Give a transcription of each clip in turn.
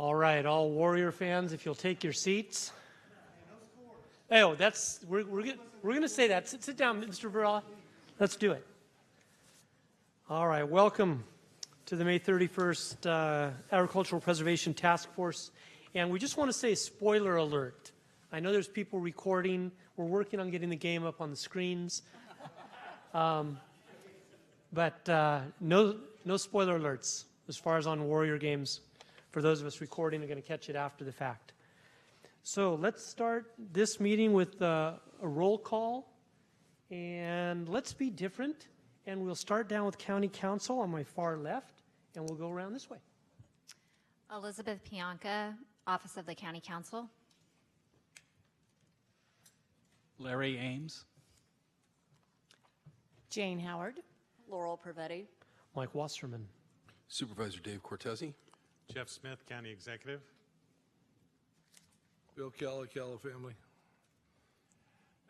All right, all Warrior fans, if you'll take your seats. Oh, we're going to say that. Sit down, Mr. Varela. Let's do it. All right, welcome to the May 31st Agricultural Preservation Task Force. And we just want to say spoiler alert. I know there's people recording. We're working on getting the game up on the screens. But no spoiler alerts as far as on Warrior games. For those of us recording, are going to catch it after the fact. So let's start this meeting with a roll call. And let's be different. And we'll start down with County Council on my far left. And we'll go around this way. Elizabeth Pianka, Office of the County Council. Larry Ames. Jane Howard. Laurel Prevetti. Mike Wasserman. Supervisor Dave Cortese. Jeff Smith, County Executive. Bill Calla, Calla family.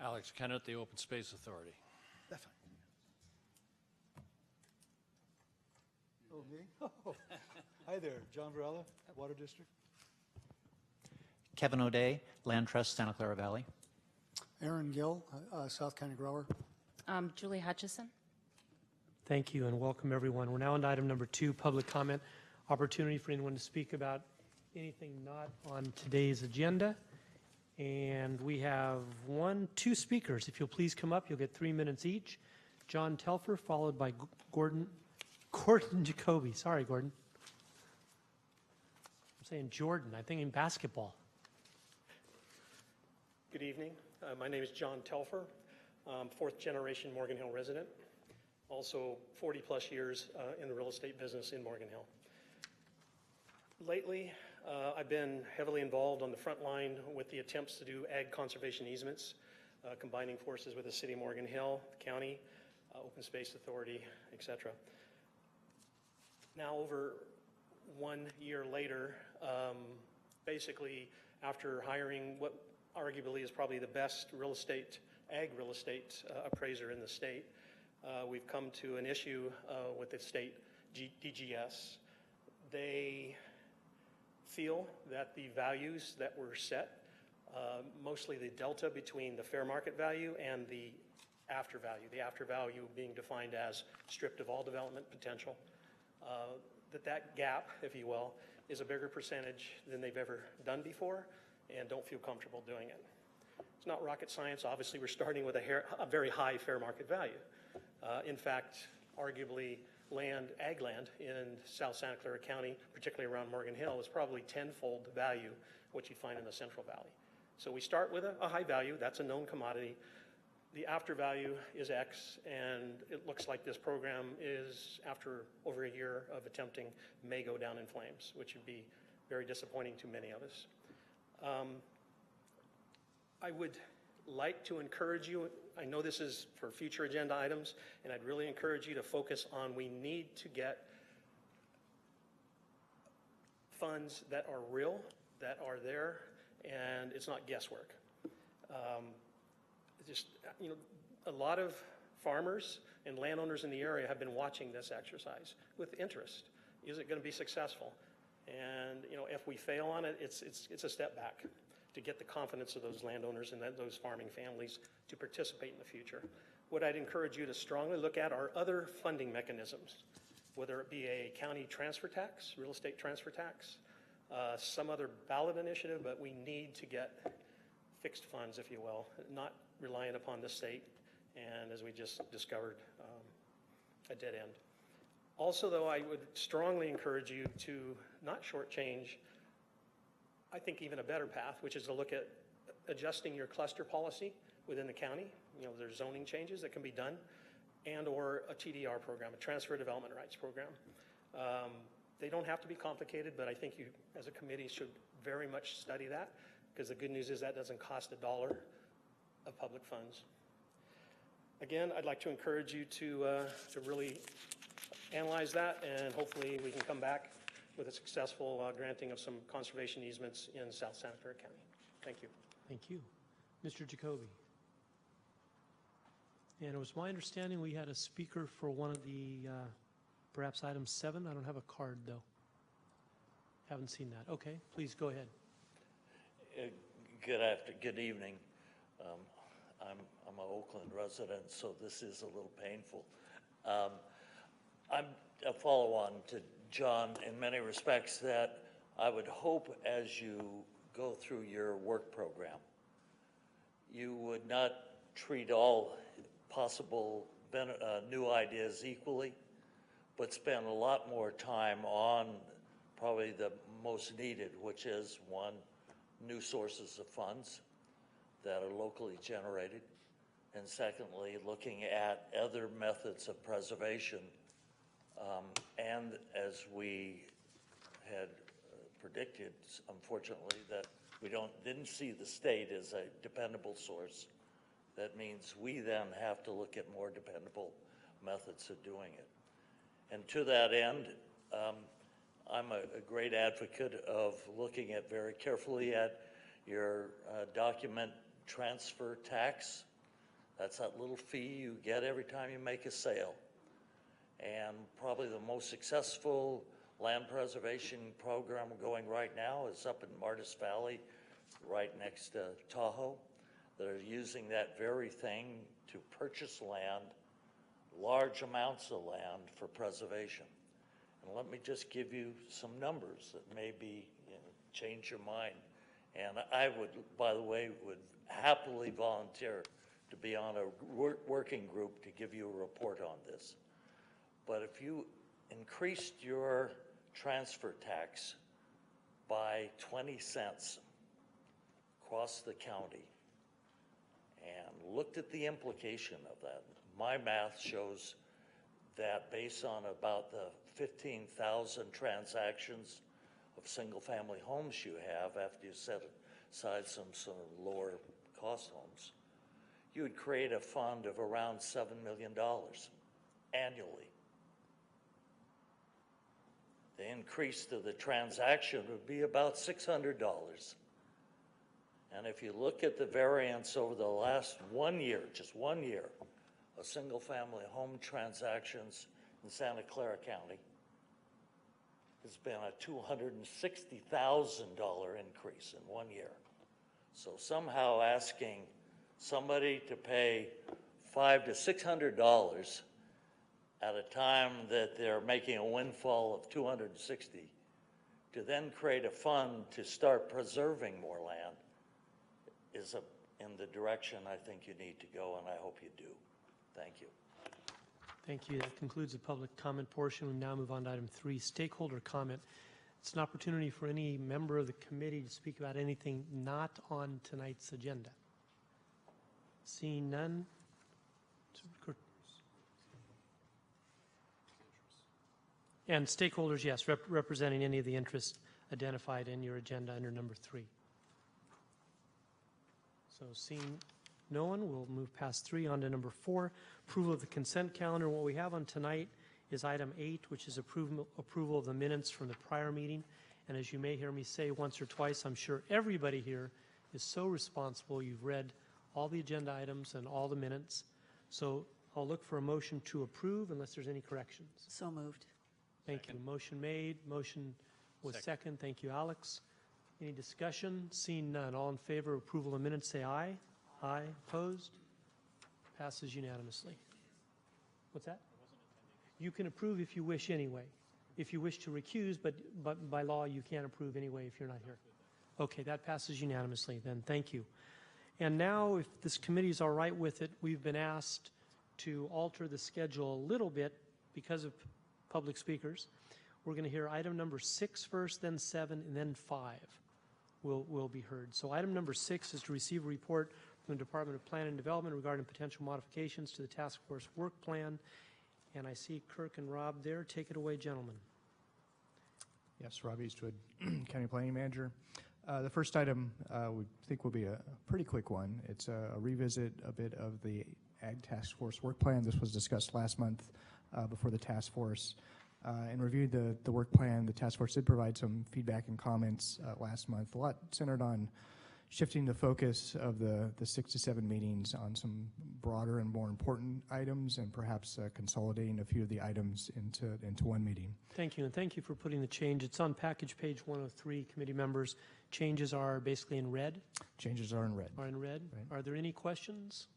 Alex Kennett, the Open Space Authority. Oh, me? Oh. Hi there, John Varela, Water District. Kevin O'Day, Land Trust, Santa Clara Valley. Aaron Gill, South County Grower. Julie Hutchison. Thank you and welcome everyone. We're now on item number 2, public comment. Opportunity for anyone to speak about anything not on today's agenda. And we have 2 speakers. If you'll please come up, you'll get 3 minutes each. John Telfer, followed by Gordon Jacoby. Sorry, Gordon. I'm saying Jordan. I'm thinking basketball. Good evening. My name is John Telfer. I'm 4th generation Morgan Hill resident. Also 40 plus years in the real estate business in Morgan Hill. Lately, I've been heavily involved on the front line with the attempts to do ag conservation easements, combining forces with the City of Morgan Hill, the county, Open Space Authority, etc. Now, over 1 year later, basically after hiring what arguably is probably the best ag real estate appraiser in the state, we've come to an issue with the state DGS. They feel that the values that were set, mostly the delta between the fair market value and the after value being defined as stripped of all development potential, that gap, if you will, is a bigger percentage than they've ever done before and don't feel comfortable doing it. It's not rocket science. Obviously, we're starting with a very high fair market value. In fact, arguably, ag land in South Santa Clara County, particularly around Morgan Hill, is probably tenfold the value what you find in the Central Valley. So we start with a high value. That's a known commodity. The after value is X, and it looks like this program is, after over a year of attempting, may go down in flames, which would be very disappointing to many of us. I would like to encourage you, I know this is for future agenda items, and I'd really encourage you to focus on we need to get funds that are real, that are there, and it's not guesswork. A lot of farmers and landowners in the area have been watching this exercise with interest. Is it going to be successful? And if we fail on it, it's a step back to get the confidence of those landowners and those farming families to participate in the future. What I'd encourage you to strongly look at are other funding mechanisms, whether it be a county transfer tax, real estate transfer tax, some other ballot initiative, but we need to get fixed funds, if you will, not reliant upon the state, and as we just discovered, a dead end. Also, though, I would strongly encourage you to not shortchange, I think, even a better path, which is to look at adjusting your cluster policy within the county. There's zoning changes that can be done, and or a TDR program, a transfer development rights program. They don't have to be complicated, but I think you, as a committee, should very much study that, because the good news is that doesn't cost $1 of public funds. Again, I'd like to encourage you to really analyze that, and hopefully we can come back with a successful granting of some conservation easements in South Santa Clara County. Thank you. Thank you. Mr. Jacoby. And it was my understanding we had a speaker for one of the, perhaps item 7. I don't have a card, though. Haven't seen that. Okay, please go ahead. Good evening. I'm an Oakland resident, so this is a little painful. I'm a follow-on to John in many respects that I would hope as you go through your work program, you would not treat all possible new ideas equally, but spend a lot more time on probably the most needed, which is one, new sources of funds that are locally generated, and secondly, looking at other methods of preservation. And as we had predicted, unfortunately, that we didn't see the state as a dependable source. That means we then have to look at more dependable methods of doing it. And to that end, I'm a great advocate of looking at very carefully at your document transfer tax. That's that little fee you get every time you make a sale. And probably the most successful land preservation program going right now is up in Martis Valley, right next to Tahoe, that are using that very thing to purchase land, large amounts of land for preservation. And let me just give you some numbers that maybe change your mind. And I would, by the way, would happily volunteer to be on a working group to give you a report on this. But if you increased your transfer tax by 20 cents across the county and looked at the implication of that, my math shows that based on about the 15,000 transactions of single-family homes you have after you set aside some sort of lower cost homes, you would create a fund of around $7 million annually. The increase to the transaction would be about $600. And if you look at the variance over the last 1 year, just 1 year, of single-family home transactions in Santa Clara County, it's been a $260,000 increase in 1 year. So somehow asking somebody to pay $500 to $600 at a time that they're making a windfall of $260, to then create a fund to start preserving more land is in the direction I think you need to go, and I hope you do. Thank you. Thank you. That concludes the public comment portion. We now move on to item 3, stakeholder comment. It's an opportunity for any member of the committee to speak about anything not on tonight's agenda. Seeing none. And stakeholders, yes, representing any of the interests identified in your agenda under number 3. So seeing no one, we'll move past 3 on to number 4, approval of the consent calendar. What we have on tonight is item 8, which is approval of the minutes from the prior meeting. And as you may hear me say once or twice, I'm sure everybody here is so responsible. You've read all the agenda items and all the minutes. So I'll look for a motion to approve unless there's any corrections. So moved. Thank you. Motion made. Motion was second. Thank you, Alex. Any discussion? Seeing none. All in favor of approval of minutes, say aye. Aye. Opposed? Passes unanimously. What's that? You can approve if you wish anyway. If you wish to recuse, but by law you can't approve anyway if you're not here. Okay, that passes unanimously then. Thank you. And now, if this committee is all right with it, we've been asked to alter the schedule a little bit because of public speakers. We're going to hear item number 6 first, then 7, and then 5 will be heard. So item number 6 is to receive a report from the Department of Planning and Development regarding potential modifications to the task force work plan. And I see Kirk and Rob there. Take it away, gentlemen. Yes, Rob Eastwood, County Planning Manager. The first item we think will be a pretty quick one. It's a revisit a bit of the Ag Task Force work plan. This was discussed last month before the task force. And reviewed the work plan. The task force did provide some feedback and comments last month. A lot centered on shifting the focus of the 6 to 7 meetings on some broader and more important items, and perhaps consolidating a few of the items into one meeting. Thank you, and thank you for putting the change. It's on package page 103, committee members. Changes are basically in red. Changes are in red. Are in red. Right. Are there any questions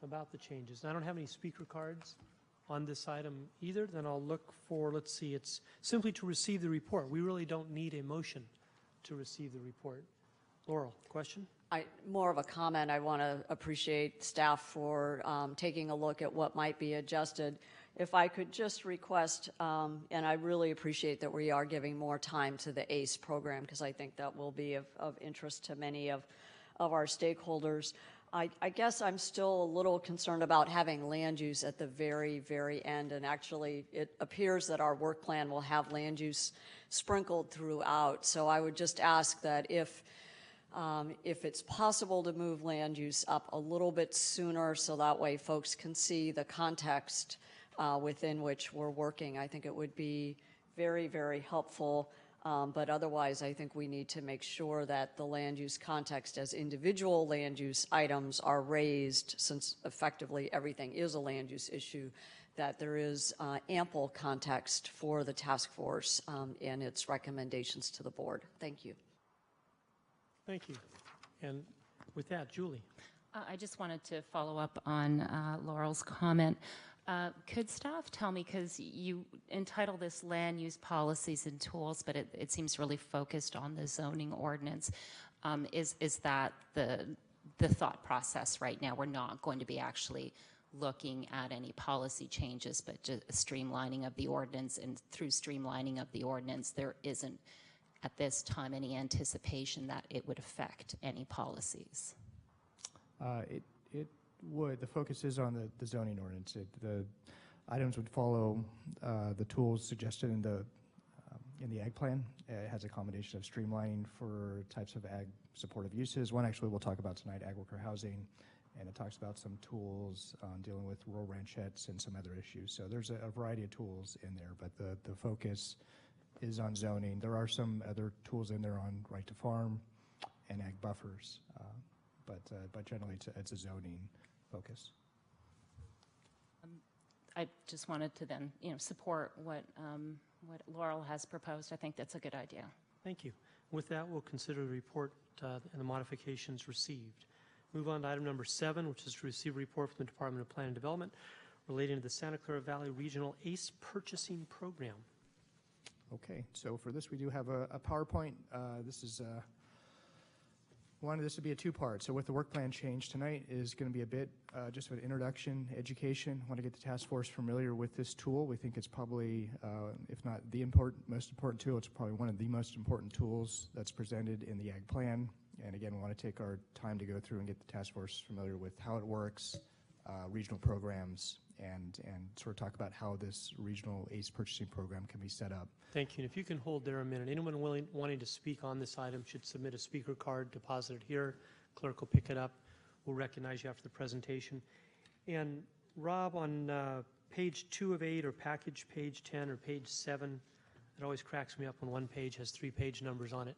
about the changes? I don't have any speaker cards on this item either. Then I'll look for, let's see, it's simply to receive the report. We really don't need a motion to receive the report. Laurel, question? More of a comment. I want to appreciate staff for taking a look at what might be adjusted. If I could just request, and I really appreciate that we are giving more time to the ACE program, because I think that will be of interest to many of our stakeholders. I guess I'm still a little concerned about having land use at the very, very end, and actually it appears that our work plan will have land use sprinkled throughout. So I would just ask that if it's possible to move land use up a little bit sooner, so that way folks can see the context within which we're working, I think it would be very, very helpful. But otherwise, I think we need to make sure that the land use context as individual land use items are raised, since effectively everything is a land use issue, that there is ample context for the task force and its recommendations to the board. Thank you. Thank you. And with that, Julie. I just wanted to follow up on Laurel's comment. Could staff tell me, because you entitle this land use policies and tools, but it seems really focused on the zoning ordinance. Is that the thought process right now? We're not going to be actually looking at any policy changes, but just streamlining of the ordinance, and through streamlining of the ordinance, there isn't at this time any anticipation that it would affect any policies. It would. The focus is on the zoning ordinance. The items would follow the tools suggested in the ag plan. It has a combination of streamlining for types of ag supportive uses. One actually we'll talk about tonight, ag worker housing, and it talks about some tools dealing with rural ranchettes and some other issues. So there's a variety of tools in there, but the focus is on zoning. There are some other tools in there on right to farm and ag buffers, but generally it's a zoning focus. I just wanted to then, support what Laurel has proposed. I think that's a good idea. Thank you. With that, we'll consider the report and the modifications received. Move on to item number 7, which is to receive a report from the Department of Plan and Development relating to the Santa Clara Valley Regional ACE Purchasing Program. Okay, so for this we do have a PowerPoint. This is wanted this to be a two-part. So with the work plan change tonight is going to be a bit just of an introduction, education. Want to get the task force familiar with this tool. We think it's probably, if not the most important tool, it's probably one of the most important tools that's presented in the ag plan. And again, we want to take our time to go through and get the task force familiar with how it works, regional programs, and sort of talk about how this regional ACE purchasing program can be set up. Thank you. And if you can hold there a minute, anyone wanting to speak on this item should submit a speaker card, deposit it here. Clerk will pick it up. We'll recognize you after the presentation. And Rob, on page 2 of 8 or package page 10 or page 7, it always cracks me up when one page has 3 page numbers on it.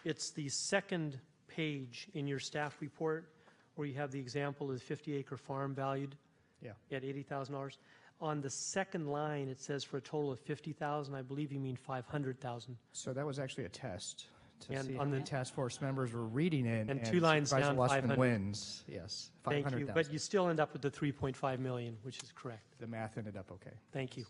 It's the second page in your staff report where you have the example of the 50-acre farm valued at $80,000. On the second line, it says for a total of $50,000. I believe you mean $500,000. So that was actually a test to And see on how the the- task force members were reading it. And 2 lines Supervisor down, Lussman 500. wins. Yes, Thank you. 500,000. But you still end up with the 3.5 million, which is correct. The math ended up okay. Thank you.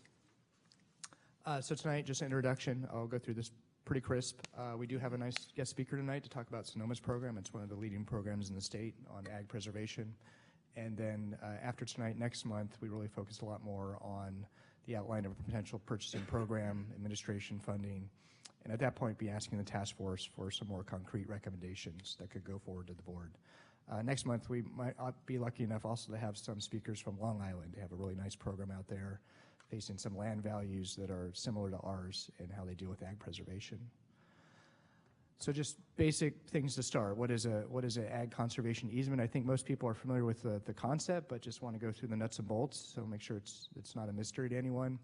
So tonight, just an introduction. I'll go through this pretty crisp. We do have a nice guest speaker tonight to talk about Sonoma's program. It's one of the leading programs in the state on ag preservation. And then after tonight, next month, we really focus a lot more on the outline of a potential purchasing program, administration funding, and at that point be asking the task force for some more concrete recommendations that could go forward to the board. Next month, we might be lucky enough also to have some speakers from Long Island. They have a really nice program out there facing some land values that are similar to ours and how they deal with ag preservation. So just basic things to start. What is an ag conservation easement? I think most people are familiar with the concept, but just want to go through the nuts and bolts, so make sure it's not a mystery to anyone.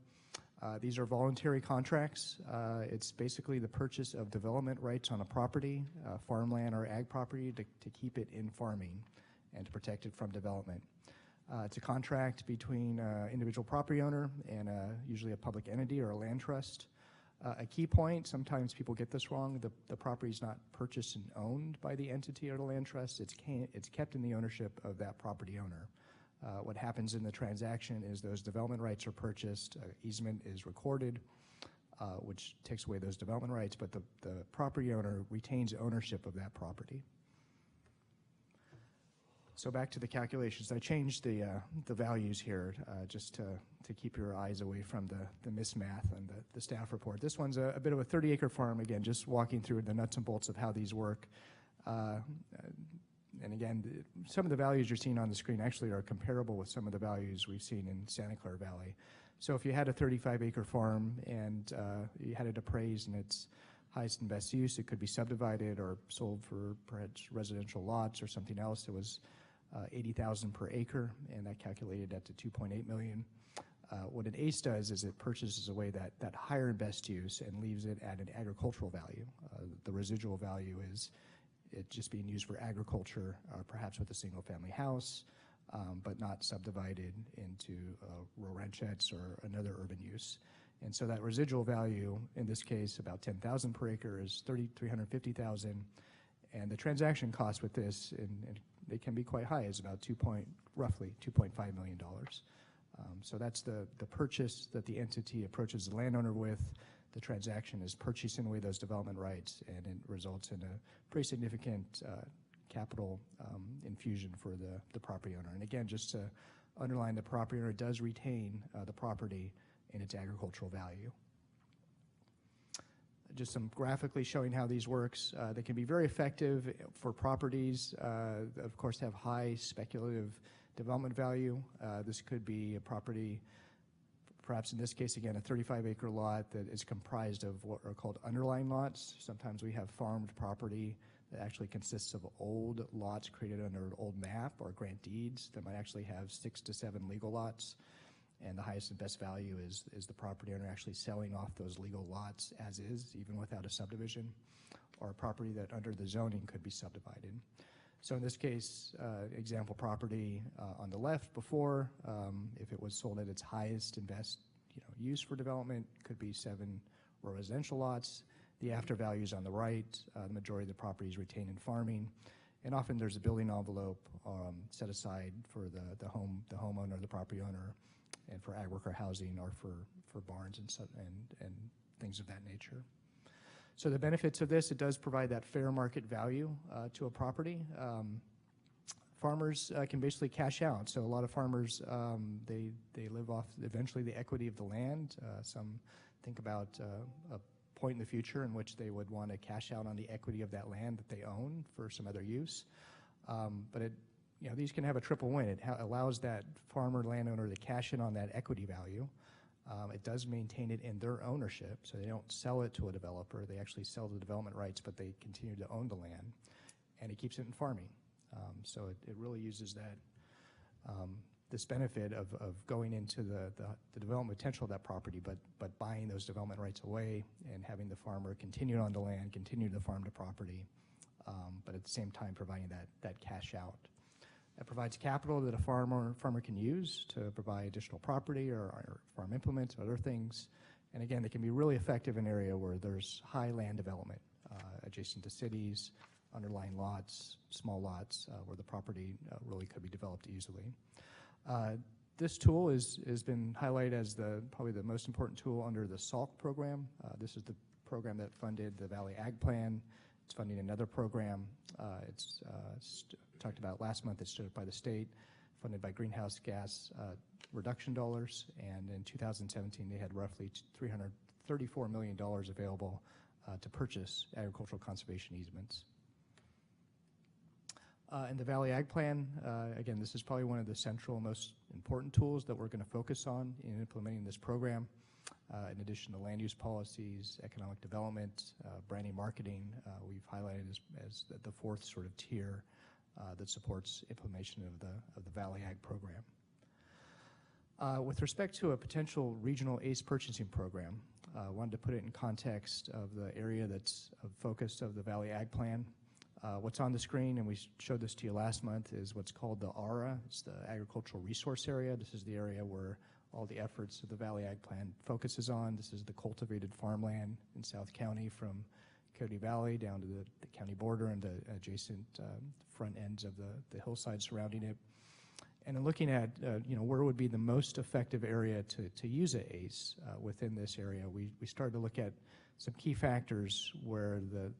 These are voluntary contracts. It's basically the purchase of development rights on a property, farmland or ag property, to keep it in farming and to protect it from development. It's a contract between an individual property owner and usually a public entity or a land trust. A key point, sometimes people get this wrong, the property is not purchased and owned by the entity or the land trust, it's kept in the ownership of that property owner. What happens in the transaction is those development rights are purchased, easement is recorded, which takes away those development rights, but the property owner retains ownership of that property. So back to the calculations. I changed the values here just to keep your eyes away from the mismath and the staff report. This one's a bit of a 30-acre farm, again, just walking through the nuts and bolts of how these work. And again, some of the values you're seeing on the screen actually are comparable with some of the values we've seen in Santa Clara Valley. So if you had a 35-acre farm and you had it appraised in its highest and best use, it could be subdivided or sold for perhaps residential lots or something else that was $80,000 per acre, and that calculated that to $2.8 million. What an ACE does is it purchases away that higher and best use and leaves it at an agricultural value. The residual value is it just being used for agriculture, perhaps with a single-family house, but not subdivided into rural ranchettes or another urban use. And so that residual value, in this case, about $10,000 per acre, is $350,000, and the transaction cost with this, and they can be quite high, is about roughly $2.5 million. So that's the purchase that the entity approaches the landowner with. The transaction is purchasing away those development rights, and it results in a pretty significant capital infusion for the property owner. And again, just to underline, the property owner does retain the property in its agricultural value. Just some graphically showing how these works. They can be very effective for properties, of course, have high speculative development value. This could be a property, perhaps in this case, again, a 35-acre lot that is comprised of what are called underlying lots. Sometimes we have farmed property that actually consists of old lots created under an old map or grant deeds that might actually have 6 to 7 legal lots. And the highest and best value is the property owner actually selling off those legal lots as is, even without a subdivision, or a property that under the zoning could be subdivided. So in this case, example property on the left before, if it was sold at its highest and best use for development, could be 7 residential lots. The after values on the right, the majority of the property is retained in farming. And often there's a building envelope set aside for the homeowner, the property owner, and for ag worker housing or for barns and things of that nature. So the benefits of this, it does provide that fair market value to a property. Farmers can basically cash out. So a lot of farmers, they live off eventually the equity of the land. Some think about a point in the future in which they would want to cash out on the equity of that land that they own for some other use. But these can have a triple win. It allows that farmer landowner to cash in on that equity value. It does maintain it in their ownership, so they don't sell it to a developer. They actually sell the development rights, but they continue to own the land, and it keeps it in farming. So it really uses that this benefit of going into the development potential of that property, but buying those development rights away and having the farmer continue on the land, continue to farm the property, but at the same time providing that cash out. That provides capital that a farmer can use to provide additional property or farm implements, other things. And again, they can be really effective in an area where there's high land development adjacent to cities, underlying lots, small lots, where the property really could be developed easily. This tool has been highlighted as probably the most important tool under the SALT program. This is the program that funded the Valley Ag Plan. It's funding another program. It's talked about last month. It's stood up by the state, funded by greenhouse gas reduction dollars. And in 2017, they had roughly $334 million available to purchase agricultural conservation easements. In the Valley Ag Plan, again, this is probably one of the central, most important tools that we're going to focus on in implementing this program. In addition to land use policies, economic development, branding, marketing, we've highlighted as the fourth sort of tier that supports implementation of the Valley Ag program. With respect to a potential regional ACE purchasing program, I wanted to put it in context of the area that's of focus of the Valley Ag Plan. What's on the screen, and we showed this to you last month, is what's called the ARA. It's the Agricultural Resource Area. This is the area where all the efforts of the Valley Ag Plan focuses on. This is the cultivated farmland in South County from Coyote Valley down to the county border and the adjacent front ends of the hillside surrounding it. And in looking at where would be the most effective area to use a ACE within this area, we started to look at some key factors where the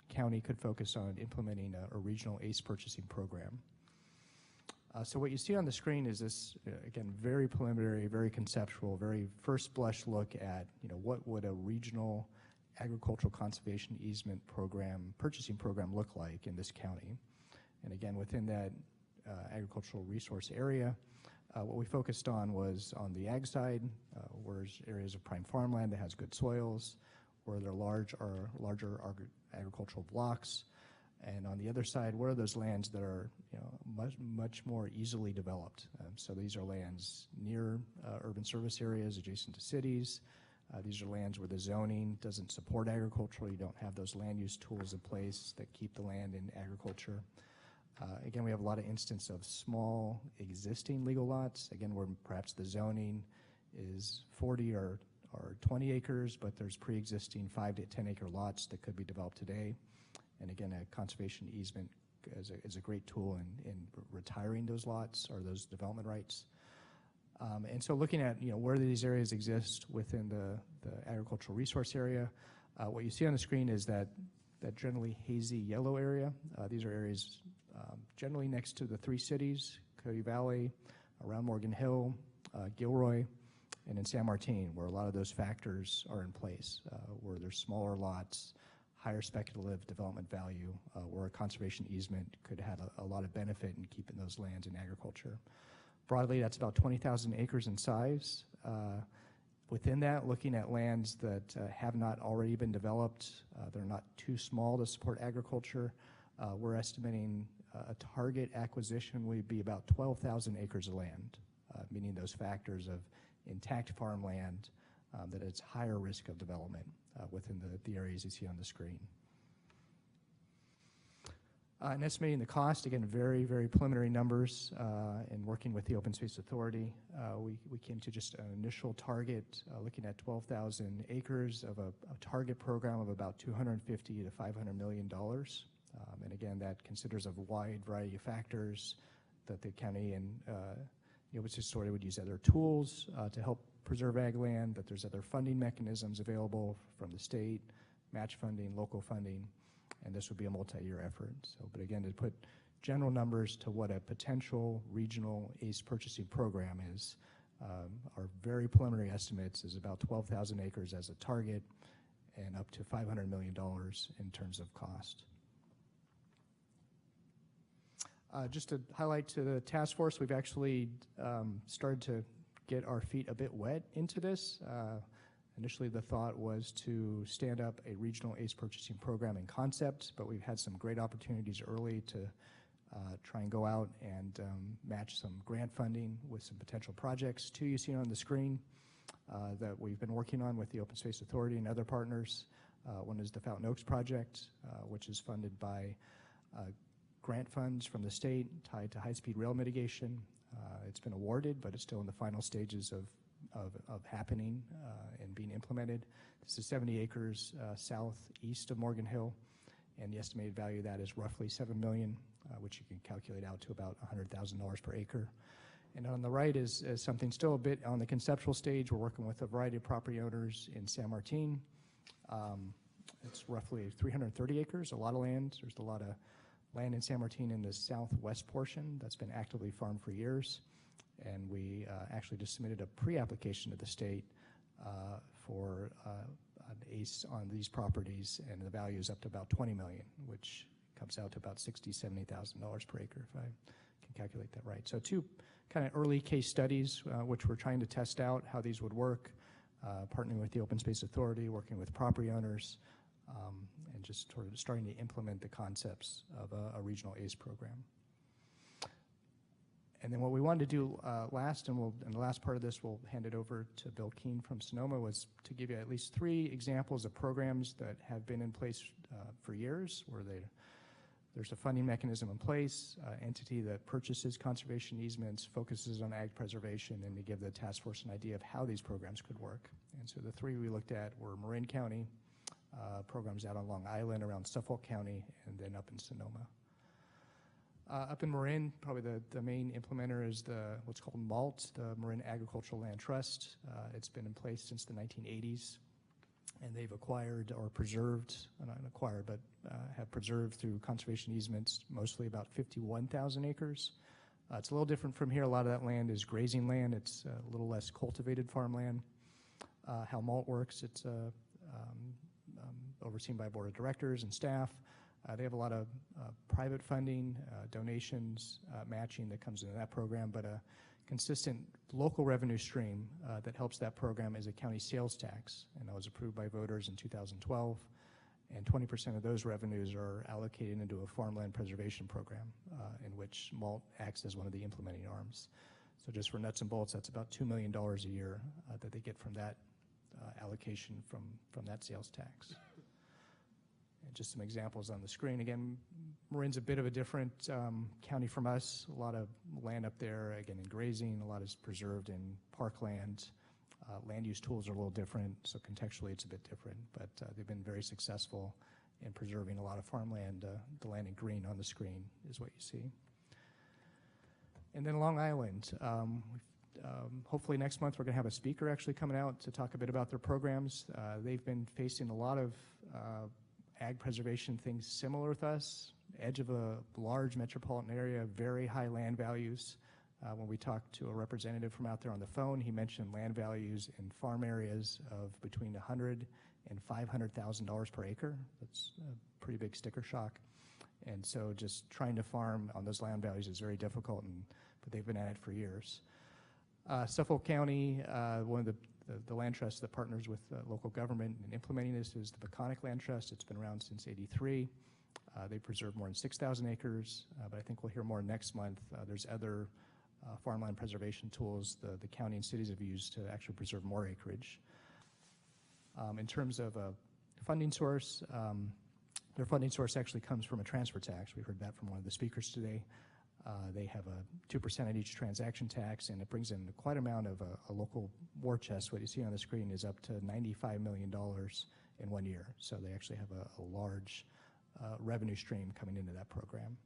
county could focus on implementing a regional ACE purchasing program. So what you see on the screen is this, again, very preliminary, very conceptual, very first blush look at what would a regional agricultural conservation easement program, purchasing program look like in this county. And again, within that agricultural resource area, what we focused on was on the ag side, where areas of prime farmland that has good soils, where there are larger agricultural blocks, and on the other side, where are those lands that are much more easily developed. So these are lands near urban service areas, adjacent to cities. These are lands where the zoning doesn't support agriculture. You don't have those land use tools in place that keep the land in agriculture. Again, we have a lot of instances of small existing legal lots, again, where perhaps the zoning is 40 or 20 acres, but there's pre-existing 5 to 10 acre lots that could be developed today. And again, a conservation easement is a great tool in retiring those lots or those development rights. And so looking at where these areas exist within the agricultural resource area, what you see on the screen is that generally hazy yellow area. These are areas generally next to the 3 cities, Coyote Valley, around Morgan Hill, Gilroy, and in San Martin, where a lot of those factors are in place, where there's smaller lots, higher speculative development value, where a conservation easement could have a lot of benefit in keeping those lands in agriculture. Broadly, that's about 20,000 acres in size. Within that, looking at lands that have not already been developed, they're not too small to support agriculture, we're estimating a target acquisition would be about 12,000 acres of land, meaning those factors of intact farmland, that it's higher risk of development within the areas you see on the screen. And estimating the cost, again, very, very preliminary numbers, and working with the Open Space Authority, we came to just an initial target, looking at 12,000 acres of a target program of about $250 to $500 million. And again, that considers a wide variety of factors that the county and the Open Space Authority would use other tools to help preserve ag land, that there's other funding mechanisms available from the state, match funding, local funding, and this would be a multi-year effort. So, but again, to put general numbers to what a potential regional ACE purchasing program is, our very preliminary estimates is about 12,000 acres as a target and up to $500 million in terms of cost. Just to highlight to the task force, we've actually started to get our feet a bit wet into this. Initially, the thought was to stand up a regional ACE purchasing program in concept, but we've had some great opportunities early to try and go out and match some grant funding with some potential projects. 2 you see on the screen that we've been working on with the Open Space Authority and other partners. One is the Fountain Oaks Project, which is funded by grant funds from the state tied to high-speed rail mitigation. It's been awarded, but it's still in the final stages of happening and being implemented. This is 70 acres southeast of Morgan Hill, and the estimated value of that is roughly $7 million, which you can calculate out to about $100,000 per acre. And on the right is something still a bit on the conceptual stage. We're working with a variety of property owners in San Martin. It's roughly 330 acres, a lot of land. There's a lot of land in San Martin in the southwest portion that's been actively farmed for years. And we actually just submitted a pre-application to the state for an ACE on these properties, and the value is up to about $20 million, which comes out to about $60,000, $70,000 per acre, if I can calculate that right. So 2 kind of early case studies, which we're trying to test out how these would work, partnering with the Open Space Authority, working with property owners, and just sort of starting to implement the concepts of a regional ACE program. And then what we wanted to do last, and the last part of this, we'll hand it over to Bill Keene from Sonoma, was to give you at least 3 examples of programs that have been in place for years, where there's a funding mechanism in place, entity that purchases conservation easements, focuses on ag preservation, and to give the task force an idea of how these programs could work. And so the 3 we looked at were Marin County, programs out on Long Island, around Suffolk County, and then up in Sonoma. Up in Marin, probably the main implementer is what's called MALT, the Marin Agricultural Land Trust. It's been in place since the 1980s, and they've acquired or preserved, not acquired, but have preserved through conservation easements mostly about 51,000 acres. It's a little different from here. A lot of that land is grazing land. It's a little less cultivated farmland. How MALT works, it's overseen by board of directors and staff. They have a lot of private funding, donations, matching that comes into that program, but a consistent local revenue stream that helps that program is a county sales tax, and that was approved by voters in 2012, and 20% of those revenues are allocated into a farmland preservation program in which MALT acts as one of the implementing arms. So just for nuts and bolts, that's about $2 million a year that they get from that allocation from that sales tax. And just some examples on the screen. Again, Marin's a bit of a different county from us. A lot of land up there, again, in grazing. A lot is preserved in parkland. Land use tools are a little different, so contextually it's a bit different. But they've been very successful in preserving a lot of farmland. The land in green on the screen is what you see. And then Long Island. Hopefully next month we're going to have a speaker actually coming out to talk a bit about their programs. They've been facing a lot of ag preservation things similar with us, edge of a large metropolitan area, very high land values. When we talked to a representative from out there on the phone, he mentioned land values in farm areas of between $100,000 and $500,000 per acre. That's a pretty big sticker shock. And so just trying to farm on those land values is very difficult, but they've been at it for years. Suffolk County, one of the land trusts that partners with local government in implementing this is the Peconic Land Trust. It's been around since '83. They preserve more than 6,000 acres, but I think we'll hear more next month. There's other farmland preservation tools the county and cities have used to actually preserve more acreage. In terms of a funding source, their funding source actually comes from a transfer tax. We heard that from one of the speakers today. They have a 2% on each transaction tax, and it brings in quite an amount of a local war chest. What you see on the screen is up to $95 million in 1 year. So they actually have a large revenue stream coming into that program.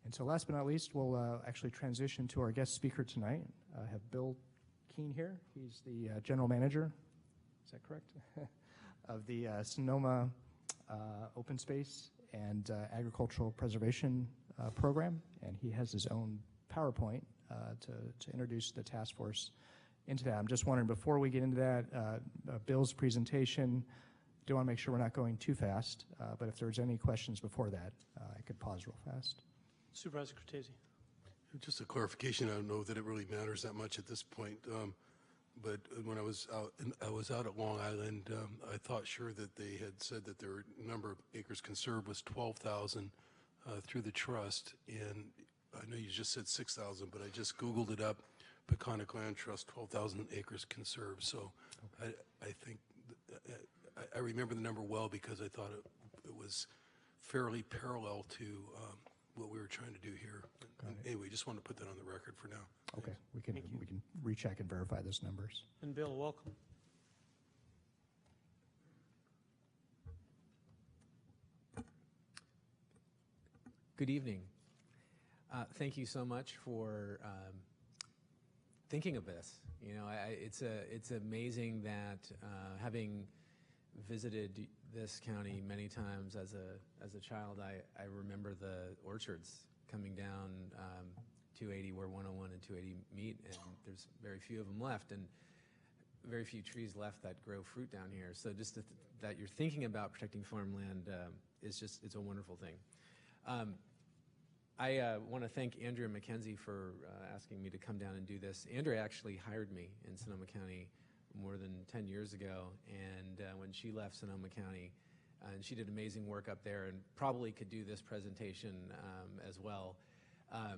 And so last but not least, we'll actually transition to our guest speaker tonight. I have Bill Keene here. He's the general manager, is that correct, of the Sonoma Open Space and Agricultural Preservation Program, and he has his own PowerPoint to introduce the task force into that. I'm just wondering, before we get into that, Bill's presentation, do want to make sure we're not going too fast, but if there's any questions before that, I could pause real fast. Supervisor Cortese. Just a clarification. I don't know that it really matters that much at this point, but when I was out at Long Island, I thought sure that they had said that their number of acres conserved was 12,000 through the trust, and I know you just said 6,000, but I just Googled it up. Peconic Land Trust, 12,000 acres conserved. So okay. I think I remember the number well because I thought it was fairly parallel to what we were trying to do here. Anyway, just wanted to put that on the record for now. Okay, we can recheck and verify those numbers. And Bill, welcome. Good evening. Thank you so much for thinking of this. You know, it's amazing that having visited this county many times as a child, I remember the orchards coming down 280 where 101 and 280 meet, and there's very few of them left, and very few trees left that grow fruit down here. So just that you're thinking about protecting farmland it's a wonderful thing. I want to thank Andrea McKenzie for asking me to come down and do this. Andrea actually hired me in Sonoma County more than 10 years ago, and when she left Sonoma County, and she did amazing work up there and probably could do this presentation as well. I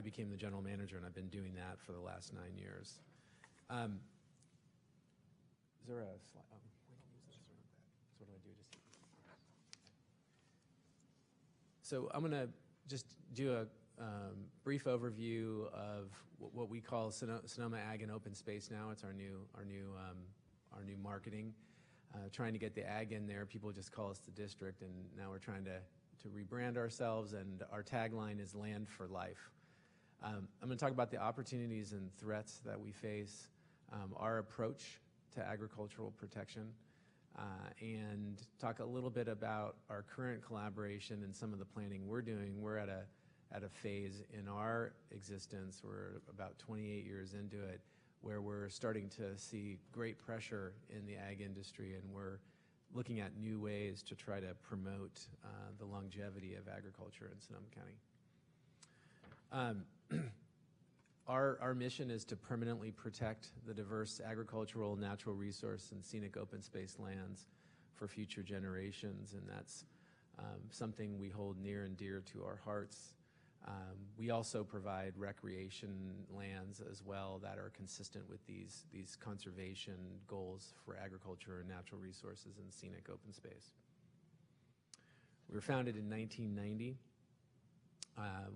became the general manager, and I've been doing that for the last 9 years. Is there a slide? Oh, we don't use this. So what do I do? So I'm going to just do a brief overview of what we call Sonoma Ag and Open Space now. It's our new marketing. Trying to get the ag in there. People just call us the district, and now we're trying to rebrand ourselves, and our tagline is Land for Life. I'm going to talk about the opportunities and threats that we face, our approach to agricultural protection, and talk a little bit about our current collaboration and some of the planning we're doing. We're at a phase in our existence, we're about 28 years into it, where we're starting to see great pressure in the ag industry, and we're looking at new ways to try to promote the longevity of agriculture in Sonoma County. Our mission is to permanently protect the diverse agricultural, natural resource, and scenic open space lands for future generations, and that's something we hold near and dear to our hearts. We also provide recreation lands as well that are consistent with these conservation goals for agriculture and natural resources and scenic open space. We were founded in 1990.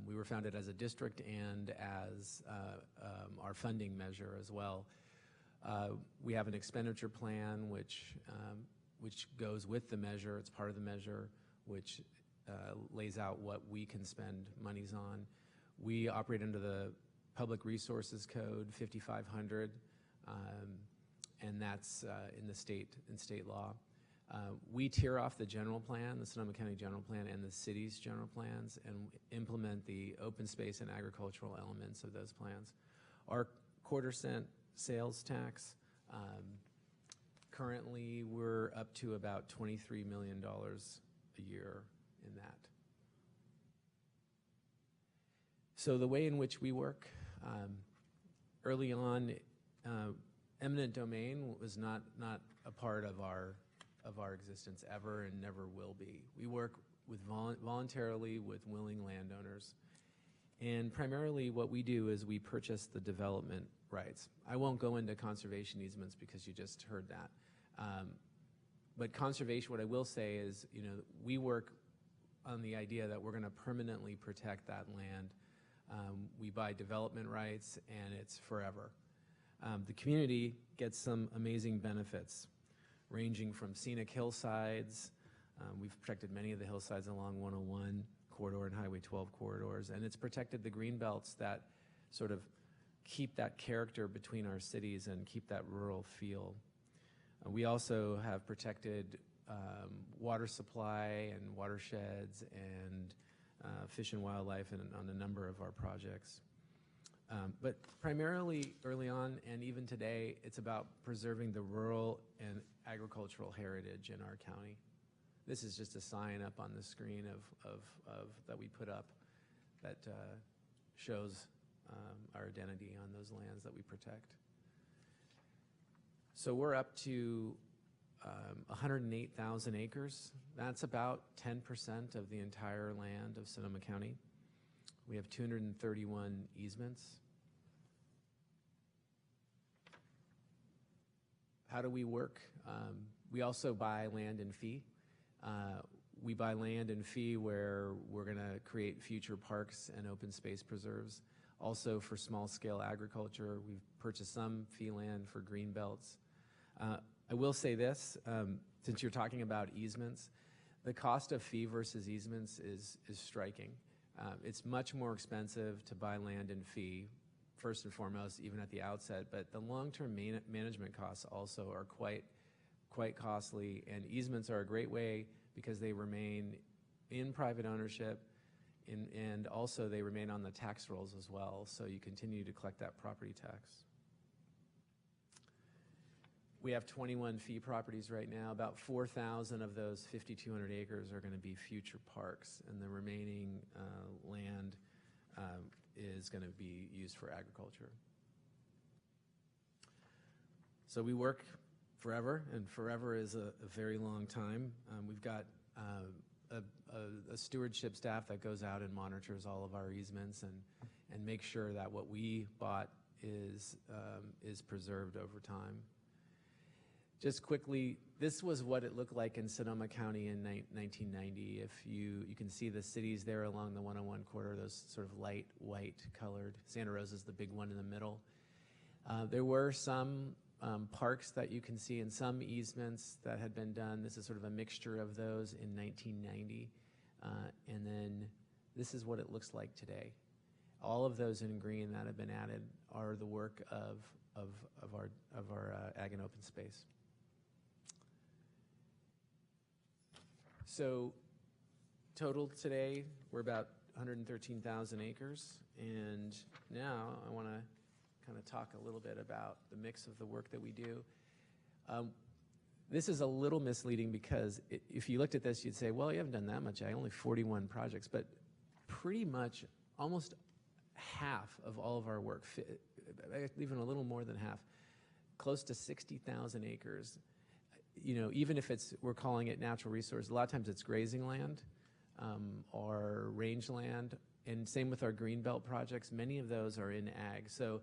We were founded as a district and as our funding measure as well. We have an expenditure plan which goes with the measure. It's part of the measure, which lays out what we can spend monies on. We operate under the Public Resources Code 5500, and that's in state law. We tier off the general plan, the Sonoma County general plan, and the city's general plans, and implement the open space and agricultural elements of those plans. Our quarter-cent sales tax, currently we're up to about $23 million a year in that. So the way in which we work, early on, eminent domain was not a part of our existence ever, and never will be. We work with voluntarily with willing landowners, and primarily what we do is we purchase the development rights. I won't go into conservation easements because you just heard that. But conservation, what I will say is, we work on the idea that we're going to permanently protect that land. We buy development rights, and it's forever. The community gets some amazing benefits, ranging from scenic hillsides. We've protected many of the hillsides along 101 corridor and Highway 12 corridors, and it's protected the green belts that sort of keep that character between our cities and keep that rural feel. We also have protected water supply and watersheds and fish and wildlife on a number of our projects. But primarily early on, and even today, it's about preserving the rural and agricultural heritage in our county. This is just a sign up on the screen of that we put up that shows our identity on those lands that we protect. So we're up to 108,000 acres. That's about 10% of the entire land of Sonoma County. We have 231 easements. How do we work? We also buy land and fee. We buy land and fee where we're going to create future parks and open space preserves. Also for small-scale agriculture, we've purchased some fee land for green belts. I will say this, since you're talking about easements, the cost of fee versus easements is striking. It's much more expensive to buy land and fee, first and foremost, even at the outset, but the long-term management costs also are quite costly, and easements are a great way because they remain in private ownership, and also they remain on the tax rolls as well, so you continue to collect that property tax. We have 21 fee properties right now. About 4,000 of those 5,200 acres are going to be future parks, and the remaining land is going to be used for agriculture. So we work forever, and forever is a very long time. We've got a stewardship staff that goes out and monitors all of our easements and makes sure that what we bought is preserved over time. Just quickly, this was what it looked like in Sonoma County in 1990. If you can see the cities there along the 101 corridor, those sort of light white colored. Santa Rosa is the big one in the middle. There were some parks that you can see and some easements that had been done. This is sort of a mixture of those in 1990. And then this is what it looks like today. All of those in green that have been added are the work of our ag and open space. So total today, we're about 113,000 acres. And now I want to kind of talk a little bit about the mix of the work that we do. This is a little misleading because if you looked at this, you'd say, well, you haven't done that much. I only 41 projects, but pretty much almost half of all of our work, even a little more than half, close to 60,000 acres. You know, even if we're calling it natural resource, a lot of times it's grazing land or rangeland, and same with our greenbelt projects. Many of those are in ag. So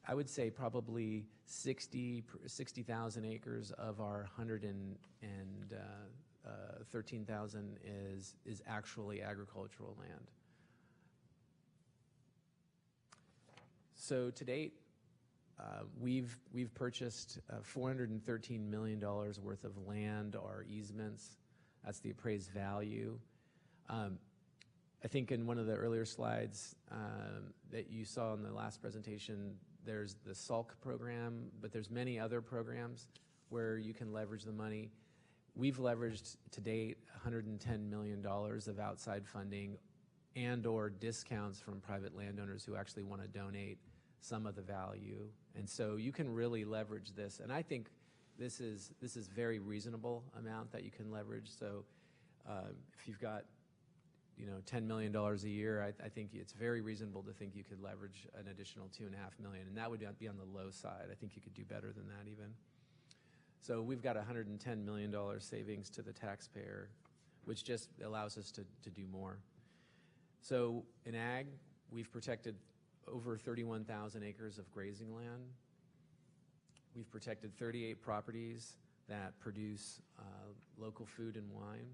I would say probably 60,000 acres of our 113,000 is actually agricultural land. So to date, we've purchased $413 million worth of land or easements. That's the appraised value. I think in one of the earlier slides that you saw in the last presentation, there's the SALC program, but there's many other programs where you can leverage the money. We've leveraged to date $110 million of outside funding and or discounts from private landowners who actually want to donate some of the value. And so you can really leverage this. And I think this is very reasonable amount that you can leverage. So if you've got $10 million a year, I think it's very reasonable to think you could leverage an additional $2.5 million, and that would be on the low side. I think you could do better than that even. So we've got $110 million savings to the taxpayer, which just allows us to do more. So in ag, we've protected over 31,000 acres of grazing land. We've protected 38 properties that produce local food and wine.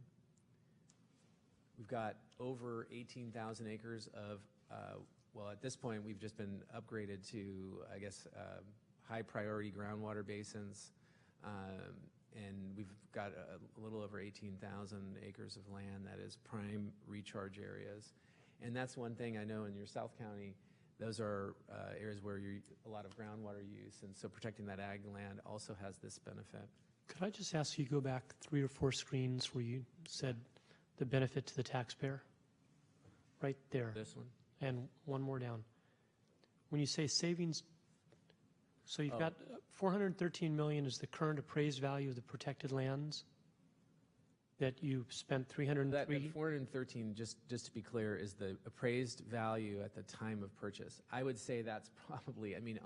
We've got over 18,000 acres of, well, at this point, we've just been upgraded to, I guess, high priority groundwater basins. And we've got a little over 18,000 acres of land that is prime recharge areas. And that's one thing I know in your South County, those are areas where a lot of groundwater use. And so protecting that ag land also has this benefit. Could I just ask you to go back 3 or 4 screens where you said the benefit to the taxpayer? Right there. This one? And one more down. When you say savings, so you've got $413 million is the current appraised value of the protected lands that you spent 303. That 413, just to be clear, is the appraised value at the time of purchase. I would say that's probably, I mean,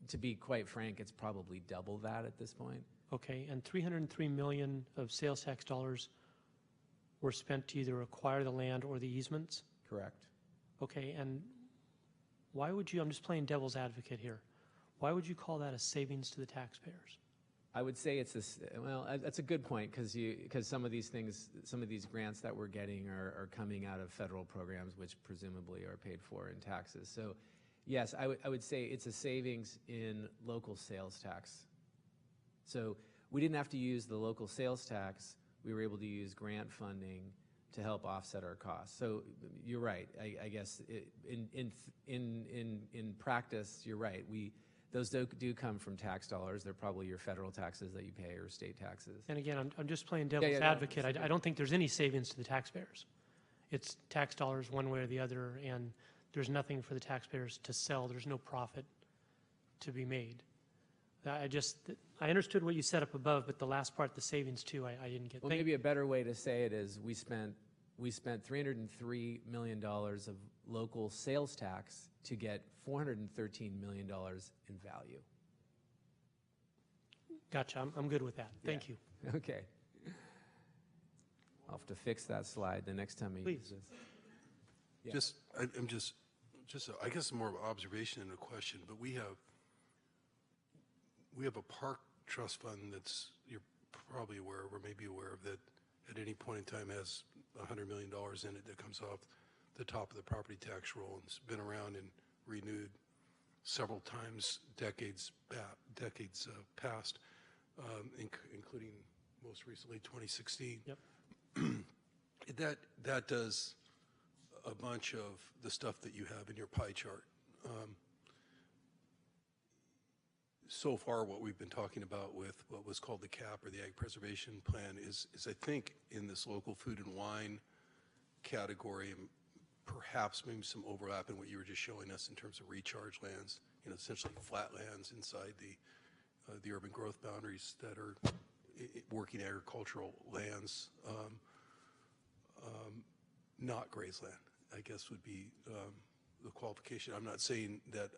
to be quite frank, it's probably double that at this point. Okay, and $303 million of sales tax dollars were spent to either acquire the land or the easements? Correct. Okay, and why would you, I'm just playing devil's advocate here, why would you call that a savings to the taxpayers? I would say it's this, well, that's a good point because some of these things, some of these grants that we're getting are coming out of federal programs which presumably are paid for in taxes. So yes, I would say it's a savings in local sales tax. So we didn't have to use the local sales tax. We were able to use grant funding to help offset our costs. So you're right. I guess in practice, you're right. Those do come from tax dollars. They're probably your federal taxes that you pay or state taxes. And again, I'm just playing devil's advocate. I don't think there's any savings to the taxpayers. It's tax dollars one way or the other, and there's nothing for the taxpayers to sell. There's no profit to be made. I understood what you said up above, but the last part, the savings too, I didn't get. Well, maybe a better way to say it is we spent $303 million of local sales tax to get $413 million in value. Gotcha. I'm good with that. Thank you. Okay. I'll have to fix that slide the next time I use Please. this. Yeah. I'm just, I guess more of an observation than a question, but we have a park trust fund that's, you're probably aware of or maybe aware of, that at any point in time has $100 million in it that comes off the top of the property tax roll, and it's been around and renewed several times, decades past, including most recently 2016. Yep. That does a bunch of the stuff that you have in your pie chart. So far, what we've been talking about with what was called the CAP, or the Ag Preservation Plan, is I think in this local food and wine category, and perhaps maybe some overlap in what you were just showing us in terms of recharge lands, essentially flat lands inside the urban growth boundaries that are working agricultural lands, not grazed land, I guess would be the qualification. I'm not saying that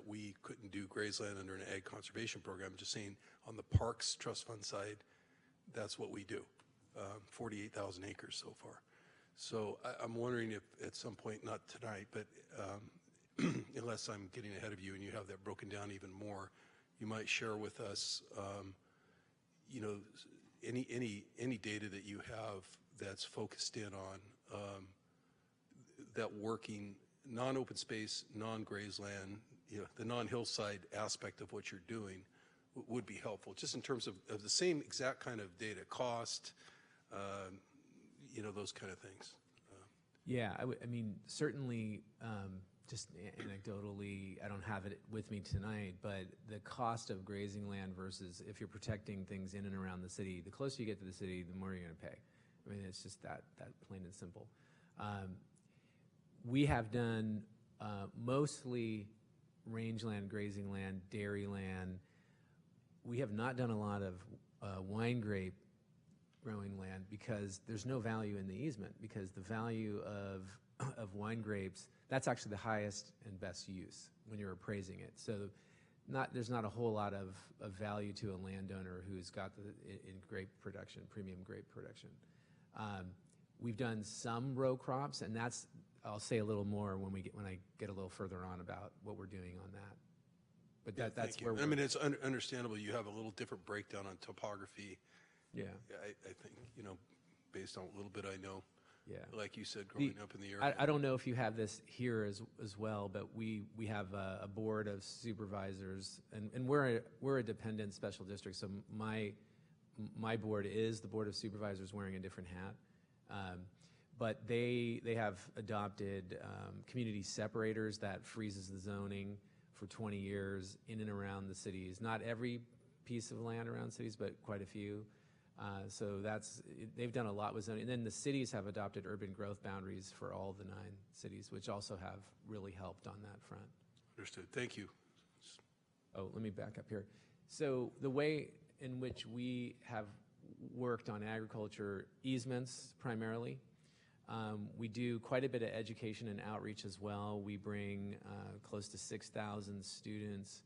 we couldn't do grazed land under an ag conservation program. I'm just saying on the Parks Trust Fund side, that's what we do. 48,000 acres so far. So I'm wondering if at some point, not tonight, but unless I'm getting ahead of you and you have that broken down even more, you might share with us, any data that you have that's focused in on that working non-open space, non-grazed land, the non-hillside aspect of what you're doing would be helpful, just in terms of the same exact kind of data, cost, those kind of things. Yeah, I mean, certainly, just anecdotally, I don't have it with me tonight, but the cost of grazing land versus if you're protecting things in and around the city, the closer you get to the city, the more you're going to pay. I mean, it's just that plain and simple. We have done mostly rangeland, grazing land, dairy land. We have not done a lot of wine grape growing land because there's no value in the easement, because the value of wine grapes, that's actually the highest and best use when you're appraising it. So there's not a whole lot of value to a landowner who's got in grape production, premium grape production. We've done some row crops, and I'll say a little more when I get a little further on about what we're doing on that. But that's where I mean, it's understandable. You have a little different breakdown on topography. Yeah. I think, based on a little bit I know. Yeah. Like you said, growing up in the area. I don't know if you have this here as well, but we have a board of supervisors, and we're a dependent special district, so my board is the board of supervisors wearing a different hat. But they have adopted community separators that freezes the zoning for 20 years in and around the cities. Not every piece of land around cities, but quite a few. So they've done a lot with zoning. And then the cities have adopted urban growth boundaries for all the 9 cities, which also have really helped on that front. Understood. Thank you. Oh, let me back up here. So the way in which we have worked on agriculture easements primarily, we do quite a bit of education and outreach as well. We bring close to 6,000 students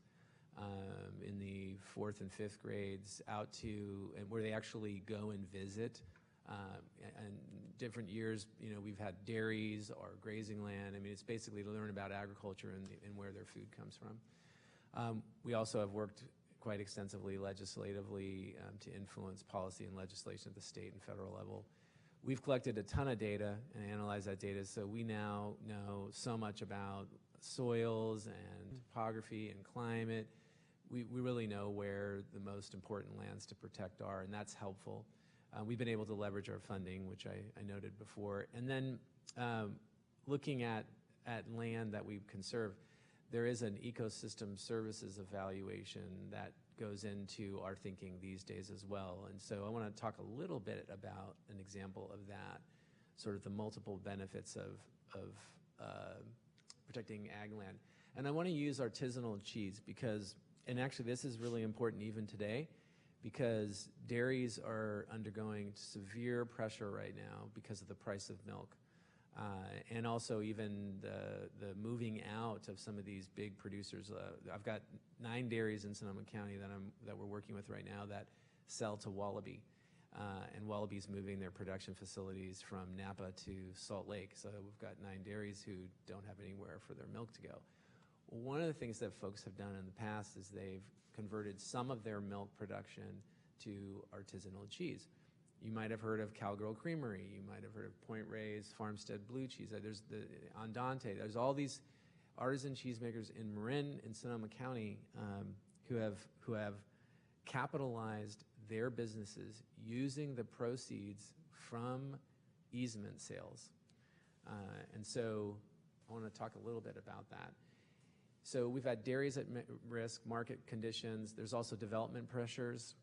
in the 4th and 5th grades out to, and where they actually go and visit. And different years, we've had dairies or grazing land. I mean, it's basically to learn about agriculture and where their food comes from. We also have worked quite extensively legislatively to influence policy and legislation at the state and federal level. We've collected a ton of data and analyzed that data, so we now know so much about soils and topography and climate. We really know where the most important lands to protect are, and that's helpful. We've been able to leverage our funding, which I noted before. And then looking at land that we conserve, there is an ecosystem services evaluation that goes into our thinking these days as well. And so I want to talk a little bit about an example of that, sort of the multiple benefits of protecting ag land. And I want to use artisanal cheese because, and actually this is really important even today, because dairies are undergoing severe pressure right now because of the price of milk. And also even the moving out of some of these big producers. I've got 9 dairies in Sonoma County that we're working with right now that sell to Wallaby. and Wallabee's moving their production facilities from Napa to Salt Lake. So we've got 9 dairies who don't have anywhere for their milk to go. One of the things that folks have done in the past is they've converted some of their milk production to artisanal cheese. You might have heard of Cowgirl Creamery. You might have heard of Point Reyes Farmstead Blue Cheese. There's the Andante. There's all these artisan cheesemakers in Marin and Sonoma County who have capitalized their businesses using the proceeds from easement sales. And so I want to talk a little bit about that. So we've had dairies at risk, market conditions. There's also development pressures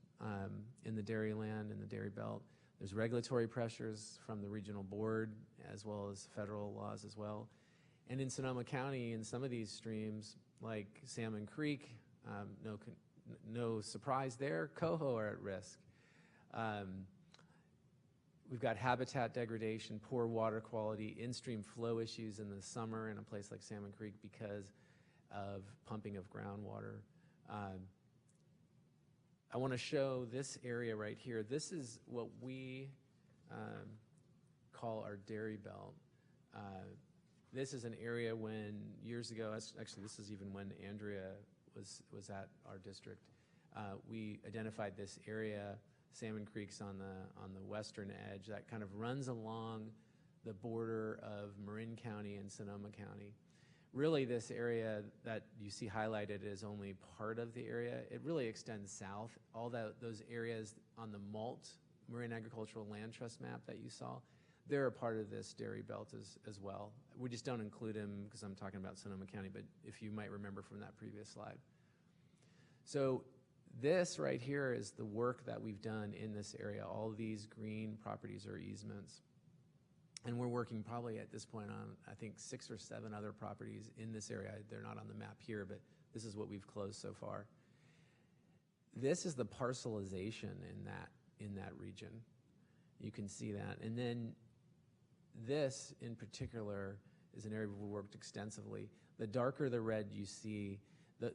in the dairy land, in the dairy belt. There's regulatory pressures from the regional board as well as federal laws as well. And in Sonoma County, in some of these streams, like Salmon Creek, no surprise there, coho are at risk. We've got habitat degradation, poor water quality, in-stream flow issues in the summer in a place like Salmon Creek because of pumping of groundwater. I want to show this area right here. This is what we call our dairy belt. This is an area when years ago, actually this is even when Andrea was at our district, we identified this area. Salmon Creek's on the western edge that kind of runs along the border of Marin County and Sonoma County. Really, this area that you see highlighted is only part of the area. It really extends south. All those areas on the MALT, Marine Agricultural Land Trust map that you saw, they're a part of this dairy belt as well. We just don't include them because I'm talking about Sonoma County, but if you might remember from that previous slide. So this right here is the work that we've done in this area. All these green properties are easements. And we're working probably at this point on, I think, 6 or 7 other properties in this area. They're not on the map here, but this is what we've closed so far. This is the parcelization in that region. You can see that. And then this in particular is an area where we worked extensively. The darker the red you see,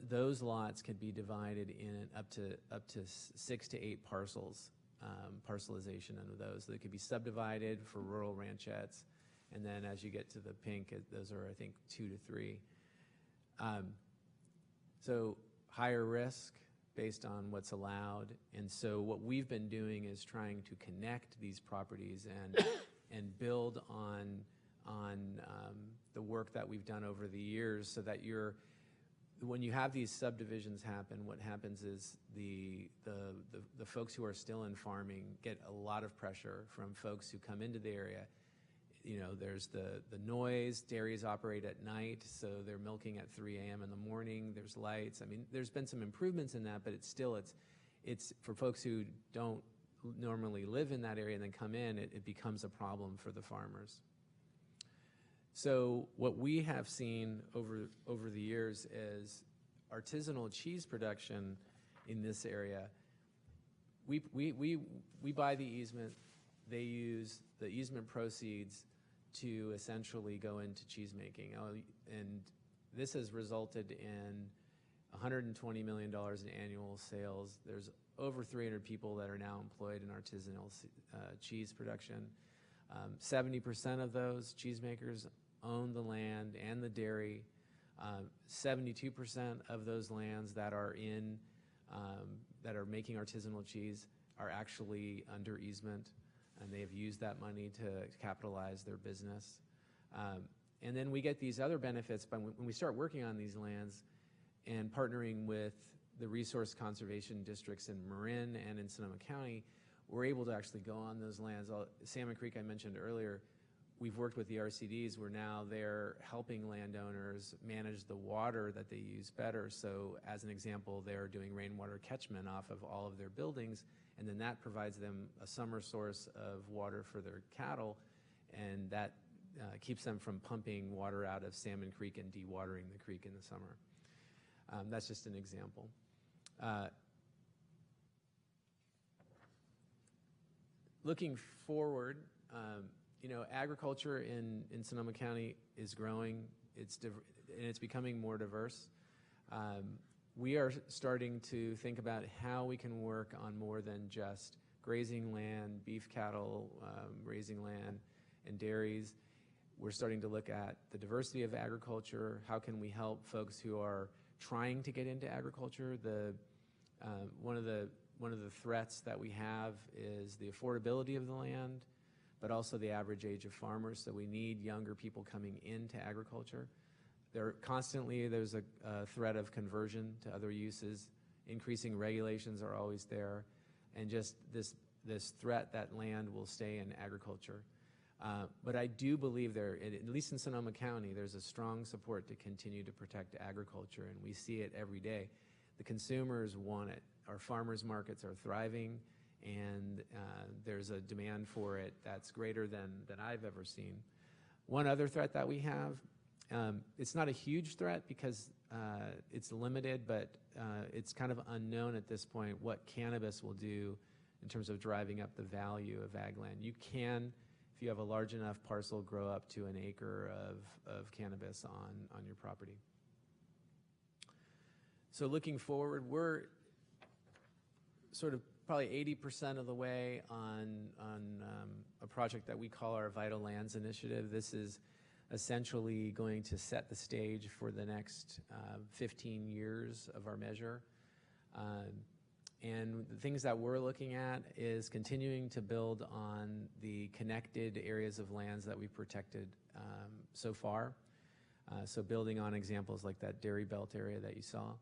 those lots can be divided in up to 6 to 8 parcels. Parcelization under those. They could be subdivided for rural ranchettes, and then as you get to the pink, those are, I think, 2 to 3. So higher risk based on what's allowed, and so what we've been doing is trying to connect these properties and build on the work that we've done over the years, so that when you have these subdivisions happen, what happens is the folks who are still in farming get a lot of pressure from folks who come into the area. You know, there's the noise. Dairies operate at night, so they're milking at 3 a.m. in the morning. There's lights. I mean, there's been some improvements in that, but it's for folks who don't normally live in that area and then come in, it becomes a problem for the farmers. So what we have seen over the years is artisanal cheese production in this area. We buy the easement. They use the easement proceeds to essentially go into cheese making. And this has resulted in $120 million in annual sales. There's over 300 people that are now employed in artisanal cheese production. 70% of those cheesemakers own the land and the dairy. 72% of those lands that are making artisanal cheese are actually under easement, and they have used that money to capitalize their business. And then we get these other benefits when we start working on these lands and partnering with the resource conservation districts in Marin and in Sonoma County. We're able to actually go on those lands. Salmon Creek I mentioned earlier, we've worked with the RCDs. We're now there helping landowners manage the water that they use better. So as an example, they're doing rainwater catchment off of all of their buildings, and then that provides them a summer source of water for their cattle, and that keeps them from pumping water out of Salmon Creek and dewatering the creek in the summer. That's just an example. Looking forward, agriculture in Sonoma County is growing. And it's becoming more diverse. We are starting to think about how we can work on more than just grazing land, beef cattle, raising land, and dairies. We're starting to look at the diversity of agriculture. How can we help folks who are trying to get into agriculture? One of the threats that we have is the affordability of the land, but also the average age of farmers. So we need younger people coming into agriculture. There's a threat of conversion to other uses. Increasing regulations are always there, and just this threat that land will stay in agriculture. But I do believe at least in Sonoma County, there's a strong support to continue to protect agriculture, and we see it every day. The consumers want it. Our farmers markets are thriving, and there's a demand for it that's greater than I've ever seen. One other threat that we have, it's not a huge threat because it's limited, but it's kind of unknown at this point what cannabis will do in terms of driving up the value of ag land. You can, if you have a large enough parcel, grow up to an acre of cannabis on your property. So looking forward, we're sort of probably 80% of the way on a project that we call our Vital Lands Initiative. This is essentially going to set the stage for the next 15 years of our measure. And the things that we're looking at is continuing to build on the connected areas of lands that we've protected so far. So building on examples like that Dairy Belt area that you saw.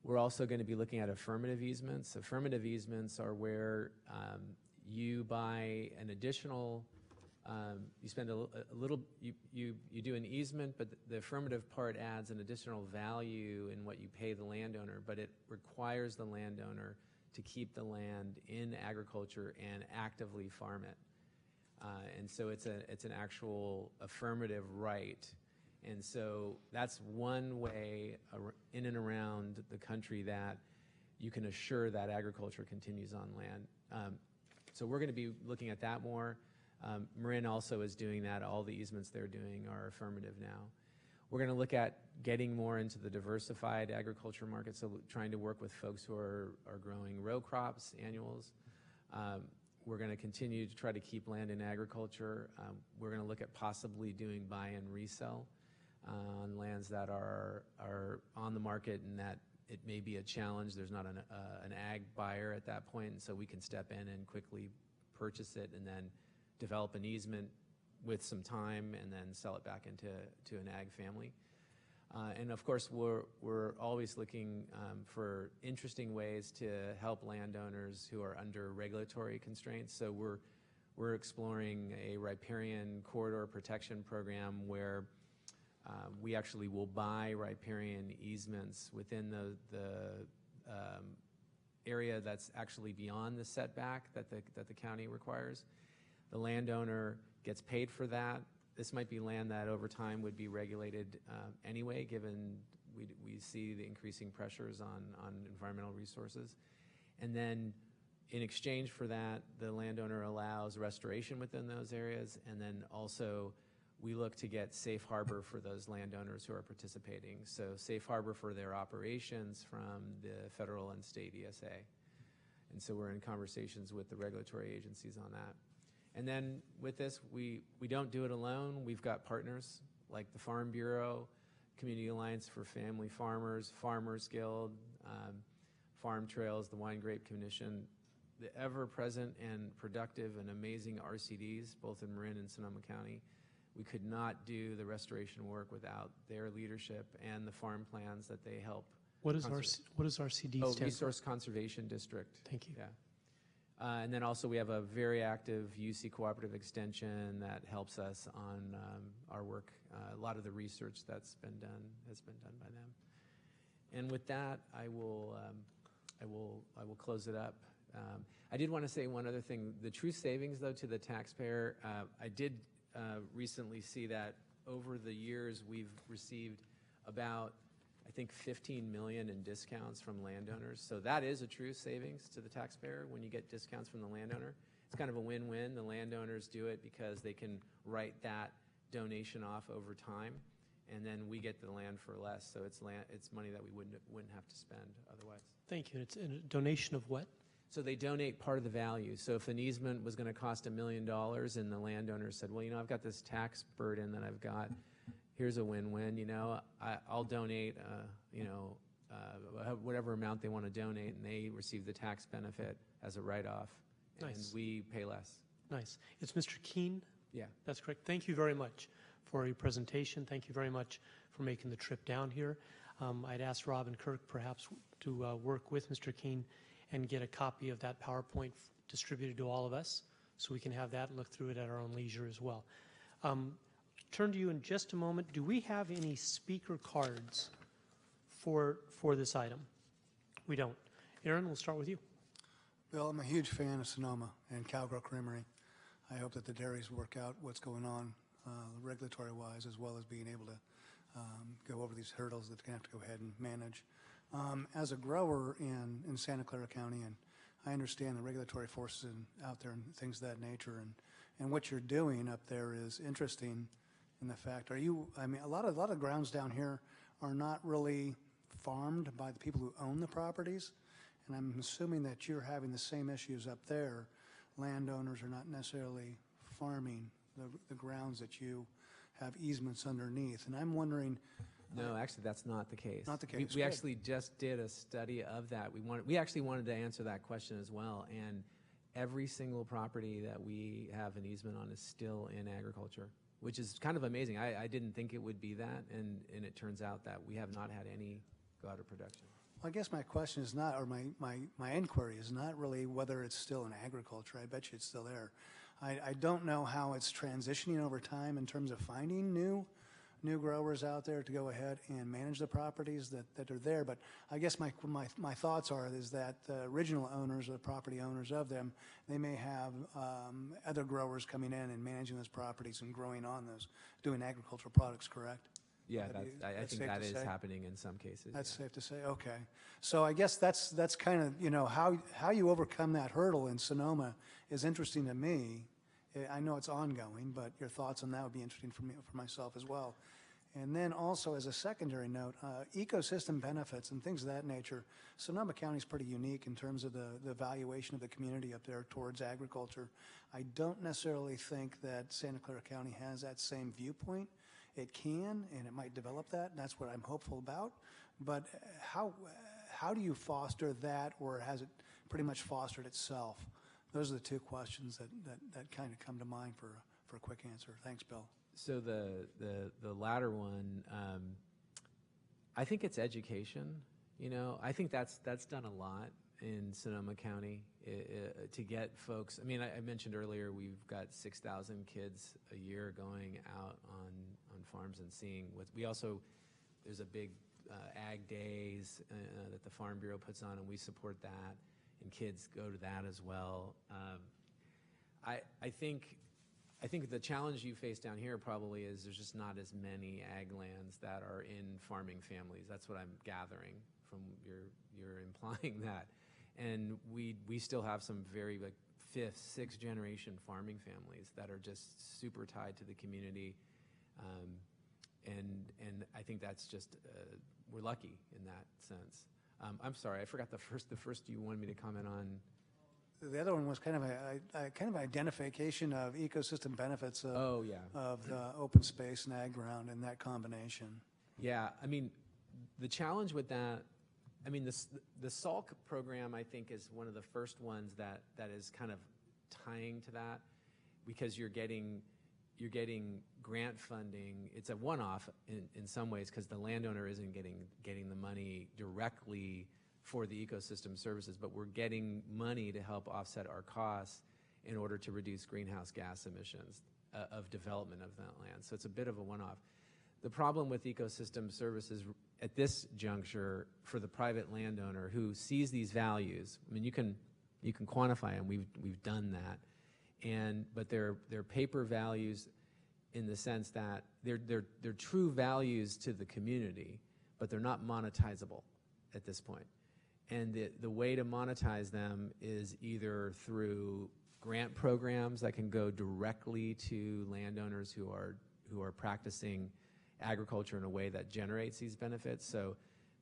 We're also going to be looking at affirmative easements. Affirmative easements are where you buy an additional, you spend a little, you do an easement, but the affirmative part adds an additional value in what you pay the landowner, but it requires the landowner to keep the land in agriculture and actively farm it. And so it's an actual affirmative right. And so that's one way in and around the country that you can assure that agriculture continues on land. So we're going to be looking at that more. Marin also is doing that. All the easements they're doing are affirmative now. We're going to look at getting more into the diversified agriculture market, so trying to work with folks who are growing row crops, annuals. We're going to continue to try to keep land in agriculture. We're going to look at possibly doing buy and resell on lands that are on the market and that it may be a challenge. There's not an ag buyer at that point, and so we can step in and quickly purchase it and then develop an easement with some time and then sell it back into an ag family. And of course, we're always looking for interesting ways to help landowners who are under regulatory constraints. So we're exploring a riparian corridor protection program where we actually will buy riparian easements within the area that's actually beyond the setback that the county requires. The landowner gets paid for that. This might be land that over time would be regulated anyway, given we see the increasing pressures on environmental resources. And then in exchange for that, the landowner allows restoration within those areas, and then also we look to get safe harbor for those landowners who are participating. So safe harbor for their operations from the federal and state ESA. And so we're in conversations with the regulatory agencies on that. And then with this, we don't do it alone. We've got partners like the Farm Bureau, Community Alliance for Family Farmers, Farmers Guild, Farm Trails, the Wine Grape Commission, the ever-present and productive and amazing RCDs, both in Marin and Sonoma County. We could not do the restoration work without their leadership and the farm plans that they help. What does RCD stand for? Resource Conservation District. Thank you. Yeah. And then also we have a very active UC Cooperative Extension that helps us on our work. A lot of the research that's been done has been done by them. And with that, I will close it up. I did want to say one other thing. The true savings, though, to the taxpayer, I did recently see that over the years we've received about, I think, 15 million in discounts from landowners. So that is a true savings to the taxpayer when you get discounts from the landowner. It's kind of a win-win. The landowners do it because they can write that donation off over time, and then we get the land for less. So it's money that we wouldn't have to spend otherwise. Thank you. It's a donation of what? So they donate part of the value. So if an easement was going to cost $1 million and the landowner said, well, I've got this tax burden that I've got, here's a win-win, I'll donate, whatever amount they want to donate, and they receive the tax benefit as a write-off, and Nice. we pay less. Nice. It's Mr. Keene? Yeah. That's correct. Thank you very much for your presentation. Thank you very much for making the trip down here. I'd ask Rob and Kirk perhaps to work with Mr. Keene and get a copy of that PowerPoint distributed to all of us so we can have that and look through it at our own leisure as well. Turn to you in just a moment. Do we have any speaker cards for this item? We don't. Aaron, we'll start with you. Bill, I'm a huge fan of Sonoma and Cowgirl Creamery. I hope that the dairies work out what's going on regulatory-wise, as well as being able to go over these hurdles that they're going to have to go ahead and manage. As a grower in Santa Clara County, and I understand the regulatory forces out there and things of that nature, and what you're doing up there is interesting in the fact, a lot of grounds down here are not really farmed by the people who own the properties, and I'm assuming that you're having the same issues up there. Landowners are not necessarily farming the grounds that you have easements underneath, and I'm wondering. No, actually, that's not the case. Not the case. We Good. actually just did a study of that. We actually wanted to answer that question as well, and every single property that we have an easement on is still in agriculture, which is kind of amazing. I didn't think it would be that, and it turns out that we have not had any go out of production. Well, I guess my question is not, or my inquiry is not really whether it's still in agriculture. I bet you it's still there. I don't know how it's transitioning over time in terms of finding new growers out there to go ahead and manage the properties that are there. But I guess my thoughts is that the original owners, or the property owners of them, they may have other growers coming in and managing those properties and growing on those, doing agricultural products, correct? Yeah, I think that is happening in some cases. That's safe to say. Okay, so I guess that's kind of how you overcome that hurdle in Sonoma is interesting to me. I know it's ongoing, but your thoughts on that would be interesting for myself as well. And then also as a secondary note, ecosystem benefits and things of that nature. Sonoma County is pretty unique in terms of the valuation of the community up there towards agriculture. I don't necessarily think that Santa Clara County has that same viewpoint. It can, and it might develop that, and that's what I'm hopeful about. But how do you foster that, or has it pretty much fostered itself? Those are the two questions that kind of come to mind for a quick answer. Thanks, Bill. So the latter one, I think it's education. I think that's done a lot in Sonoma County to get folks. I mean, I mentioned earlier we've got 6,000 kids a year going out on farms and seeing what we also. There's a big ag days that the Farm Bureau puts on, and we support that, and kids go to that as well. I think the challenge you face down here probably is there's just not as many ag lands that are in farming families. That's what I'm gathering from you're implying that. And we still have some very like 5th, 6th generation farming families that are just super tied to the community. And I think that's just, we're lucky in that sense. I'm sorry, I forgot the first you wanted me to comment on. The other one was kind of an identification of ecosystem benefits of the open space and ag ground and that combination. Yeah, I mean, the challenge with that, I mean, the SALC program, I think, is one of the first ones that is kind of tying to that, because you're getting grant funding. It's a one-off in some ways, because the landowner isn't getting the money directly for the ecosystem services, but we're getting money to help offset our costs in order to reduce greenhouse gas emissions of development of that land. So it's a bit of a one-off. The problem with ecosystem services at this juncture for the private landowner who sees these values, I mean, you can quantify them. We've done that, but they're paper values in the sense that they're true values to the community, but they're not monetizable at this point. And the way to monetize them is either through grant programs that can go directly to landowners who are practicing agriculture in a way that generates these benefits. So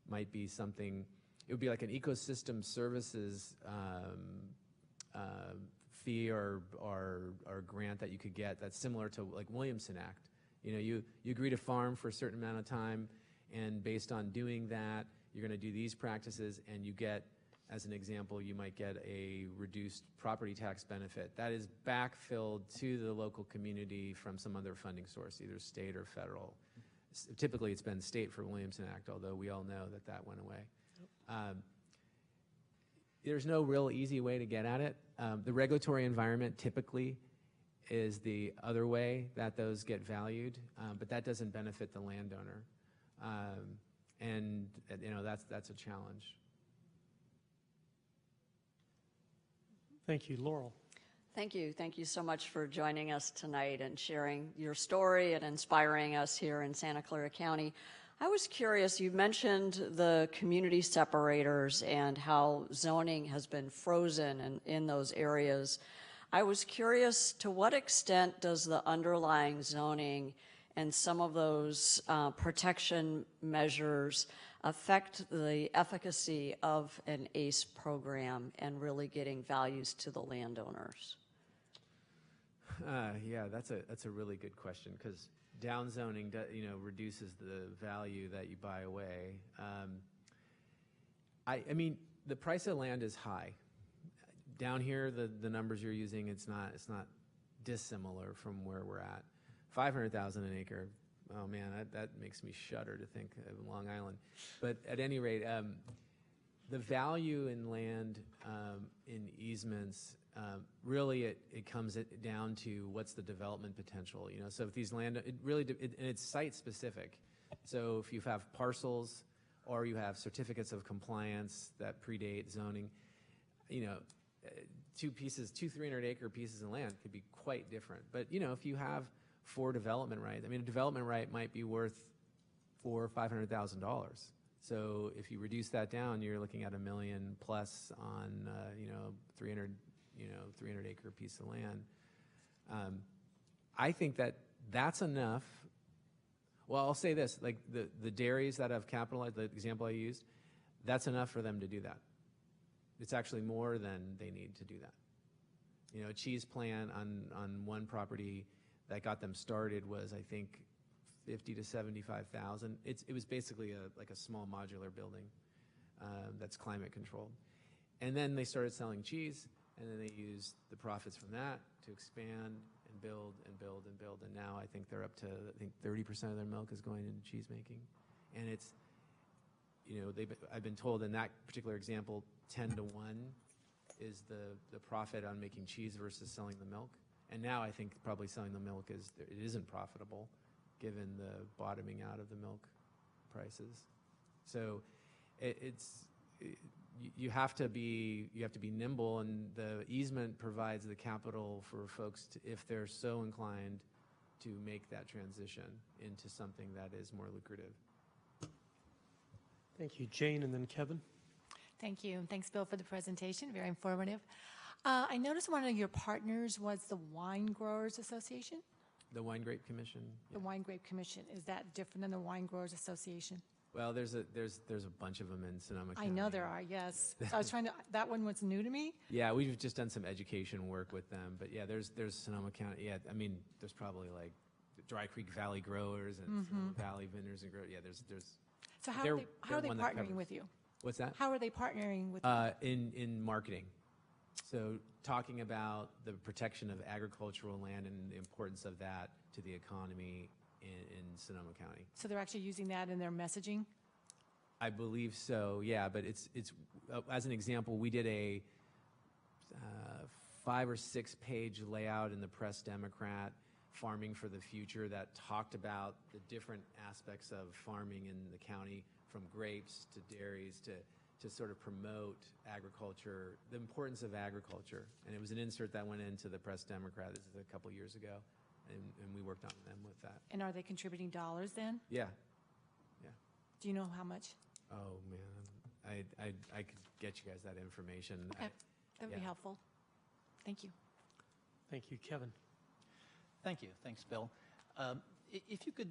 might be something it would be like an ecosystem services fee or grant that you could get that's similar to like Williamson Act. You agree to farm for a certain amount of time, and based on doing that, you're going to do these practices, and you get, as an example, you might get a reduced property tax benefit. That is backfilled to the local community from some other funding source, either state or federal. Typically, it's been state for Williamson Act, although we all know that that went away. There's no real easy way to get at it. The regulatory environment typically is the other way that those get valued, but that doesn't benefit the landowner. And that's a challenge. Thank you. Laurel. Thank you. Thank you so much for joining us tonight and sharing your story and inspiring us here in Santa Clara County. I was curious, you mentioned the community separators and how zoning has been frozen in those areas. I was curious, to what extent does the underlying zoning and some of those protection measures affect the efficacy of an ACE program and really getting values to the landowners? Yeah, that's a really good question, because downzoning reduces the value that you buy away. I mean, the price of land is high. Down here, the numbers you're using, it's not dissimilar from where we're at. 500,000 an acre. Oh man, that makes me shudder to think of Long Island. But at any rate, the value in land in easements, really it comes down to what's the development potential. So if these land, and it's site specific. So if you have parcels or you have certificates of compliance that predate zoning, 2 300-acre pieces of land could be quite different. But if you have 4 development rights, I mean, a development right might be worth $400,000 or $500,000. So if you reduce that down, you're looking at $1 million plus on 300-acre piece of land. I think that's enough. Well, I'll say this: like the dairies that have capitalized, the example I used, that's enough for them to do that. It's actually more than they need to do that. A cheese plant on one property that got them started was, I think, $50,000 to $75,000. It was basically like a small modular building that's climate controlled. And then they started selling cheese, and then they used the profits from that to expand and build and build and build. And now I think they're up to 30% of their milk is going into cheese making. And it's, I've been told in that particular example, 10 to 1 is the profit on making cheese versus selling the milk. And now I think probably selling the milk it isn't profitable, given the bottoming out of the milk prices. So you have to be nimble, and the easement provides the capital for folks if they're so inclined to make that transition into something that is more lucrative. Thank you, Jane, and then Kevin. Thank you. Thanks, Bill, for the presentation. Very informative. I noticed one of your partners was the Wine Growers Association. The Wine Grape Commission. The Wine Grape Commission. Is that different than the Wine Growers Association? Well, there's a bunch of them in Sonoma County. I know there are, yes. So I was that one was new to me. Yeah, we've just done some education work with them. But yeah, there's Sonoma County. Yeah, I mean, there's probably like Dry Creek Valley Growers and Sonoma Valley Vendors and Growers. Yeah, there's. So how are they partnering with you? What's that? How are they partnering with you? In marketing. So talking about the protection of agricultural land and the importance of that to the economy in Sonoma County. So they're actually using that in their messaging? I believe so, yeah. But it's as an example, we did a 5 or 6 page layout in the Press Democrat, Farming for the Future, that talked about the different aspects of farming in the county, from grapes to dairies to sort of promote agriculture, the importance of agriculture. And it was an insert that went into the Press Democrat. This is a couple years ago, and we worked on them with that. And are they contributing dollars then? Yeah. Do you know how much? Oh, man. I could get you guys that information. Okay. That would be helpful. Thank you. Thank you, Kevin. Thank you. Thanks, Bill. If you could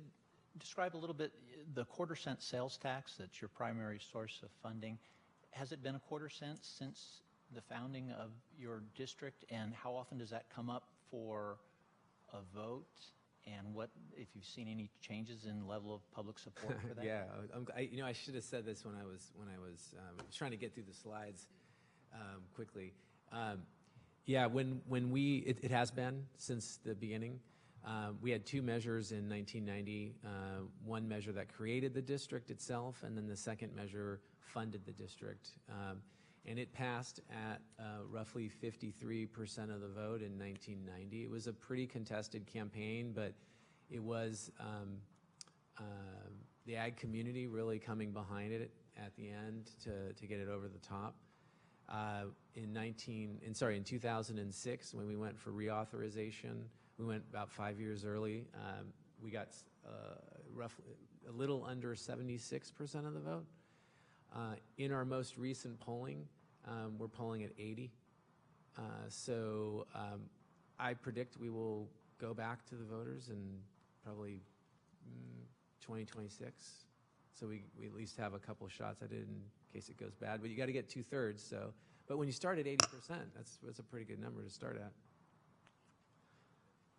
describe a little bit the quarter-cent sales tax, that's your primary source of funding. has it been a quarter since the founding of your district, and how often does that come up for a vote? And what, if you've seen any changes in level of public support for that? Yeah, I should have said this when I was trying to get through the slides quickly. Yeah, when it has been since the beginning. We had two measures in 1990. One measure that created the district itself, and then the second measure funded the district. And it passed at roughly 53% of the vote in 1990. It was a pretty contested campaign, but it was the ag community really coming behind it at the end to get it over the top. In 2006, when we went for reauthorization, we went about 5 years early. We got roughly a little under 76% of the vote. In our most recent polling, we're polling at 80. So I predict we will go back to the voters in probably 2026. So we at least have a couple shots at it in case it goes bad. But you got to get 2/3. So, but when you start at 80%, that's a pretty good number to start at.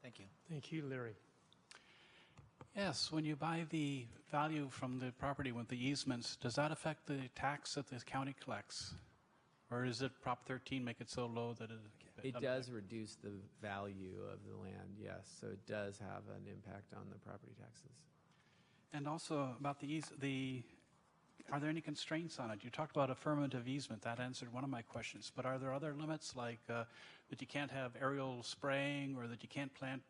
Thank you. Thank you, Larry. Yes, when you buy the value from the property with the easements, does that affect the tax that the county collects? Or is it Prop 13 make it so low that it does reduce the value of the land, yes. So it does have an impact on the property taxes. And also about are there any constraints on it? You talked about affirmative easement. That answered one of my questions. But are there other limits, like that you can't have aerial spraying, or that you can't plant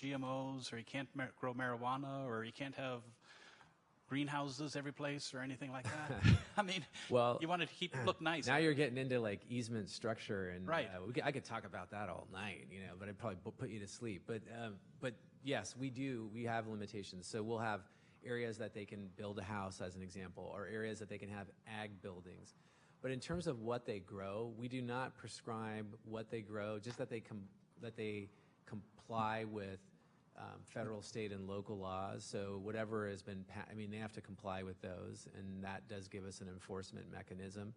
GMOs, or you can't grow marijuana, or you can't have greenhouses every place, or anything like that? I mean, well, you want it to look nice. Now you're getting into like easement structure, and right. I could talk about that all night, but I'd probably put you to sleep. But yes, we do. We have limitations. So we'll have areas that they can build a house, as an example, or areas that they can have ag buildings. But in terms of what they grow, we do not prescribe what they grow, just that they comply with federal, state, and local laws. So whatever has been, they have to comply with those, and that does give us an enforcement mechanism.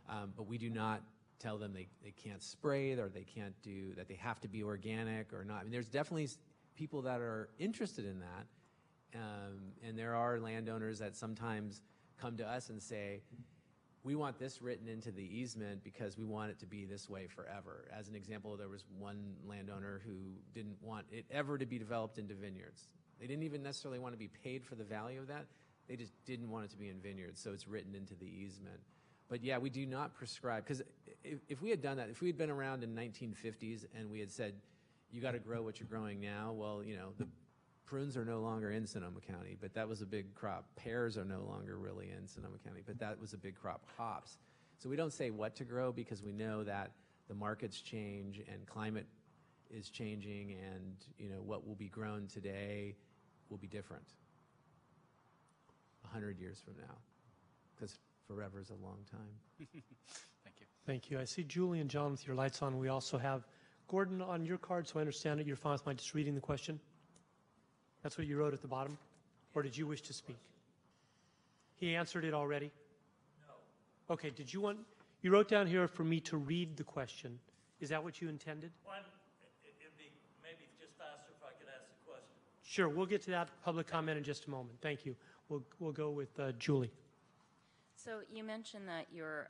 But we do not tell them they can't spray, or they can't do, that they have to be organic or not. There's definitely people that are interested in that. And there are landowners that sometimes come to us and say, we want this written into the easement because we want it to be this way forever. As an example, there was one landowner who didn't want it ever to be developed into vineyards. They didn't even necessarily want to be paid for the value of that. They just didn't want it to be in vineyards, so it's written into the easement. But yeah, we do not prescribe, because if we had done that, if we had been around in 1950s and we had said, you got to grow what you're growing now, well, the prunes are no longer in Sonoma County, but that was a big crop. Pears are no longer really in Sonoma County, but that was a big crop. Hops. So we don't say what to grow because we know that the markets change and climate is changing, and what will be grown today will be different 100 years from now, because forever is a long time. Thank you. Thank you. I see Julie and John with your lights on. We also have Gordon on your card, so I understand that you're fine with my just reading the question. That's what you wrote at the bottom? Or did you wish to speak? He answered it already? No. Okay, you wrote down here for me to read the question. Is that what you intended? It'd be maybe just faster if I could ask the question. Sure, we'll get to that public comment in just a moment. Thank you. We'll go with Julie. So you mentioned that your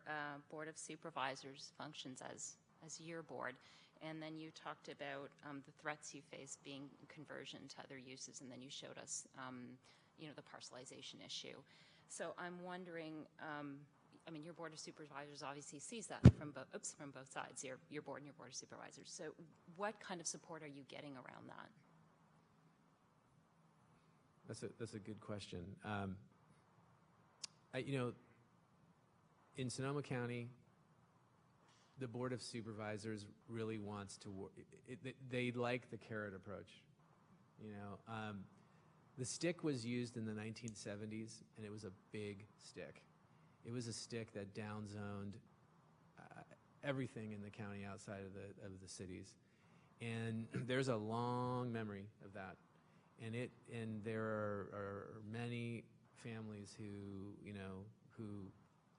Board of Supervisors functions as your board. And then you talked about the threats you face being conversion to other uses, and then you showed us, the parcelization issue. So I'm wondering, your Board of Supervisors obviously sees that from both sides, your board and your Board of Supervisors. So what kind of support are you getting around that? That's a good question. In Sonoma County, the Board of Supervisors really wants to work. They like the carrot approach. The stick was used in the 1970s, and it was a big stick. It was a stick that downzoned everything in the county outside of the cities, and there's a long memory of that. And there are many families who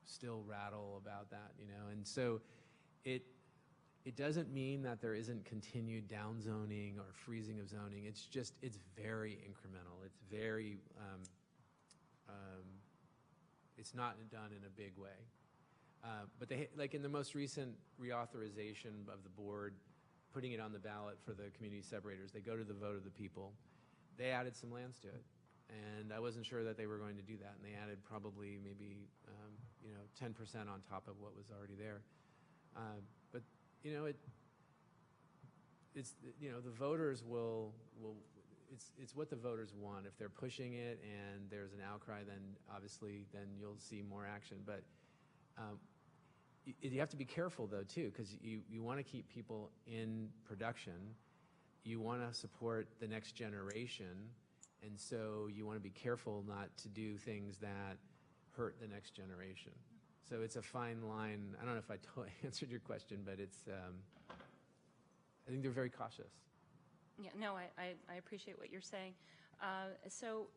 still rattle about that, and so it doesn't mean that there isn't continued downzoning or freezing of zoning. It's very incremental. It's very, it's not done in a big way. But they, like in the most recent reauthorization of the board, putting it on the ballot for the community separators, they go to the vote of the people. They added some lands to it. And I wasn't sure that they were going to do that. And they added probably maybe, 10% on top of what was already there. But it's the voters will it's what the voters want. If they're pushing it and there's an outcry, then obviously you'll see more action. But you have to be careful though too, because you want to keep people in production. You want to support the next generation, and so you want to be careful not to do things that hurt the next generation. So it's a fine line. I don't know if I totally answered your question, but it's, I think they're very cautious. Yeah, no, I appreciate what you're saying. So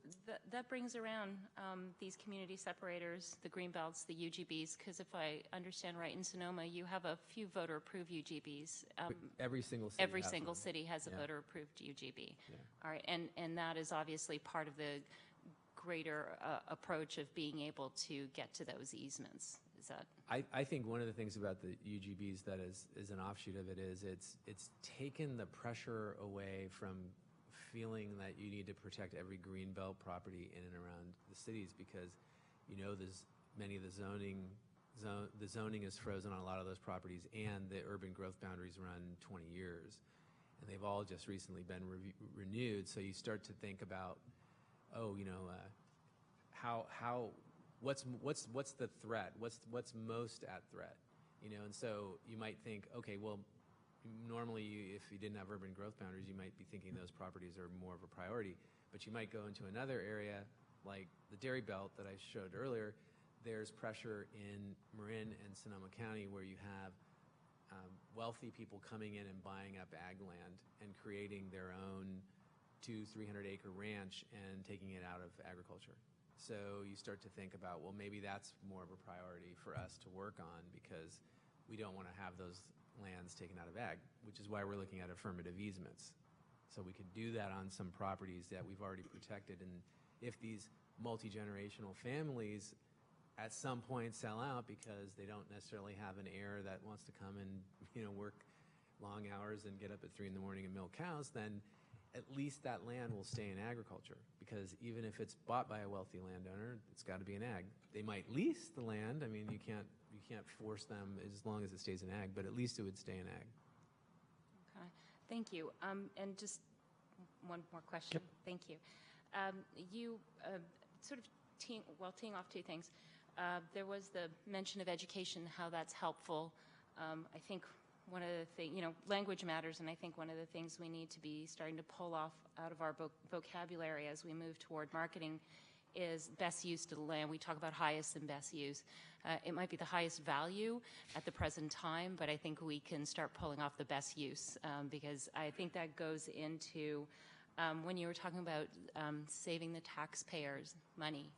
that brings around these community separators, the greenbelts, the UGBs, because if I understand right, in Sonoma, you have a few voter-approved UGBs. Every single city Every has single one. city has a Yeah. voter-approved UGB. Yeah. All right, and that is obviously part of the greater approach of being able to get to those easements. Is that? I think one of the things about the UGBs that is an offshoot of it is it's taken the pressure away from feeling that you need to protect every greenbelt property in and around the cities, because there's many of the zoning is frozen on a lot of those properties, and the urban growth boundaries run 20 years, and they've all just recently been renewed. So you start to think about, what's the threat? What's most at threat? And so you might think, okay, well, normally if you didn't have urban growth boundaries, you might be thinking those properties are more of a priority. But you might go into another area like the Dairy Belt that I showed earlier. There's pressure in Marin and Sonoma County where you have wealthy people coming in and buying up ag land and creating their own 200-300 acre ranch and taking it out of agriculture. So you start to think about, well, maybe that's more of a priority for us to work on, because we don't want to have those lands taken out of ag, which is why we're looking at affirmative easements. So we could do that on some properties that we've already protected. And if these multi-generational families at some point sell out because they don't necessarily have an heir that wants to come and work long hours and get up at 3 in the morning and milk cows, then at least that land will stay in agriculture, because even if it's bought by a wealthy landowner, it's got to be an ag. They might lease the land. I mean, you can't force them as long as it stays in ag, but at least it would stay in ag. Okay, thank you. And just one more question. Yep. Thank you. You sort of teeing off two things. There was the mention of education, how that's helpful. I think one of the things, language matters, and I think one of the things we need to be starting to pull off out of our vocabulary as we move toward marketing is best use to the land. We talk about highest and best use. It might be the highest value at the present time, but I think we can start pulling off the best use, because I think that goes into when you were talking about saving the taxpayers money,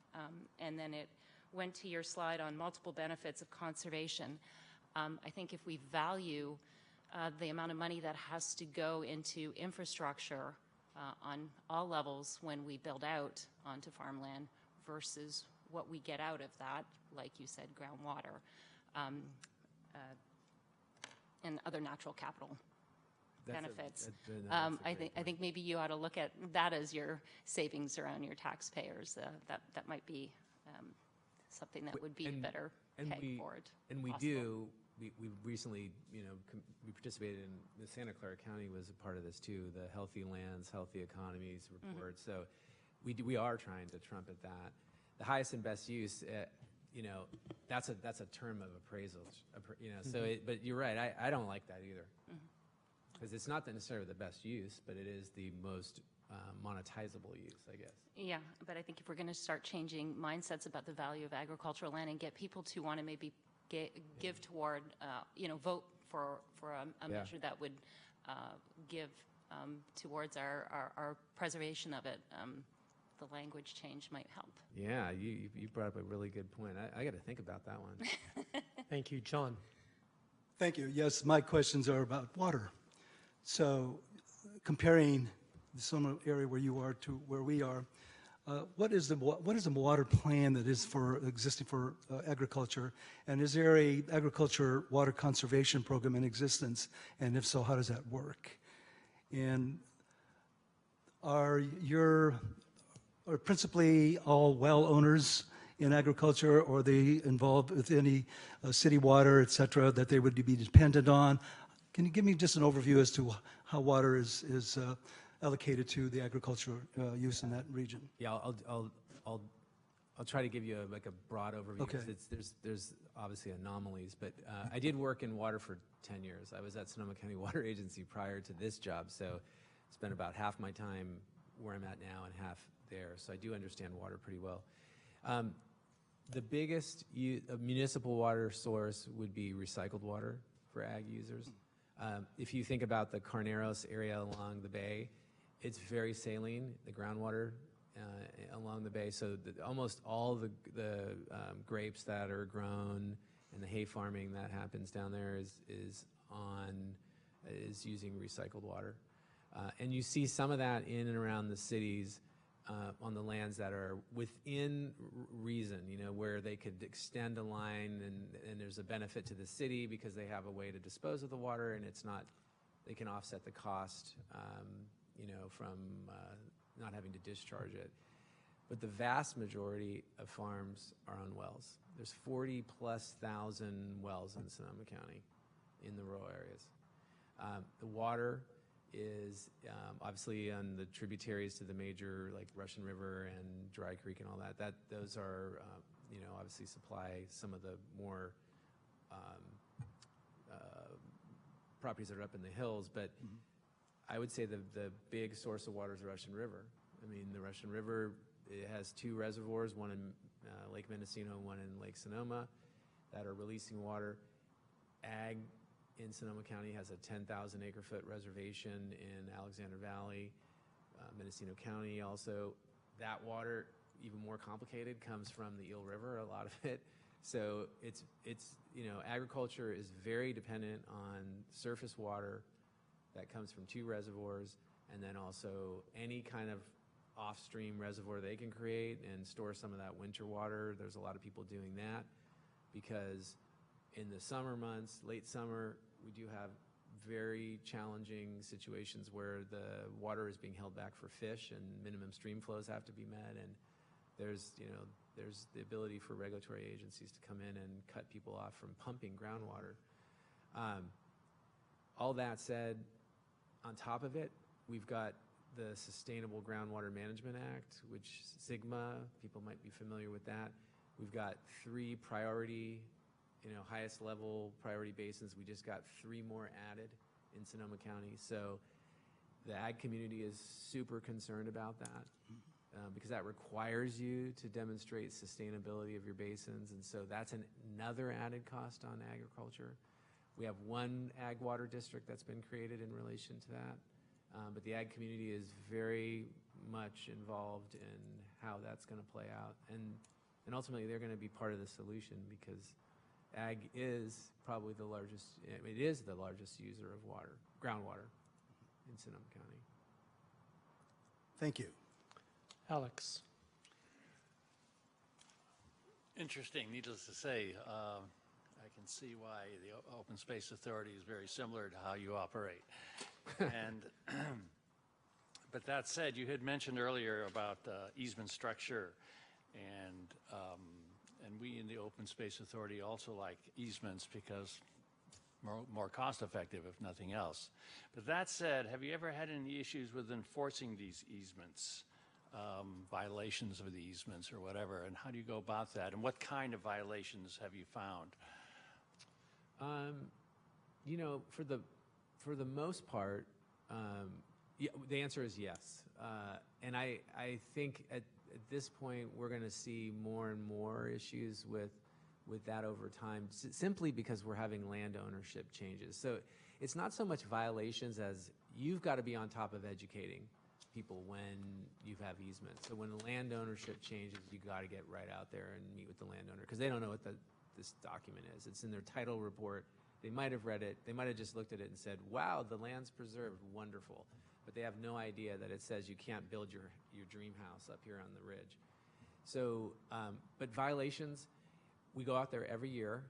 and then it went to your slide on multiple benefits of conservation. I think if we value the amount of money that has to go into infrastructure on all levels when we build out onto farmland versus what we get out of that, like you said, groundwater, and other natural capital benefits. I think maybe you ought to look at that as your savings around your taxpayers. That might be something that would be a better peg board. And we do. We recently, we participated in the Santa Clara County was a part of this too, the Healthy Lands, Healthy Economies report. So we are trying to trumpet that. The highest and best use, that's a term of appraisal, So, but you're right. I don't like that either, because it's not necessarily the best use, but it is the most monetizable use, I guess. Yeah, but I think if we're going to start changing mindsets about the value of agricultural land and get people to want to maybe give toward, vote for a measure that would give towards our preservation of it, the language change might help. Yeah, you brought up a really good point. I got to think about that one. Thank you, John. Thank you. Yes, my questions are about water. So comparing the Sonoma area where you are to where we are, what is the water plan that is existing for agriculture? And is there a agriculture water conservation program in existence? And if so, how does that work? And are principally all well owners in agriculture, or are they involved with any city water, et cetera, that they would be dependent on? Can you give me just an overview as to how water is allocated to the agricultural use in that region? Yeah, I'll try to give you a broad overview. Okay. Because there's obviously anomalies, but I did work in water for 10 years. I was at Sonoma County Water Agency prior to this job, so spent about half my time where I'm at now and half there. So I do understand water pretty well. The biggest municipal water source would be recycled water for ag users. If you think about the Carneros area along the bay, it's very saline, the groundwater along the bay. So almost all the grapes that are grown and the hay farming that happens down there is using recycled water. And you see some of that in and around the cities on the lands that are within reason, where they could extend a line and there's a benefit to the city because they have a way to dispose of the water and they can offset the cost, from not having to discharge it. But the vast majority of farms are on wells. There's 40,000+ wells in Sonoma County in the rural areas. The water is obviously on the tributaries to the major, like Russian River and Dry Creek and all that. Those are, obviously supply some of the more properties that are up in the hills. But I would say the big source of water is the Russian River. I mean, the Russian River, it has two reservoirs, one in Lake Mendocino and one in Lake Sonoma, that are releasing water. Ag in Sonoma County has a 10,000 acre-foot reservation in Alexander Valley. Mendocino County also. That water, even more complicated, comes from the Eel River, a lot of it. So it's agriculture is very dependent on surface water that comes from two reservoirs, and then also any kind of off-stream reservoir they can create and store some of that winter water. There's a lot of people doing that because in the summer months, late summer, we do have very challenging situations where the water is being held back for fish and minimum stream flows have to be met, and there's the ability for regulatory agencies to come in and cut people off from pumping groundwater. All that said, on top of it, we've got the Sustainable Groundwater Management Act, which SGMA, people might be familiar with that. We've got 3 priority, highest level priority basins. We just got 3 more added in Sonoma County. So the ag community is super concerned about that because that requires you to demonstrate sustainability of your basins. And so that's another added cost on agriculture. We have 1 ag water district that's been created in relation to that. But the ag community is very much involved in how that's going to play out. And ultimately, they're going to be part of the solution because ag is probably it is the largest user of water, groundwater, in Sonoma County. Thank you. Alex. Interesting, needless to say. I can see why the Open Space Authority is very similar to how you operate. But that said, you had mentioned earlier about easement structure, and we in the Open Space Authority also like easements because more cost effective, if nothing else. But that said, have you ever had any issues with enforcing these easements, violations of the easements or whatever, and how do you go about that, and what kind of violations have you found? For the most part, the answer is yes. And I think at this point we're going to see more and more issues with that over time, simply because we're having land ownership changes. So it's not so much violations as you've got to be on top of educating people when you have easements. So when land ownership changes, you got to get right out there and meet with the landowner because they don't know what this document is. It's in their title report. They might have read it. They might have just looked at it and said, wow, the land's preserved, wonderful. But they have no idea that it says you can't build your dream house up here on the ridge. So, but violations, we go out there every year.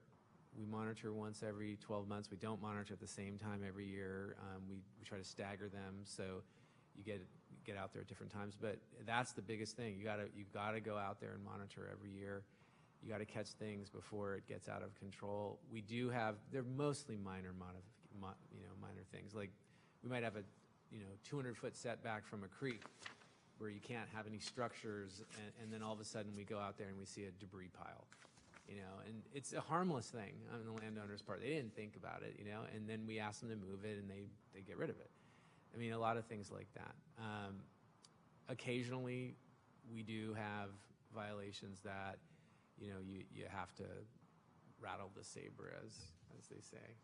We monitor once every 12 months. We don't monitor at the same time every year. We try to stagger them so you get out there at different times. But that's the biggest thing. You gotta go out there and monitor every year. You got to catch things before it gets out of control. We do have, they're mostly minor things. Like we might have a 200-foot setback from a creek where you can't have any structures, and then all of a sudden we go out there and we see a debris pile, and it's a harmless thing on the landowner's part. They didn't think about it, and then we ask them to move it and they get rid of it. I mean, a lot of things like that. Occasionally we do have violations that you have to rattle the saber, as they say.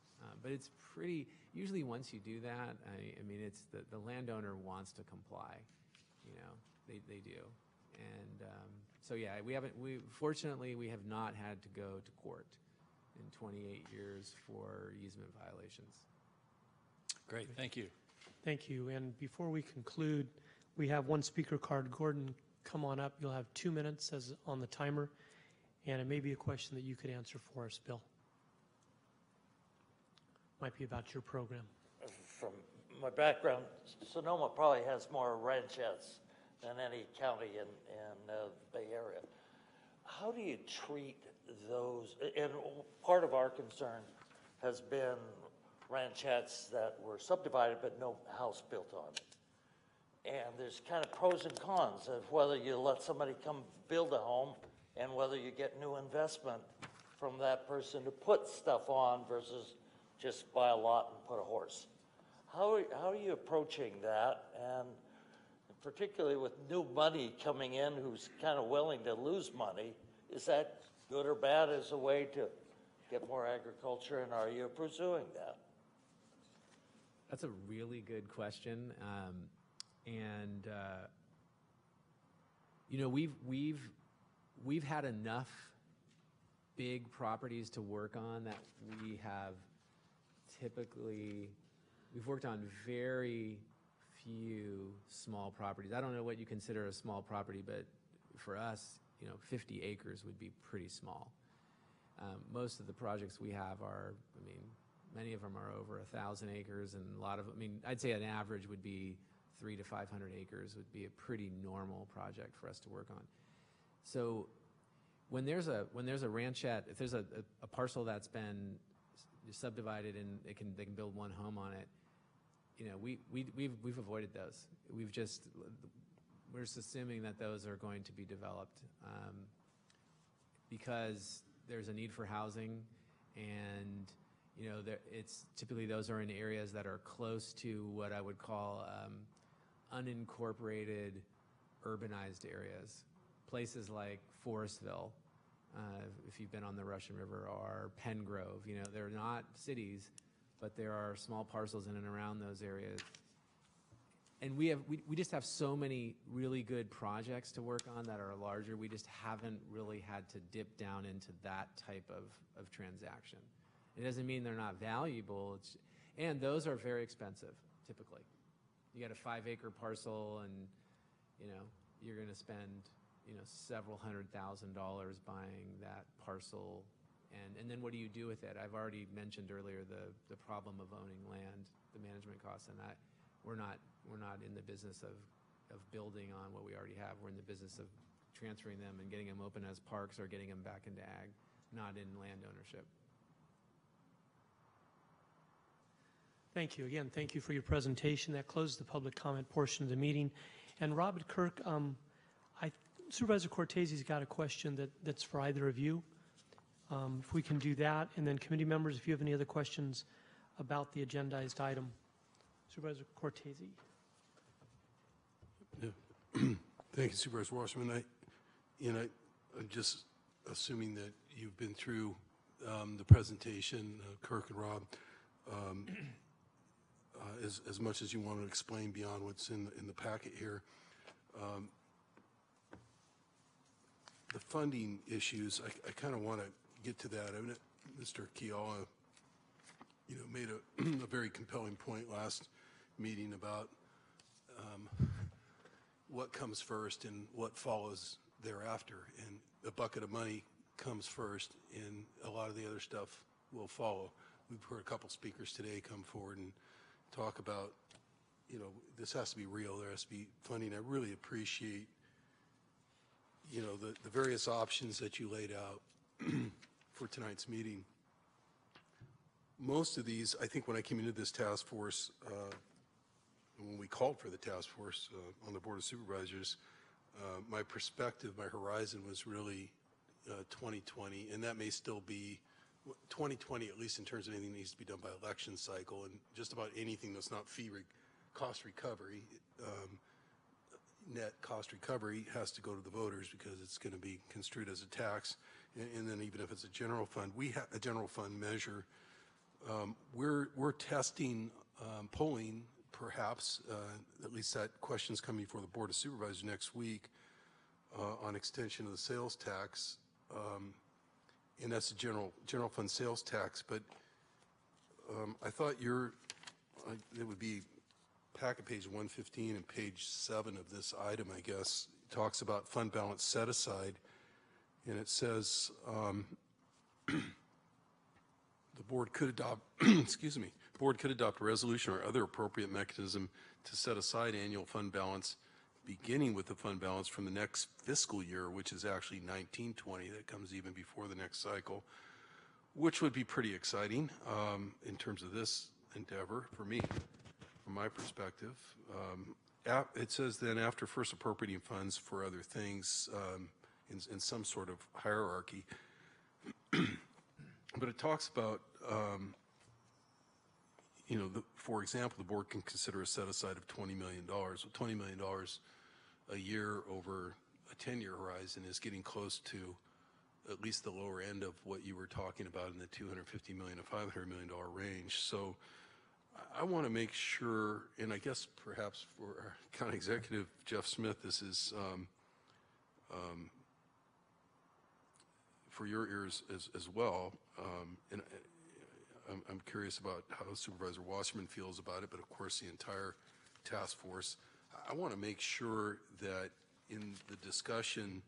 But it's pretty, usually once you do that, I mean, it's the landowner wants to comply, they do. And so yeah, fortunately, we have not had to go to court in 28 years for easement violations. Great, thank you. Thank you. And before we conclude, we have one speaker card. Gordon, come on up. You'll have 2 minutes as on the timer. And it may be a question that you could answer for us, Bill. Might be about your program. From my background, Sonoma probably has more ranchettes than any county in the Bay Area. How do you treat those? And part of our concern has been ranchettes that were subdivided but no house built on it. And there's kind of pros and cons of whether you let somebody come build a home and whether you get new investment from that person to put stuff on versus just buy a lot and put a horse. How are you approaching that? And particularly with new money coming in who's kind of willing to lose money, is that good or bad as a way to get more agriculture, and are you pursuing that? That's a really good question. We've had enough big properties to work on that we have we've worked on very few small properties. I don't know what you consider a small property, but for us, 50 acres would be pretty small. Most of the projects we have are, many of them are over 1,000 acres, and a lot of, I'd say an average would be 300 to 500 acres would be a pretty normal project for us to work on. So when there's a ranchette, if there's a parcel that's been subdivided and they can build one home on it, we've avoided those. We're just assuming that those are going to be developed because there's a need for housing, and it's typically those are in areas that are close to what I would call unincorporated urbanized areas. Places like Forestville, if you've been on the Russian River, or Pengrove, they're not cities, but there are small parcels in and around those areas. And we just have so many really good projects to work on that are larger. We just haven't really had to dip down into that type of transaction. It doesn't mean they're not valuable, and those are very expensive, typically. You got a 5-acre parcel, and you're going to spend several $100,000 buying that parcel, and then what do you do with it? I've already mentioned earlier the problem of owning land, the management costs, and that we're not in the business of building on what we already have. We're in the business of transferring them and getting them open as parks or getting them back into ag, not in land ownership. Thank you. Again, thank you for your presentation. That closes the public comment portion of the meeting. And Robert Kirk, Supervisor Cortese's got a question that's for either of you. If we can do that, and then committee members, if you have any other questions about the agendized item. Supervisor Cortese. Yeah. Thank you, Supervisor Wasserman. I'm just assuming that you've been through the presentation, Kirk and Rob. as much as you want to explain beyond what's in the packet here. The funding issues, I kind of want to get to that. I mean, Mr. Kiala, made a very compelling point last meeting about what comes first and what follows thereafter. And a bucket of money comes first, and a lot of the other stuff will follow. We've heard a couple speakers today come forward and talk about, this has to be real. There has to be funding. I really appreciate, the various options that you laid out for tonight's meeting. Most of these, I think when I came into this task force, when we called for the task force on the Board of Supervisors, my perspective, my horizon was really 2020, and that may still be 2020, at least in terms of anything that needs to be done by election cycle, and just about anything that's not cost recovery, net cost recovery has to go to the voters because it's going to be construed as a tax, and then even if it's a general fund, a general fund measure. We're testing polling, perhaps, at least that question's coming before the Board of Supervisors next week on extension of the sales tax, and that's a general fund sales tax. But I thought it would be packet page 115 and page 7 of this item, I guess, talks about fund balance set aside, and it says the board could adopt, board could adopt a resolution or other appropriate mechanism to set aside annual fund balance, beginning with the fund balance from the next fiscal year, which is actually 1920. That comes even before the next cycle, which would be pretty exciting in terms of this endeavor for me, from my perspective. It says then after first appropriating funds for other things in some sort of hierarchy. But it talks about, for example, the board can consider a set aside of $20 million. Well, $20 million a year over a 10-year horizon is getting close to at least the lower end of what you were talking about in the $250 million to $500 million range. So I want to make sure, and I guess perhaps for our county executive, Jeff Smith, this is for your ears as well. And I'm curious about how Supervisor Wasserman feels about it, but of course the entire task force. I want to make sure that in the discussion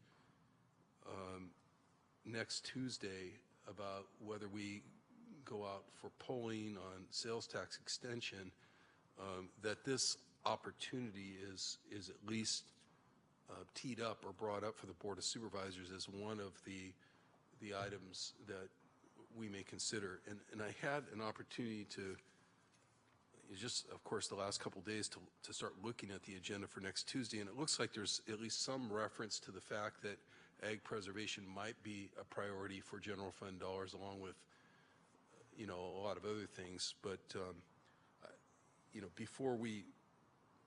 next Tuesday about whether we go out for polling on sales tax extension, that this opportunity is at least teed up or brought up for the Board of Supervisors as one of the items that we may consider. And I had an opportunity to, just of course the last couple of days, to start looking at the agenda for next Tuesday, and it looks like there's at least some reference to the fact that ag preservation might be a priority for general fund dollars, along with a lot of other things. But before we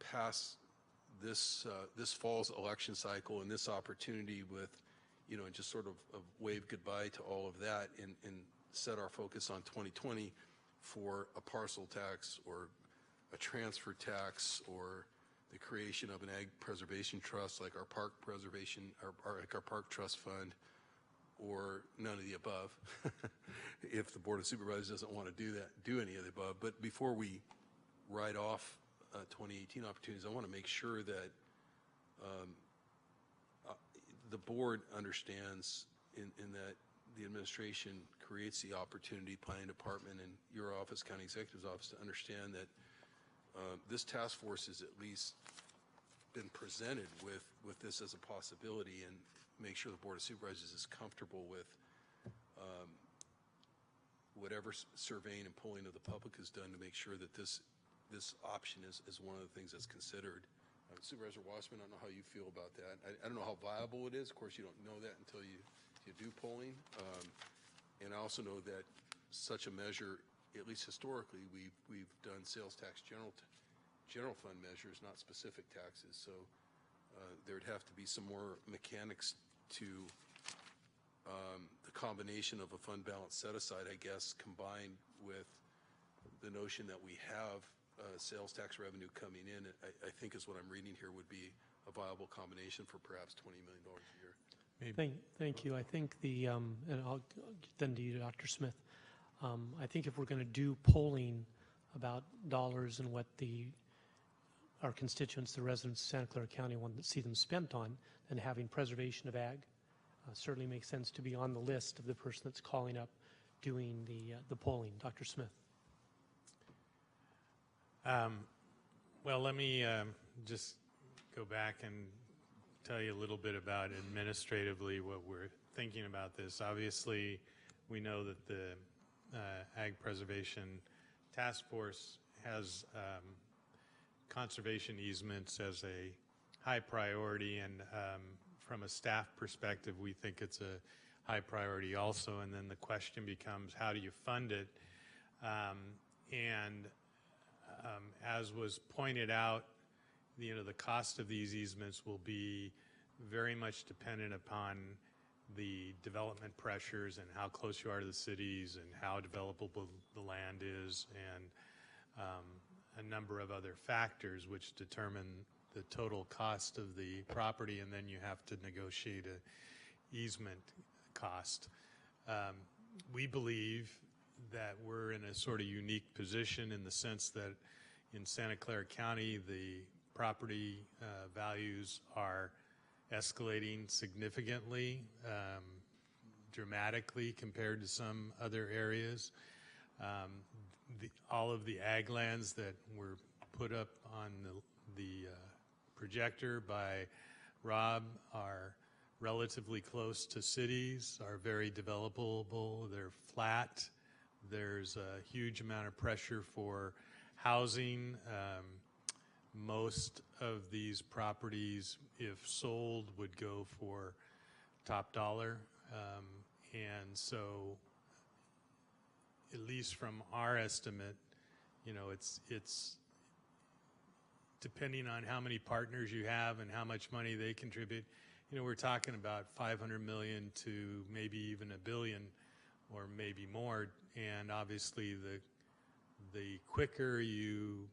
pass this fall's election cycle and this opportunity with and just sort of wave goodbye to all of that and set our focus on 2020 for a parcel tax or a transfer tax or the creation of an ag preservation trust like our park preservation, like our park trust fund, or none of the above, if the Board of Supervisors doesn't want to do any of the above. But before we write off 2018 opportunities, I want to make sure that the board understands in that the administration creates the opportunity, planning department and your office, county executive's office, to understand that this task force has at least been presented with this as a possibility, and make sure the Board of Supervisors is comfortable with whatever surveying and polling of the public is done to make sure that this option is one of the things that's considered. Supervisor Wasserman, I don't know how you feel about that. I don't know how viable it is. Of course, you don't know that until you do polling. And I also know that such a measure, at least historically, we've done sales tax general fund measures, not specific taxes. So there'd have to be some more mechanics to the combination of a fund balance set aside, I guess, combined with the notion that we have sales tax revenue coming in, I think is what I'm reading here, would be a viable combination for perhaps $20 million a year. Thank you. I think and I'll get then to you, Dr. Smith. I think if we're going to do polling about dollars and what our constituents, the residents of Santa Clara County, want to see them spent on, then having preservation of ag certainly makes sense to be on the list of the person that's calling up doing the polling. Dr. Smith. Well, let me just go back and tell you a little bit about administratively what we're thinking about this. Obviously, we know that the Ag Preservation Task Force has conservation easements as a high priority, and from a staff perspective, we think it's a high priority also. And then the question becomes, how do you fund it? As was pointed out, the cost of these easements will be very much dependent upon the development pressures and how close you are to the cities and how developable the land is, and a number of other factors which determine the total cost of the property, and then you have to negotiate a easement cost. We believe that we're in a sort of unique position in the sense that in Santa Clara County, the property values are escalating significantly, dramatically compared to some other areas. All of the ag lands that were put up on the projector by Rob are relatively close to cities, are very developable, they're flat. There's a huge amount of pressure for housing. Most of these properties, if sold, would go for top dollar. And so, at least from our estimate, it's depending on how many partners you have and how much money they contribute. We're talking about $500 million to maybe even $1 billion or maybe more. And obviously, the quicker you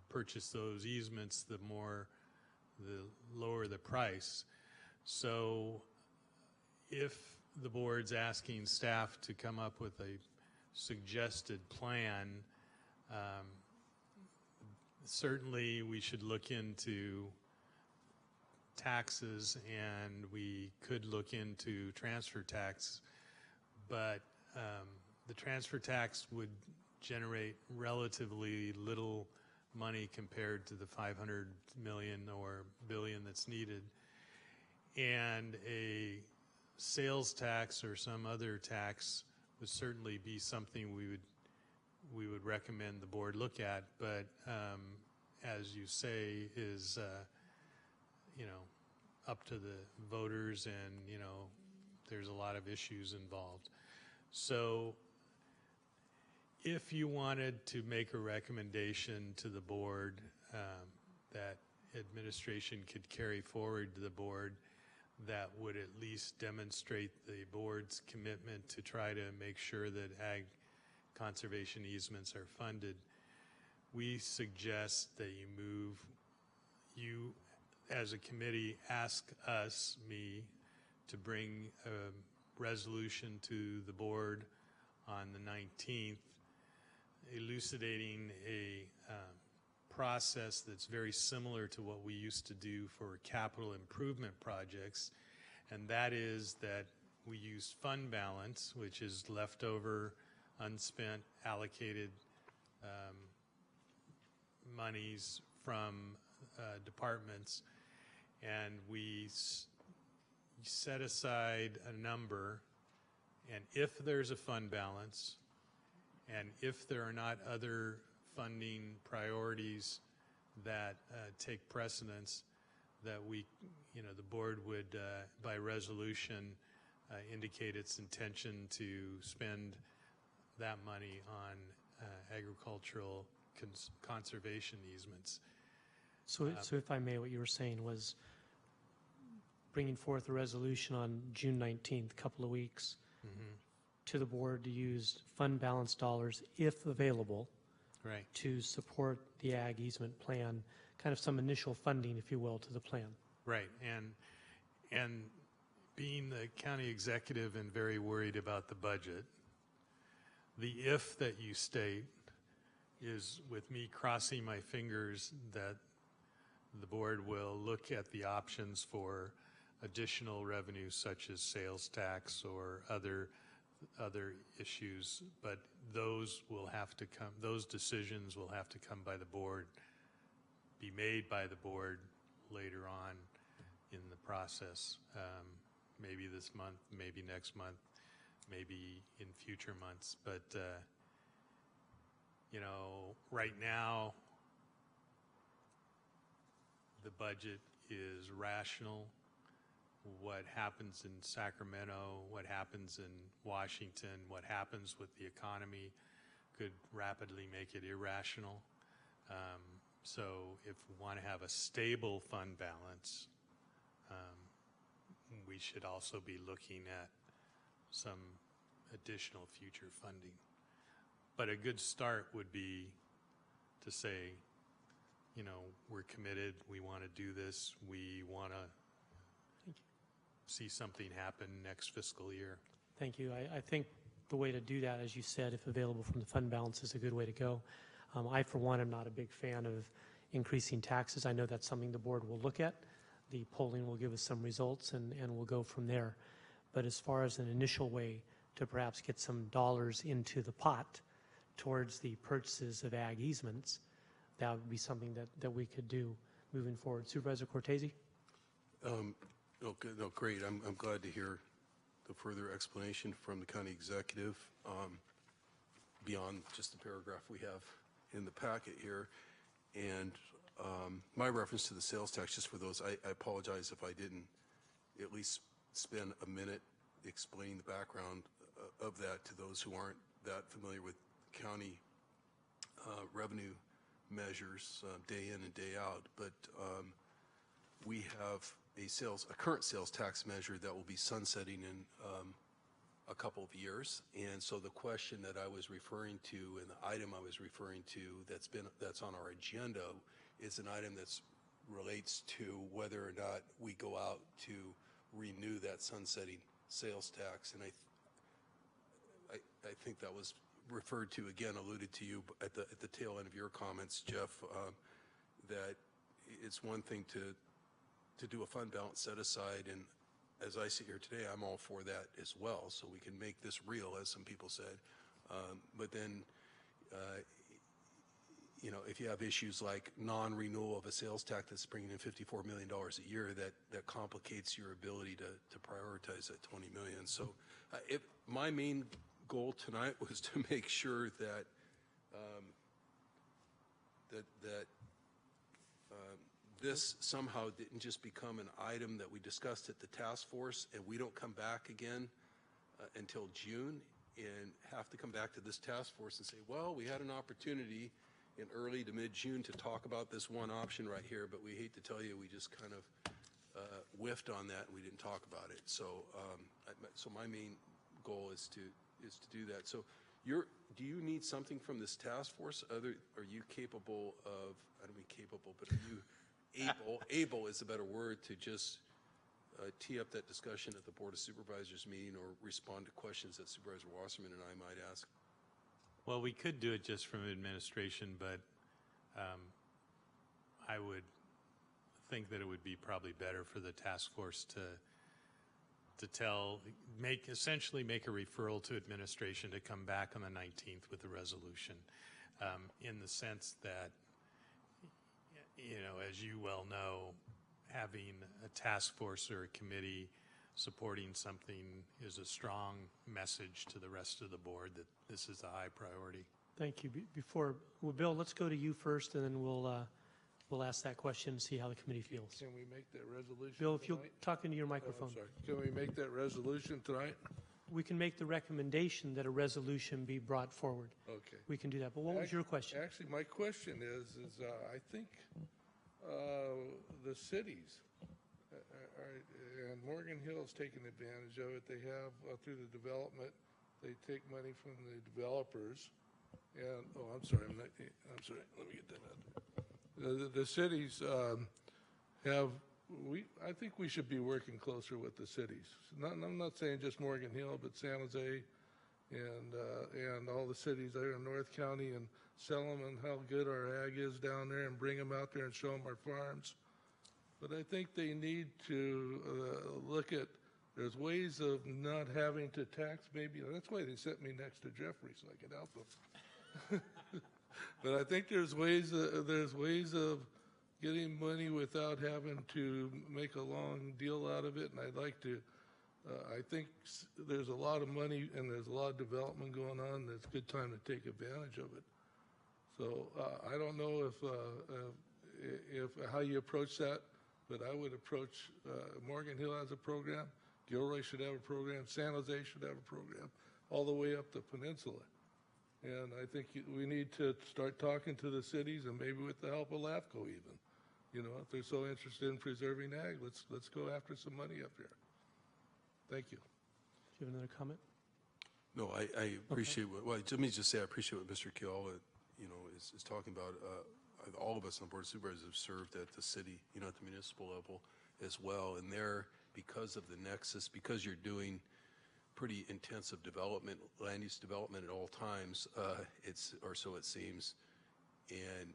purchase those easements, the lower the price. So if the board's asking staff to come up with a suggested plan, certainly we should look into taxes, and we could look into transfer tax, but the transfer tax would generate relatively little money compared to the $500 million or billion that's needed. And a sales tax or some other tax would certainly be something we would recommend the board look at, but as you say, is up to the voters, and there's a lot of issues involved. So if you wanted to make a recommendation to the board that administration could carry forward to the board, that would at least demonstrate the board's commitment to try to make sure that ag conservation easements are funded, we suggest that you as a committee ask me to bring a resolution to the board on the 19th, elucidating a process that's very similar to what we used to do for capital improvement projects, and that is that we use fund balance, which is leftover, unspent, allocated monies from departments, and we set aside a number, and if there's a fund balance, and if there are not other funding priorities that take precedence, that the board would, by resolution, indicate its intention to spend that money on agricultural conservation easements. So if I may, what you were saying was bringing forth a resolution on June 19th, a couple of weeks, to the board to use fund balance dollars, if available, Right. to support the ag easement plan, kind of some initial funding, if you will, to the plan. Right, and being the county executive and very worried about the budget, the if that you state is with me crossing my fingers that the board will look at the options for additional revenue such as sales tax or other issues, but those will have to come, those decisions will have to come by the board, be made by the board later on in the process, maybe this month, maybe next month, maybe in future months. But, you know, right now, the budget is rational. What happens in Sacramento, what happens in Washington, what happens with the economy could rapidly make it irrational. So if we want to have a stable fund balance, we should also be looking at some additional future funding. But a good start would be to say, you know, we're committed, we want to do this, we want to see something happen next fiscal year. Thank you. I think the way to do that, as you said, if available from the fund balance, is a good way to go. I, for one, am not a big fan of increasing taxes. I know that's something the board will look at. The polling will give us some results, and we'll go from there. But as far as an initial way to perhaps get some dollars into the pot towards the purchases of ag easements, that would be something that we could do moving forward. Supervisor Cortese? No, great. I'm glad to hear the further explanation from the county executive beyond just the paragraph we have in the packet here. And my reference to the sales tax, just for those, I apologize if I didn't at least spend a minute explaining the background of that to those who aren't that familiar with county revenue measures day in and day out. But we have a current sales tax measure that will be sunsetting in a couple of years. And so the question that I was referring to and the item I was referring to that's on our agenda is an item that relates to whether or not we go out to renew that sunsetting sales tax. And I think that was referred to, again, alluded to you at the tail end of your comments, Jeff, that it's one thing to do a fund balance set aside, and as I sit here today, I'm all for that as well, so we can make this real, as some people said. But then, you know, if you have issues like non-renewal of a sales tax that's bringing in $54 million a year, that complicates your ability to prioritize that $20 million. So my main goal tonight was to make sure that this somehow didn't just become an item that we discussed at the task force and we don't come back again until June and have to come back to this task force and say, well, we had an opportunity in early to mid-June to talk about this one option right here, but we hate to tell you we just kind of whiffed on that and we didn't talk about it. So so my main goal is to do that. So do you need something from this task force? Are you capable of, I don't mean capable, but are you able is a better word, to just tee up that discussion at the Board of Supervisors meeting or respond to questions that Supervisor Wasserman and I might ask? Well, we could do it just from administration, but I would think that it would be probably better for the task force to essentially make a referral to administration to come back on the 19th with a resolution, in the sense that, you know, as you well know, having a task force or a committee supporting something is a strong message to the rest of the board that this is a high priority. Thank you. Well, Bill, let's go to you first, and then we'll ask that question and see how the committee feels. Can we make that resolution Bill, if you'll tonight? talk into your microphone. Oh, I'm sorry. Can we make that resolution tonight? We can make the recommendation that a resolution be brought forward. Okay. We can do that. But what was your question? Actually, my question is I think the cities, and Morgan Hill's taken advantage of it. They have, through the development, they take money from the developers And, oh, I'm sorry, I'm sorry, let me get that out. The cities I think we should be working closer with the cities. I'm not saying just Morgan Hill, but San Jose and all the cities there in North County, and sell them on how good our ag is down there and bring them out there and show them our farms. But I think they need to look at, there's ways of not having to tax, maybe. That's why they set me next to Jeffrey, so I could help them. But I think there's ways of getting money without having to make a long deal out of it. And I'd like to, I think there's a lot of money and there's a lot of development going on. And it's a good time to take advantage of it. So I don't know if how you approach that, but I would approach Morgan Hill has a program, Gilroy should have a program, San Jose should have a program, all the way up the peninsula. And I think we need to start talking to the cities, and maybe with the help of LAFCO even. You know, if they're so interested in preserving ag, let's go after some money up here. Thank you. Do you have another comment? No, I appreciate let me just say I appreciate what Mr. Keala, is talking about. All of us on the Board of Supervisors have served at the city, at the municipal level as well. And there, because of the nexus, because you're doing pretty intensive development, land use development at all times, or so it seems, and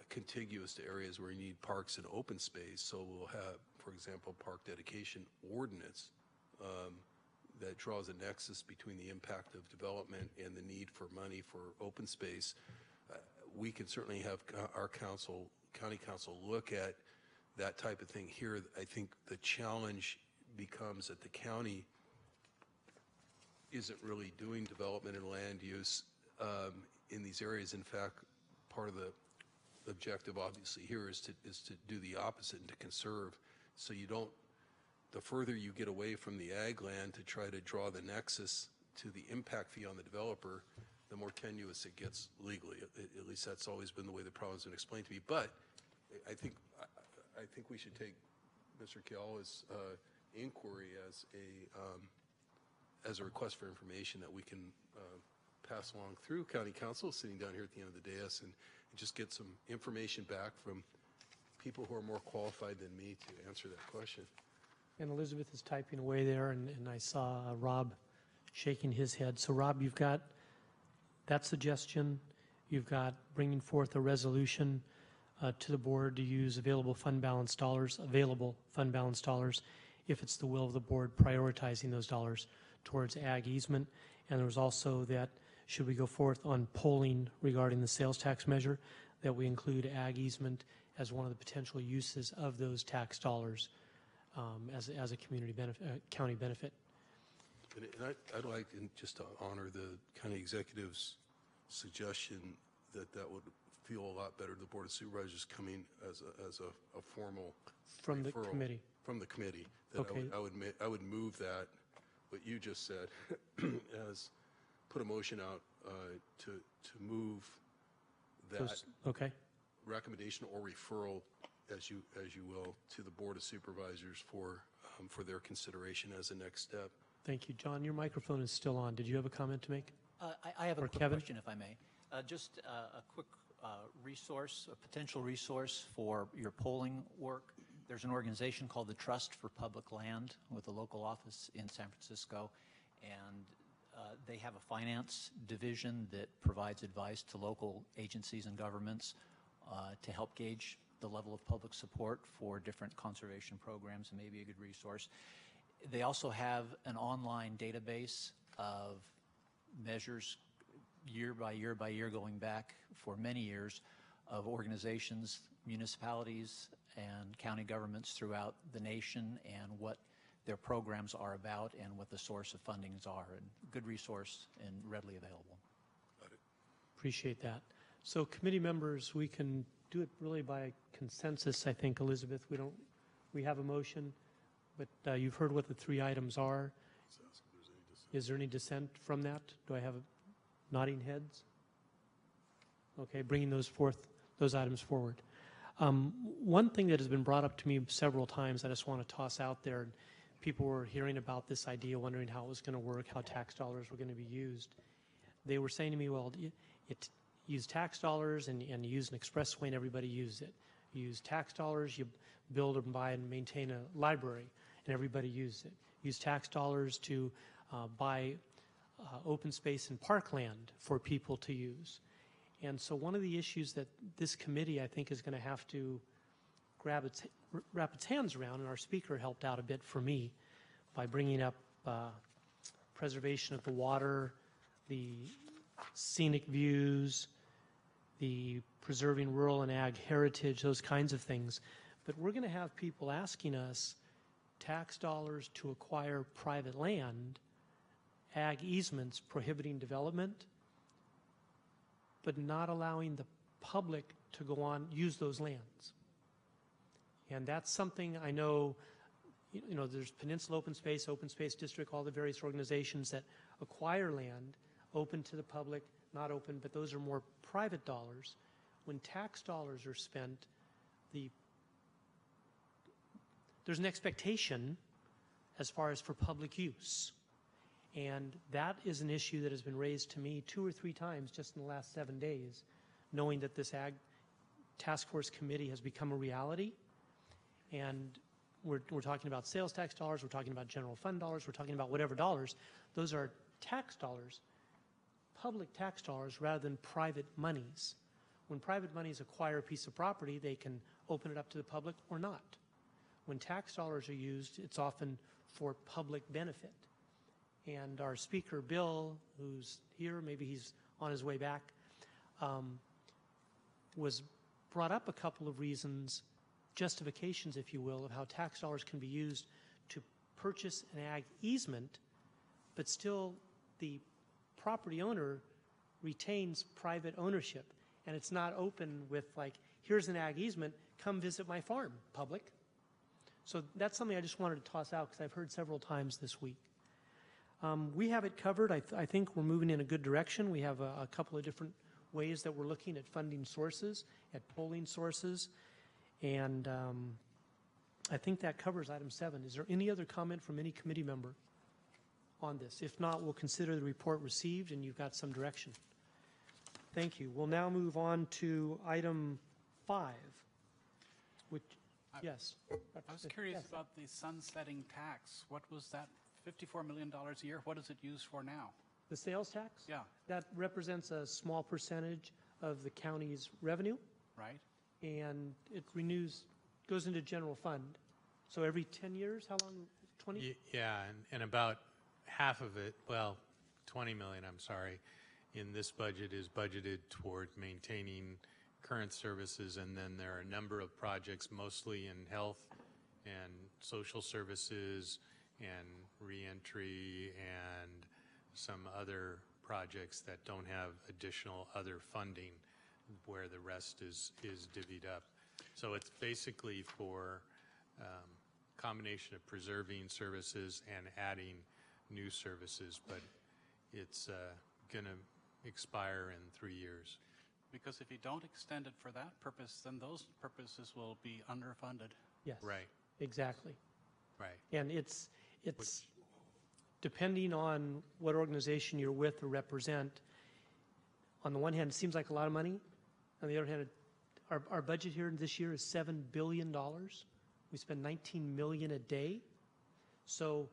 contiguous to areas where you need parks and open space. So we'll have, for example, park dedication ordinance that draws a nexus between the impact of development and the need for money for open space. We can certainly have our county council look at that type of thing here. I think the challenge becomes that the county isn't really doing development and land use in these areas. In fact, part of the objective obviously here is to do the opposite and to conserve. So you don't, the further you get away from the ag land to try to draw the nexus to the impact fee on the developer, the more tenuous it gets legally. At least that's always been the way the problem's been explained to me. But I think we should take Mr. Keala's inquiry as a request for information that we can pass along through County Council, sitting down here at the end of the dais, and just get some information back from people who are more qualified than me to answer that question. And Elizabeth is typing away there, and I saw Rob shaking his head. So Rob, you've got that suggestion. You've got bringing forth a resolution to the board to use available fund balance dollars, if it's the will of the board, prioritizing those dollars towards ag easement. And there was also that, should we go forth on polling regarding the sales tax measure, that we include ag easement as one of the potential uses of those tax dollars as a community benefit, county benefit. And I'd like just to honor the county executive's suggestion that would feel a lot better to the Board of Supervisors coming as a formal from referral the committee. From the committee. That Okay. I would move that, what you just said, as put a motion out to move that Okay. recommendation or referral, as you will, to the Board of Supervisors for their consideration as a next step. Thank you. John, your microphone is still on. Did you have a comment to make? I have a Or quick Kevin? question, if I may. Just a quick resource, a potential resource for your polling work. There's an organization called the Trust for Public Land with a local office in San Francisco, and they have a finance division that provides advice to local agencies and governments to help gauge the level of public support for different conservation programs, and maybe a good resource. They also have an online database of measures year by year by year going back for many years of organizations, municipalities, and county governments throughout the nation and what their programs are about and what the source of fundings are. And good resource and readily available. Appreciate that. So committee members, we can do it really by consensus, I think, Elizabeth. We have a motion, but you've heard what the three items are. Is there any dissent from that? Do I have nodding heads? Okay, bringing those items forward. One thing that has been brought up to me several times, I just want to toss out there, and people were hearing about this idea, wondering how it was going to work, how tax dollars were going to be used. They were saying to me, well, use tax dollars and you use an expressway and everybody uses it. You use tax dollars, you build and buy and maintain a library and everybody uses it. Use tax dollars to buy open space and parkland for people to use. And so one of the issues that this committee, I think, is going to have to wrap its hands around, and our speaker helped out a bit for me by bringing up preservation of the water, the scenic views, the preserving rural and ag heritage, those kinds of things. But we're going to have people asking us tax dollars to acquire private land, ag easements prohibiting development, but not allowing the public to go on, use those lands. And that's something I know, there's Peninsula Open Space District, all the various organizations that acquire land, open to the public, not open, but those are more private dollars. When tax dollars are spent, there's an expectation as far as for public use. And that is an issue that has been raised to me 2 or 3 times just in the last 7 days, knowing that this Ag Task Force Committee has become a reality. And we're talking about sales tax dollars, we're talking about general fund dollars, we're talking about whatever dollars. Those are tax dollars, public tax dollars rather than private monies. When private monies acquire a piece of property, they can open it up to the public or not. When tax dollars are used, it's often for public benefit. And our speaker, Bill, who's here, maybe he's on his way back, was brought up a couple of reasons, justifications, if you will, of how tax dollars can be used to purchase an ag easement, but still the property owner retains private ownership. And it's not open with like, here's an ag easement, come visit my farm, public. So that's something I just wanted to toss out because I've heard several times this week. We have it covered. I think we're moving in a good direction. We have a couple of different ways that we're looking at funding sources, at polling sources, and I think that covers item 7. Is there any other comment from any committee member on this? If not, we'll consider the report received and you've got some direction. Thank you. We'll now move on to item 5, which, yes. I was curious Yes. about the sunsetting tax. What was that? $54 million a year? What is it used for now? The sales tax? Yeah. That represents a small percentage of the county's revenue. Right. And it renews, goes into general fund. So every 10 years, how long, 20? Yeah, and about half of it, well, 20 million, I'm sorry, in this budget is budgeted toward maintaining current services, and then there are a number of projects, mostly in health and social services and reentry and some other projects that don't have additional other funding where the rest is divvied up. So it's basically for combination of preserving services and adding new services, but it's going to expire in 3 years. Because if you don't extend it for that purpose, then those purposes will be underfunded. Yes. Right. Exactly. Right. And it's depending on what organization you're with or represent. On the one hand, it seems like a lot of money. On the other hand, our budget here this year is $7 billion. We spend $19 million a day. So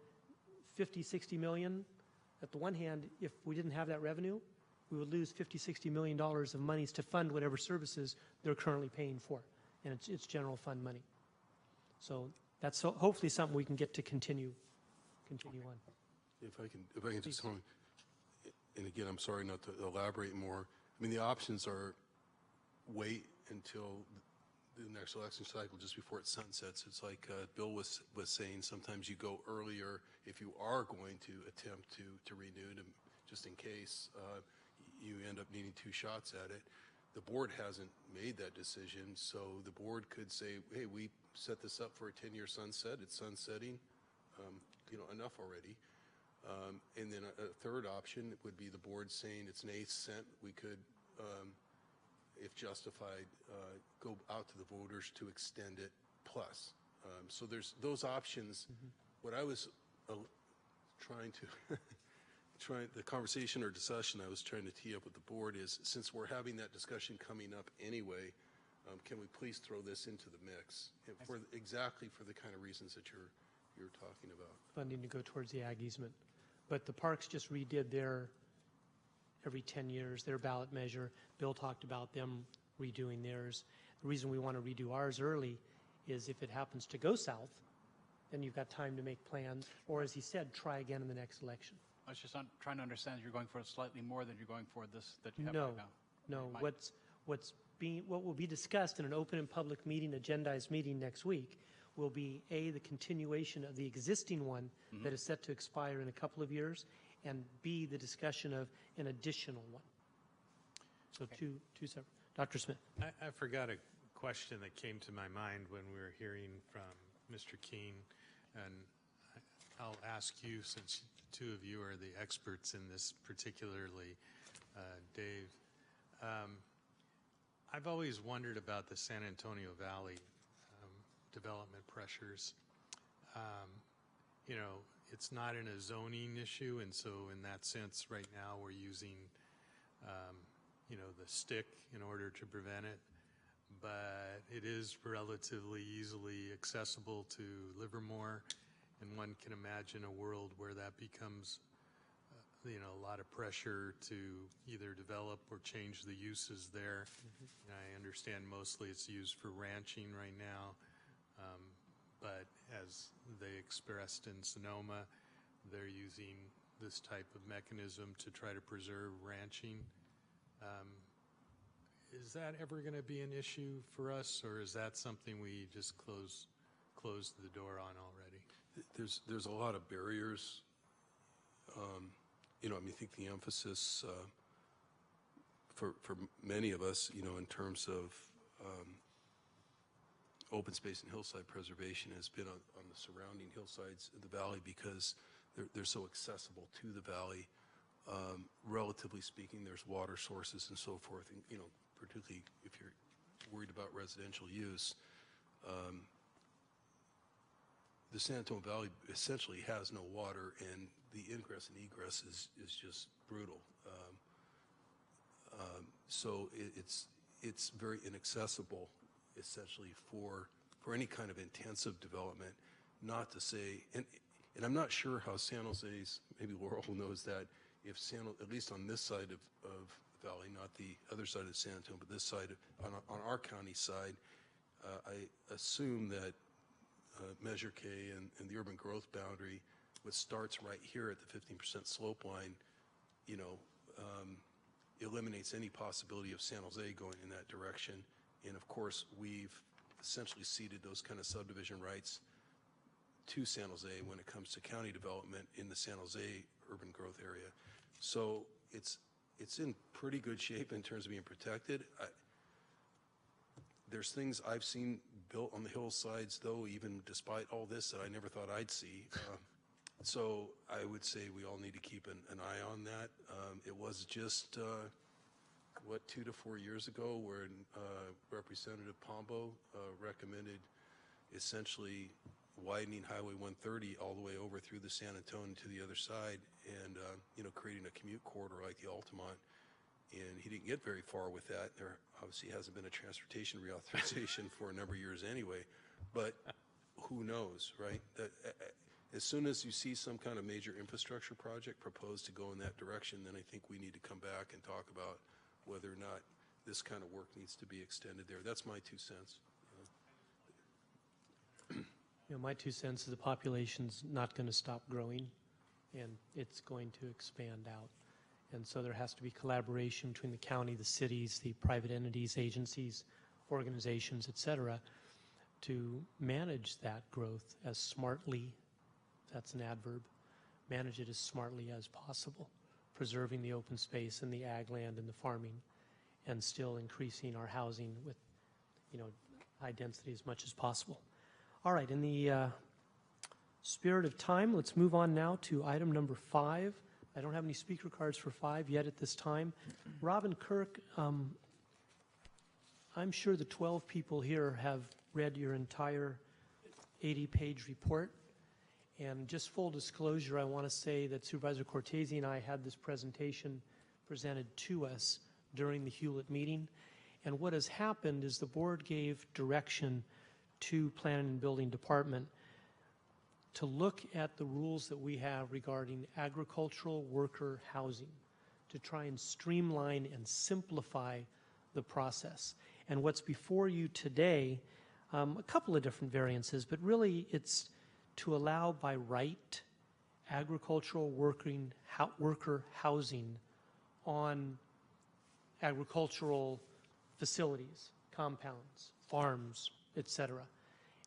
50, 60 million. At the one hand, if we didn't have that revenue, we would lose $50, $60 million of monies to fund whatever services they're currently paying for. And it's general fund money. So that's hopefully something we can get to continue on. If I can just comment, and again, I'm sorry not to elaborate more. I mean, the options are wait until the next election cycle just before it sunsets. It's like Bill was saying, sometimes you go earlier if you are going to attempt to renew them, just in case you end up needing 2 shots at it. The board hasn't made that decision, so the board could say, hey, we set this up for a 10-year sunset. It's sunsetting, enough already. And then a third option would be the board saying it's an 1/8 cent. We could, if justified, go out to the voters to extend it plus. So there's those options. What I was trying the conversation or discussion I was trying to tee up with the board is, since we're having that discussion coming up anyway, can we please throw this into the mix exactly for the kind of reasons that you're talking about? Funding to go towards the ag easement. But the parks just redid their, every 10 years, their ballot measure. Bill talked about them redoing theirs. The reason we want to redo ours early is if it happens to go south, then you've got time to make plans, or as he said, try again in the next election. I was just trying to understand if you're going for slightly more than you're going for this that you have No, right now. no. What will be discussed in an open and public meeting, agendized meeting next week, will be A, the continuation of the existing one that is set to expire in a couple of years, and B, the discussion of an additional one. So two separate. Dr. Smith. I forgot a question that came to my mind when we were hearing from Mr. Keene, and I'll ask you, since the two of you are the experts in this, particularly Dave. I've always wondered about the San Antonio Valley development pressures. You know, it's not in a zoning issue, and so in that sense, right now we're using, you know, the stick in order to prevent it. But it is relatively easily accessible to Livermore, and one can imagine a world where that becomes, you know, a lot of pressure to either develop or change the uses there. And I understand mostly it's used for ranching right now, but as they expressed in Sonoma, they're using this type of mechanism to try to preserve ranching. Is that ever going to be an issue for us, or is that something we just closed the door on already? There's a lot of barriers. You know, I mean, I think the emphasis for many of us, you know, in terms of open space and hillside preservation has been on the surrounding hillsides of the valley, because they're so accessible to the valley. Relatively speaking, there's water sources and so forth, and, you know, particularly if you're worried about residential use. The San Antonio Valley essentially has no water, and the ingress and egress is just brutal. So it's very inaccessible, essentially, for any kind of intensive development. Not to say, and I'm not sure how San Jose's, maybe Laurel knows that, if at least on this side of the valley, not the other side of San Antonio, but this side, on our county side, I assume that Measure K and the urban growth boundary, which starts right here at the 15% slope line, you know, eliminates any possibility of San Jose going in that direction. And of course, we've essentially ceded those kind of subdivision rights to San Jose when it comes to county development in the San Jose urban growth area. So it's in pretty good shape in terms of being protected. There's things I've seen built on the hillsides, though, even despite all this, that I never thought I'd see. So I would say we all need to keep an eye on that. It was just, 2 to 4 years ago, where Representative Pombo recommended essentially widening Highway 130 all the way over through the San Antonio to the other side, and you know, creating a commute corridor like the Altamont. And he didn't get very far with that. There obviously hasn't been a transportation reauthorization for a number of years anyway, but who knows, right? As soon as you see some kind of major infrastructure project proposed to go in that direction, then I think we need to come back and talk about whether or not this kind of work needs to be extended there. That's my 2 cents. You know, my 2 cents is the population's not going to stop growing, and it's going to expand out. And so there has to be collaboration between the county, the cities, the private entities, agencies, organizations, et cetera, to manage that growth as smartly, that's an adverb, manage it as smartly as possible, preserving the open space and the ag land and the farming, and still increasing our housing with, you know, high density as much as possible. All right, in the spirit of time, let's move on now to item number 5. I don't have any speaker cards for 5 yet at this time. Robin Kirk, I'm sure the 12 people here have read your entire 80-page report, And just full disclosure, I want to say that Supervisor Cortese and I had this presentation presented to us during the Hewlett meeting. And what has happened is the board gave direction to Planning and Building Department to look at the rules that we have regarding agricultural worker housing, to try and streamline and simplify the process. And what's before you today, a couple of different variances, but really it's to allow by right agricultural worker housing on agricultural facilities, compounds, farms, etc.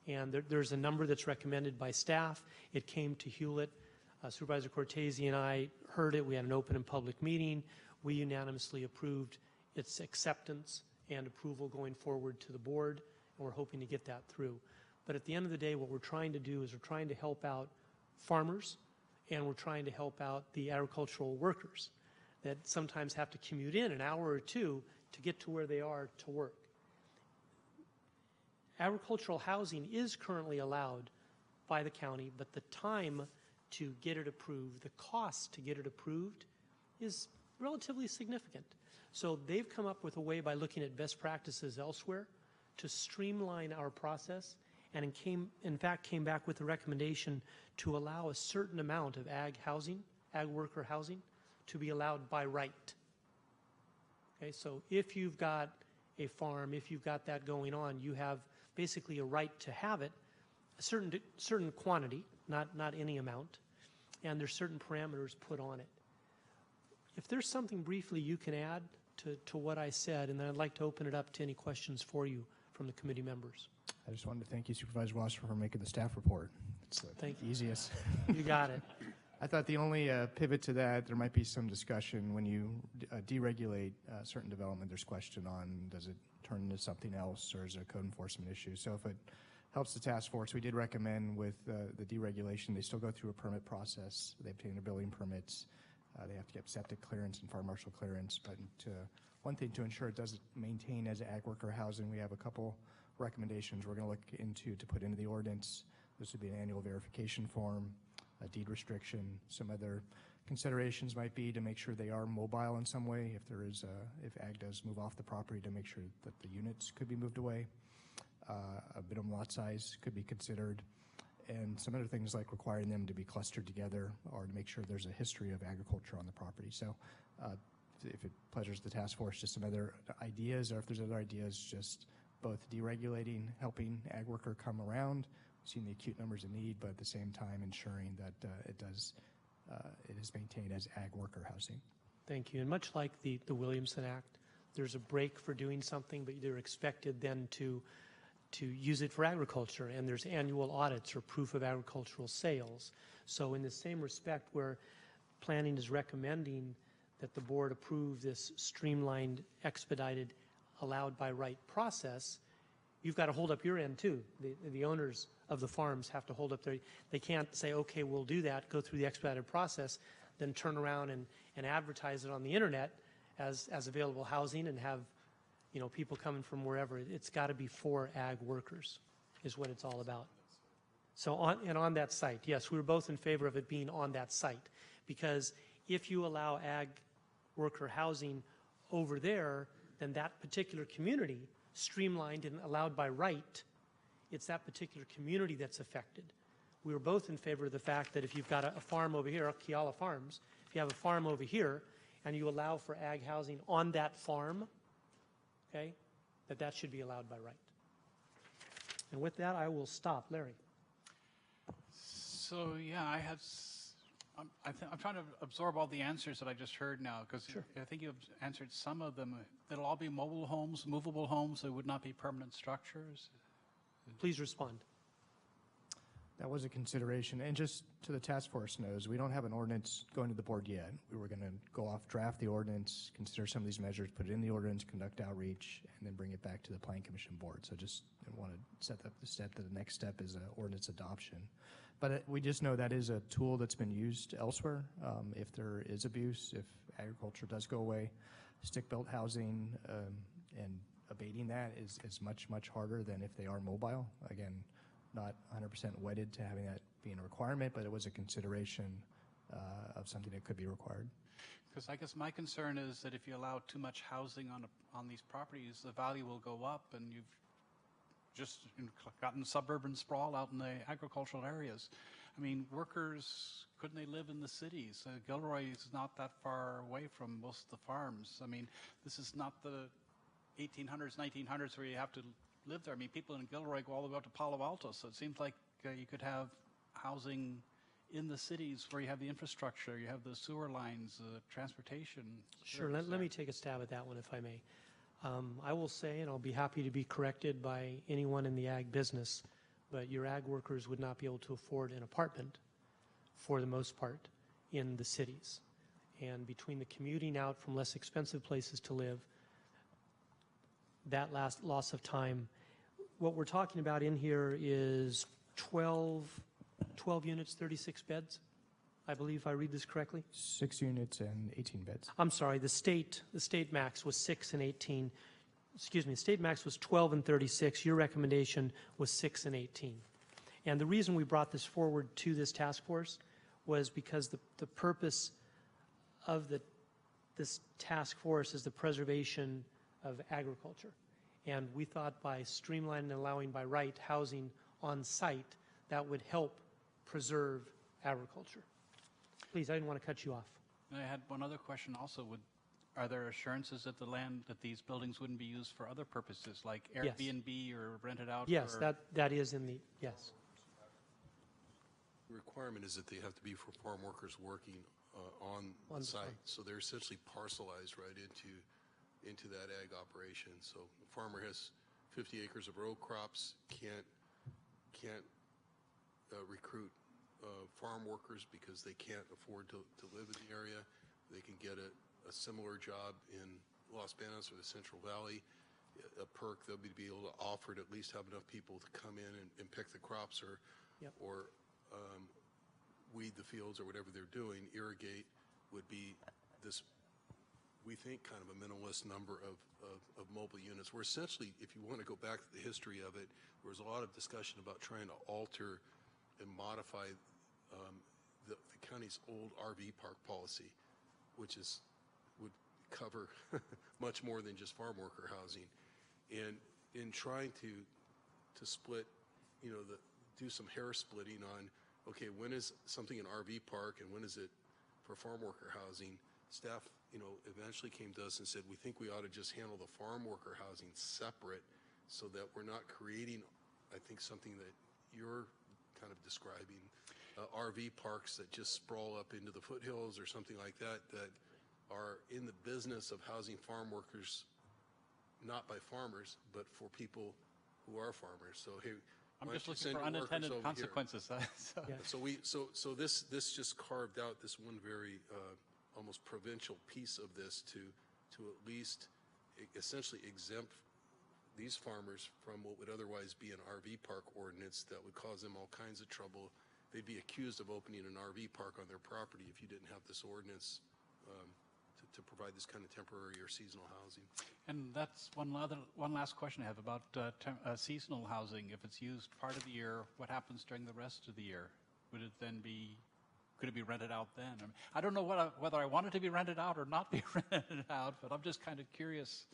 And there's a number that's recommended by staff. It came to Hewlett. Supervisor Cortese and I heard it. We had an open and public meeting. We unanimously approved its acceptance and approval going forward to the board, and we're hoping to get that through. But at the end of the day, what we're trying to do is we're trying to help out farmers, and we're trying to help out the agricultural workers that sometimes have to commute in an hour or two to get to where they are to work. Agricultural housing is currently allowed by the county, but the time to get it approved, the cost to get it approved is relatively significant. So they've come up with a way by looking at best practices elsewhere to streamline our process, and in fact came back with a recommendation to allow a certain amount of ag worker housing to be allowed by right. Okay, so if you've got a farm, if you've got that going on, you have basically a right to have it, a certain quantity, not any amount, and there's certain parameters put on it. If there's something briefly you can add to what I said, and then I'd like to open it up to any questions for you from the committee members. I just wanted to thank you, Supervisor Wasser, for making the staff report. It's the easiest. You got it. I thought the only pivot to that, there might be some discussion when you deregulate certain development, there's question on does it turn into something else or is it a code enforcement issue. So if it helps the task force, we did recommend with the deregulation, they still go through a permit process. They obtain their building permits. They have to get septic clearance and fire marshal clearance. But one thing to ensure it doesn't maintain as ag worker housing, we have a couple recommendations we're going to look into to put into the ordinance. This would be an annual verification form, a deed restriction. Some other considerations might be to make sure they are mobile in some way. If ag does move off the property, to make sure that the units could be moved away. A minimum lot size could be considered. And some other things like requiring them to be clustered together or to make sure there's a history of agriculture on the property. So if it pleasures the task force, just some other ideas, or if there's other ideas, just both deregulating, helping ag worker come around, seeing the acute numbers of need, but at the same time ensuring that it is maintained as ag worker housing. Thank you. And much like the Williamson Act, there's a break for doing something, but they're expected then to use it for agriculture, and there's annual audits or proof of agricultural sales. So in the same respect where planning is recommending that the board approve this streamlined, expedited, allowed by right process, you've got to hold up your end too. The owners of the farms have to hold up they can't say, okay, we'll do that, go through the expedited process, then turn around and advertise it on the internet as available housing and have people coming from wherever. It's got to be for ag workers is what it's all about. So on that site, yes, we were both in favor of it being on that site, because if you allow ag worker housing over there, then that particular community, streamlined and allowed by right, it's that particular community that's affected. We were both in favor of the fact that if you've got a farm over here, Keala Farms, if you have a farm over here and you allow for ag housing on that farm, okay, that should be allowed by right. And with that, I will stop. Larry. So yeah, I'm trying to absorb all the answers that I just heard now, because I think you've answered some of them. It'll all be mobile homes, movable homes. They would not be permanent structures. Please respond. That was a consideration. And just to the task force knows, we don't have an ordinance going to the board yet. We were going to go off, draft the ordinance, consider some of these measures, put it in the ordinance, conduct outreach, and then bring it back to the Planning Commission board. So just want to set that the next step is ordinance adoption. But we just know that is a tool that's been used elsewhere. If there is abuse, if agriculture does go away, stick-built housing and abating that is much, much harder than if they are mobile. Again, not 100% wedded to having that being a requirement, but it was a consideration of something that could be required. Because I guess my concern is that if you allow too much housing on these properties, the value will go up, and you've just gotten suburban sprawl out in the agricultural areas. I mean, workers, couldn't they live in the cities? Gilroy is not that far away from most of the farms. I mean, this is not the 1800s, 1900s where you have to live there. I mean, people in Gilroy go all the way up to Palo Alto, so it seems like you could have housing in the cities where you have the infrastructure, you have the sewer lines, transportation. Sure, let me take a stab at that one, if I may. I will say, and I'll be happy to be corrected by anyone in the ag business, but your ag workers would not be able to afford an apartment, for the most part, in the cities. And between the commuting out from less expensive places to live, that last loss of time, what we're talking about in here is 12 units, 36 beds, I believe, if I read this correctly. 6 units and 18 beds. I'm sorry, the state max was 6 and 18. Excuse me, the state max was 12 and 36. Your recommendation was 6 and 18. And the reason we brought this forward to this task force was because the purpose of this task force is the preservation of agriculture. And we thought by streamlining and allowing by right housing on site, that would help preserve agriculture. Please, I didn't want to cut you off. And I had one other question also. Are there assurances that that these buildings wouldn't be used for other purposes, like Yes. Airbnb or rented out? Yes, for, that is in the, yes. The requirement is that they have to be for farm workers working on On the site. farm. So they're essentially parcelized right into that ag operation. So the farmer has 50 acres of row crops, can't recruit farm workers because they can't afford to live in the area. They can get a similar job in Los Banos or the Central Valley. A perk, they'll be able to offer to at least have enough people to come in and pick the crops or weed the fields or whatever they're doing. Irrigate would be this, we think, kind of a minimalist number of mobile units. We're essentially, if you want to go back to the history of it, there was a lot of discussion about trying to alter and modify the county's old RV park policy, which would cover much more than just farm worker housing. And in trying to split, do some hair splitting on, okay, when is something an RV park and when is it for farm worker housing, staff, eventually came to us and said, we think we ought to just handle the farm worker housing separate so that we're not creating, I think, something that you're kind of describing, RV parks that just sprawl up into the foothills or something like that, that are in the business of housing farm workers, not by farmers, but for people who are farmers. So, hey, I'm why just don't you looking send for your workers unintended over consequences. here? So this just carved out this one very almost provincial piece of this to at least essentially exempt these farmers from what would otherwise be an RV park ordinance that would cause them all kinds of trouble. They'd be accused of opening an RV park on their property if you didn't have this ordinance to provide this kind of temporary or seasonal housing. And that's one last question I have about seasonal housing. If it's used part of the year, what happens during the rest of the year? Would it then could it be rented out then? I mean, I don't know whether I want it to be rented out or not be rented out, but I'm just kind of curious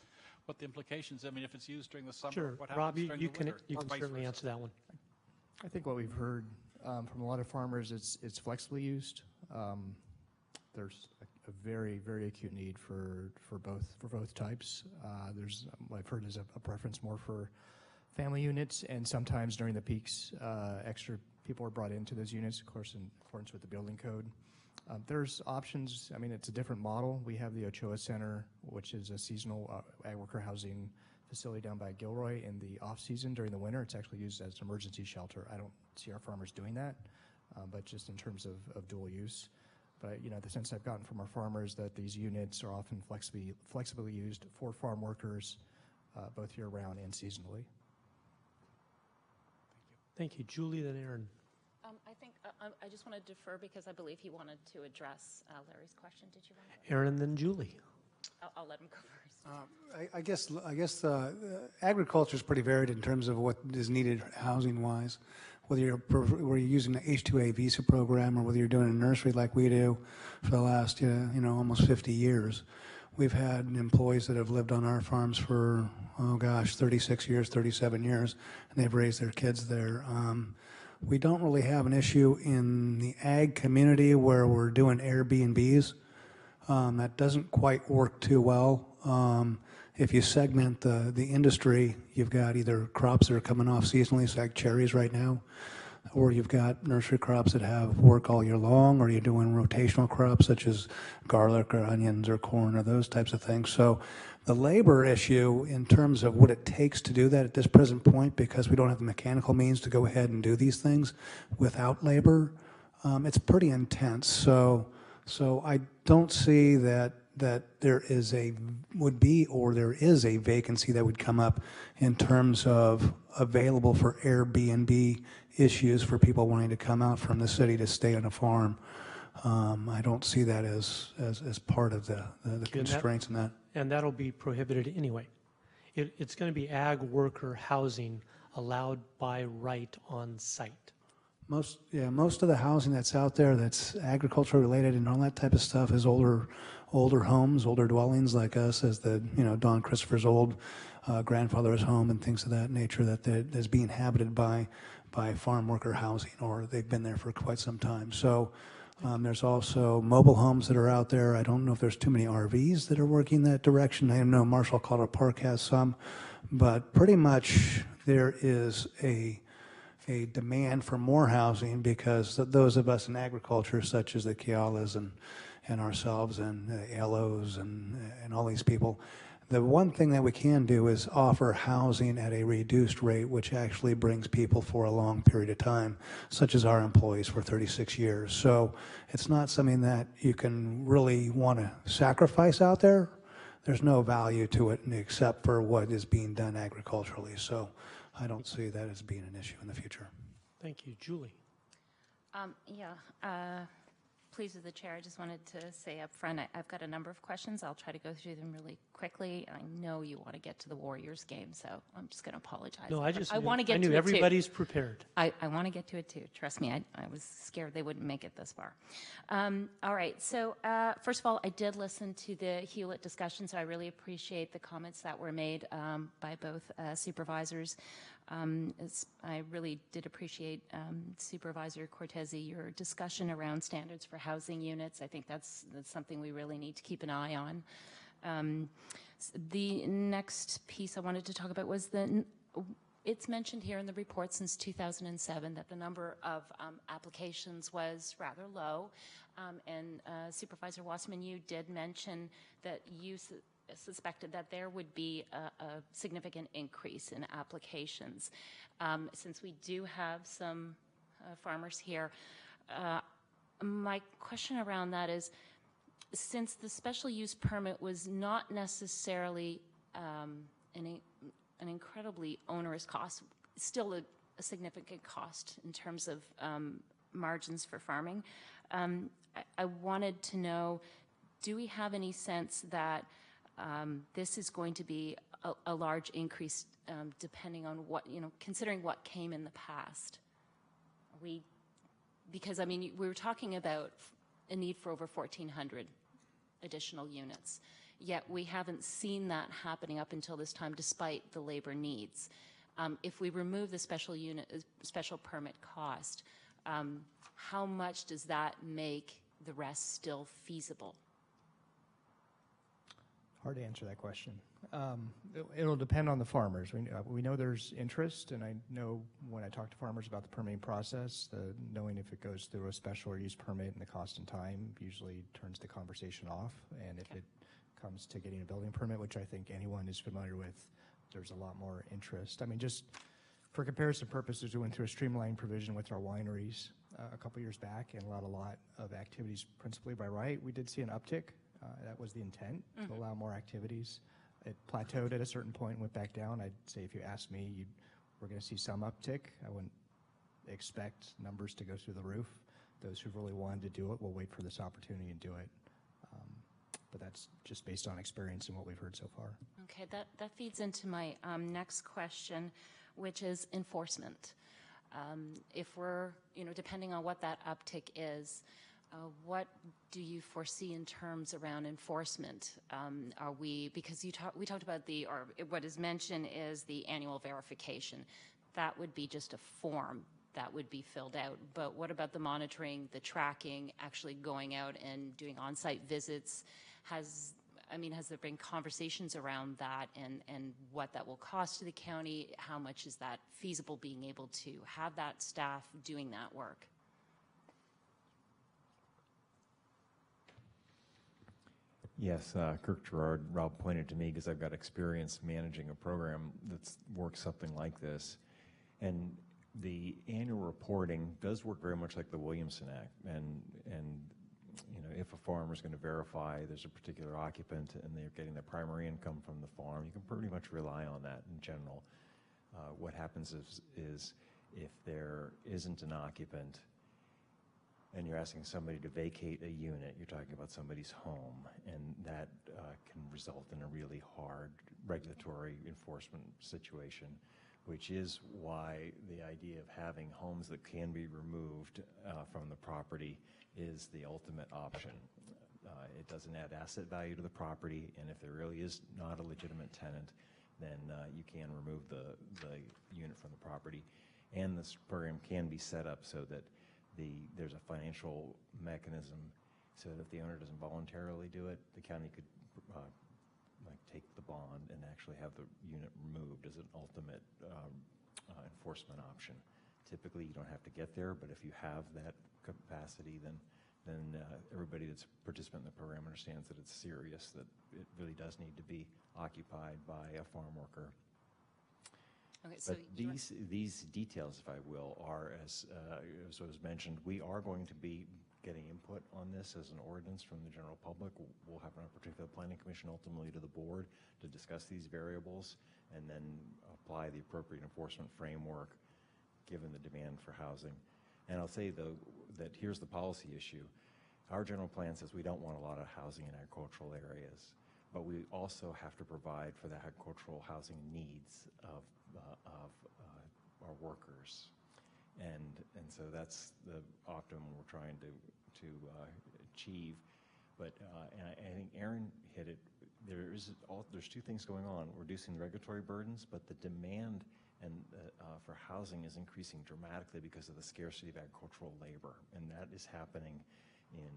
what the implications. I mean, if it's used during the summer, Sure, what happens Rob, during you the can winter? Or vice certainly versa? answer that one. I think what we've heard from a lot of farmers, it's flexibly used. There's a very, very acute need for both types. There's what I've heard is a preference more for family units, and sometimes during the peaks, extra people are brought into those units, of course, in accordance with the building code. There's options. I mean, it's a different model. We have the Ochoa Center, which is a seasonal ag worker housing facility down by Gilroy. In the off-season, during the winter, it's actually used as an emergency shelter. I don't see our farmers doing that, but just in terms of dual use. But, the sense I've gotten from our farmers that these units are often flexibly used for farm workers, both year-round and seasonally. Thank you. Julie, then Aaron. I think I just want to defer because I believe he wanted to address Larry's question. Did you want to? Aaron, then Julie. I'll let him go first. I guess agriculture is pretty varied in terms of what is needed housing-wise. whether you're using the H-2A visa program or whether you're doing a nursery like we do for the last, almost 50 years. We've had employees that have lived on our farms for, 36 years, 37 years, and they've raised their kids there. We don't really have an issue in the ag community where we're doing Airbnbs. That doesn't quite work too well. If you segment the industry, you've got either crops that are coming off seasonally, so like cherries right now, or you've got nursery crops that have work all year long, or you're doing rotational crops such as garlic or onions or corn or those types of things. So the labor issue in terms of what it takes to do that at this present point, because we don't have the mechanical means to go ahead and do these things without labor, it's pretty intense. So I don't see that there is a vacancy that would come up in terms of available for Airbnb issues for people wanting to come out from the city to stay on a farm. I don't see that as part of the constraints in that. And that'll be prohibited anyway. It's going to be ag worker housing allowed by right on site. Most of the housing that's out there that's agriculture related and all that type of stuff is older homes, older dwellings like us, as Don Christopher's old grandfather's home and things of that nature that is being inhabited by farm worker housing, or they've been there for quite some time. So there's also mobile homes that are out there. I don't know if there's too many RVs that are working that direction. I know Marshall Colorado Park has some, but pretty much there is a demand for more housing because those of us in agriculture, such as the Kealas and ourselves and the LOs and all these people, the one thing that we can do is offer housing at a reduced rate, which actually brings people for a long period of time, such as our employees for 36 years. So it's not something that you can really want to sacrifice out there. There's no value to it except for what is being done agriculturally. So I don't see that as being an issue in the future. Thank you. Julie. Pleased with the chair. I just wanted to say up front, I've got a number of questions. I'll try to go through them really quickly. I know you want to get to the Warriors game, so I'm just going to apologize. No, I knew everybody's prepared. I want to get to it too. Trust me, I was scared they wouldn't make it this far. All right, so first of all, I did listen to the Hewlett discussion, so I really appreciate the comments that were made by both supervisors. I really did appreciate Supervisor Cortese, your discussion around standards for housing units. I think that's something we really need to keep an eye on. The next piece I wanted to talk about was it's mentioned here in the report since 2007 that the number of applications was rather low. And Supervisor Wasserman, you did mention that you suspected that there would be a significant increase in applications. Since we do have some farmers here, my question around that is, since the special use permit was not necessarily an incredibly onerous cost, still a significant cost in terms of margins for farming, I wanted to know, do we have any sense that this is going to be a large increase depending on what, considering what came in the past? Because, I mean, we were talking about a need for over 1,400 additional units, yet we haven't seen that happening up until this time despite the labor needs. If we remove the special permit cost, how much does that make the rest still feasible? Hard to answer that question. It'll depend on the farmers. We know there's interest, and I know when I talk to farmers about the permitting process, knowing if it goes through a special use permit and the cost and time usually turns the conversation off. And if it comes to getting a building permit, which I think anyone is familiar with, there's a lot more interest. I mean, just for comparison purposes, we went through a streamlined provision with our wineries a couple years back and allowed a lot of activities principally by right. We did see an uptick. That was the intent, to allow more activities. It plateaued at a certain point and went back down. I'd say if you asked me, we're going to see some uptick. I wouldn't expect numbers to go through the roof. Those who really wanted to do it will wait for this opportunity and do it. But that's just based on experience and what we've heard so far. Okay, that feeds into my next question, which is enforcement. If we're, depending on what that uptick is, what do you foresee in terms around enforcement? Because we talked about what is mentioned is the annual verification. That would be just a form that would be filled out. But what about the monitoring, the tracking, actually going out and doing on-site visits? Has there been conversations around that and what that will cost to the county? How much is that feasible, being able to have that staff doing that work? Yes, Kirk Gerard, Rob pointed to me because I've got experience managing a program that works something like this. And the annual reporting does work very much like the Williamson Act. And if a farmer is going to verify there's a particular occupant and they're getting their primary income from the farm, you can pretty much rely on that in general. What happens is if there isn't an occupant and you're asking somebody to vacate a unit, you're talking about somebody's home, and that can result in a really hard regulatory enforcement situation, which is why the idea of having homes that can be removed from the property is the ultimate option. It doesn't add asset value to the property, and if there really is not a legitimate tenant, then you can remove the unit from the property. And this program can be set up so that there's a financial mechanism so that if the owner doesn't voluntarily do it, the county could take the bond and actually have the unit removed as an ultimate enforcement option. Typically, you don't have to get there, but if you have that capacity, then everybody that's a participant in the program understands that it's serious, that it really does need to be occupied by a farm worker. Okay, so but these details, if I will, are, as was mentioned, we are going to be getting input on this as an ordinance from the general public. We'll have an opportunity for the Planning Commission, ultimately to the board, to discuss these variables and then apply the appropriate enforcement framework given the demand for housing. And I'll say, though, that here's the policy issue. Our general plan says we don't want a lot of housing in agricultural areas, but we also have to provide for the agricultural housing needs of our workers. And so that's the optimum we're trying to achieve. But I think Aaron hit it. There's two things going on: reducing the regulatory burdens, but the demand for housing is increasing dramatically because of the scarcity of agricultural labor, and that is happening in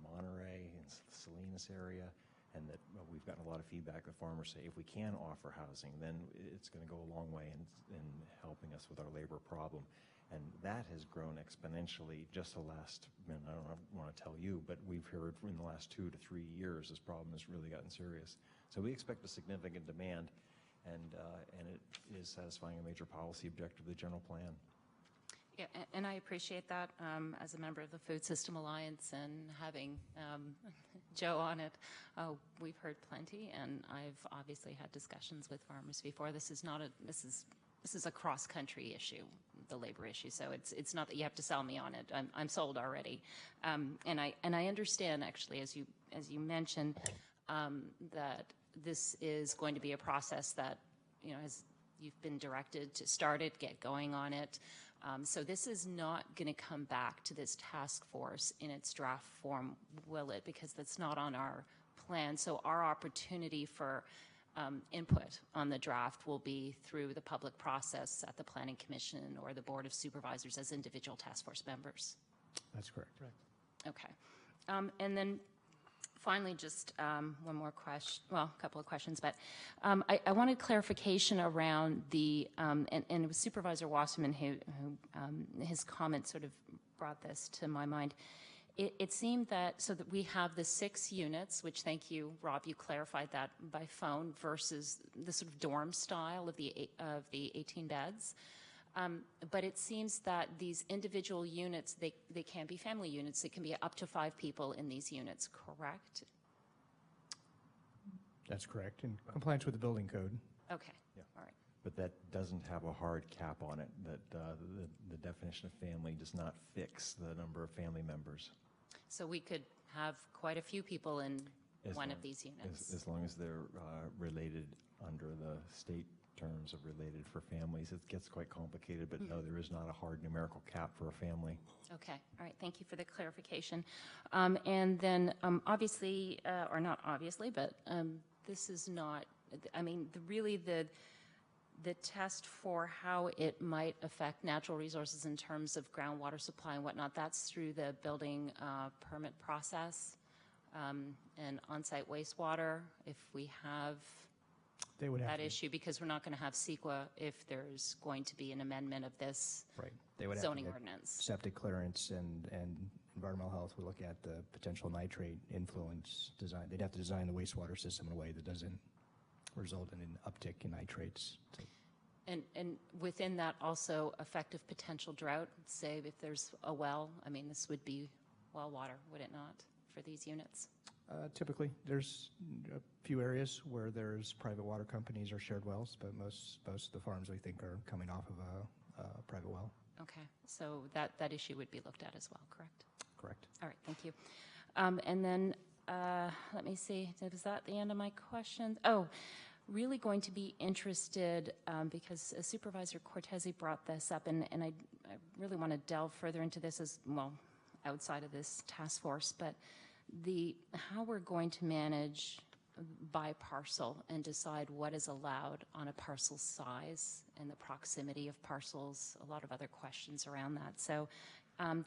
Monterey, in Salinas area, and that we've gotten a lot of feedback that farmers say if we can offer housing, then it's going to go a long way in helping us with our labor problem. And that has grown exponentially just the last, I don't want to tell you, but we've heard in the last 2 to 3 years this problem has really gotten serious. So we expect a significant demand, and it is satisfying a major policy objective of the general plan. Yeah, and I appreciate that as a member of the Food System Alliance and having Joe on it. We've heard plenty, and I've obviously had discussions with farmers before. This is a cross-country issue, the labor issue. So it's not that you have to sell me on it. I'm sold already, and I understand actually, as you mentioned, that this is going to be a process that you've been directed to start it, get going on it. So this is not going to come back to this task force in its draft form, will it? Because that's not on our plan. So our opportunity for input on the draft will be through the public process at the Planning Commission or the Board of Supervisors as individual task force members. That's correct. Okay. And then finally, just one more question, well, a couple of questions, but I wanted clarification around the, and it was Supervisor Wasserman who his comment sort of brought this to my mind. It seemed that, so that we have the 6 units, which, thank you, Rob, you clarified that by phone, versus the sort of dorm style of the 18 beds. But it seems that these individual units, they can be family units. It can be up to 5 people in these units, correct? That's correct, in compliance with the building code. Okay, yeah. All right. But that doesn't have a hard cap on it, that the definition of family does not fix the number of family members. So we could have quite a few people in one of these units. As long as they're related under the state terms of related for families. It gets quite complicated, but no, there is not a hard numerical cap for a family. Okay, all right, thank you for the clarification. And then obviously, or not obviously, but this is not, I mean, the test for how it might affect natural resources in terms of groundwater supply and whatnot, that's through the building permit process and on-site wastewater, if we have They would have that to- issue, because we're not going to have CEQA if there's going to be an amendment of this Right. They would zoning have to get ordinance. septic clearance and environmental health would look at the potential nitrate influence design. They'd have to design the wastewater system in a way that doesn't result in an uptick in nitrates. And within that also effective potential drought, say if there's a well, I mean, this would be well water, would it not, for these units? Typically, there's a few areas where there's private water companies or shared wells, but most of the farms we think are coming off of a private well. Okay, so that issue would be looked at as well, correct? Correct. All right, thank you. And then, let me see, was that the end of my questions? Oh, really going to be interested, because Supervisor Cortese brought this up, and I really want to delve further into this as well, outside of this task force, but how we're going to manage by parcel and decide what is allowed on a parcel size and the proximity of parcels, a lot of other questions around that. So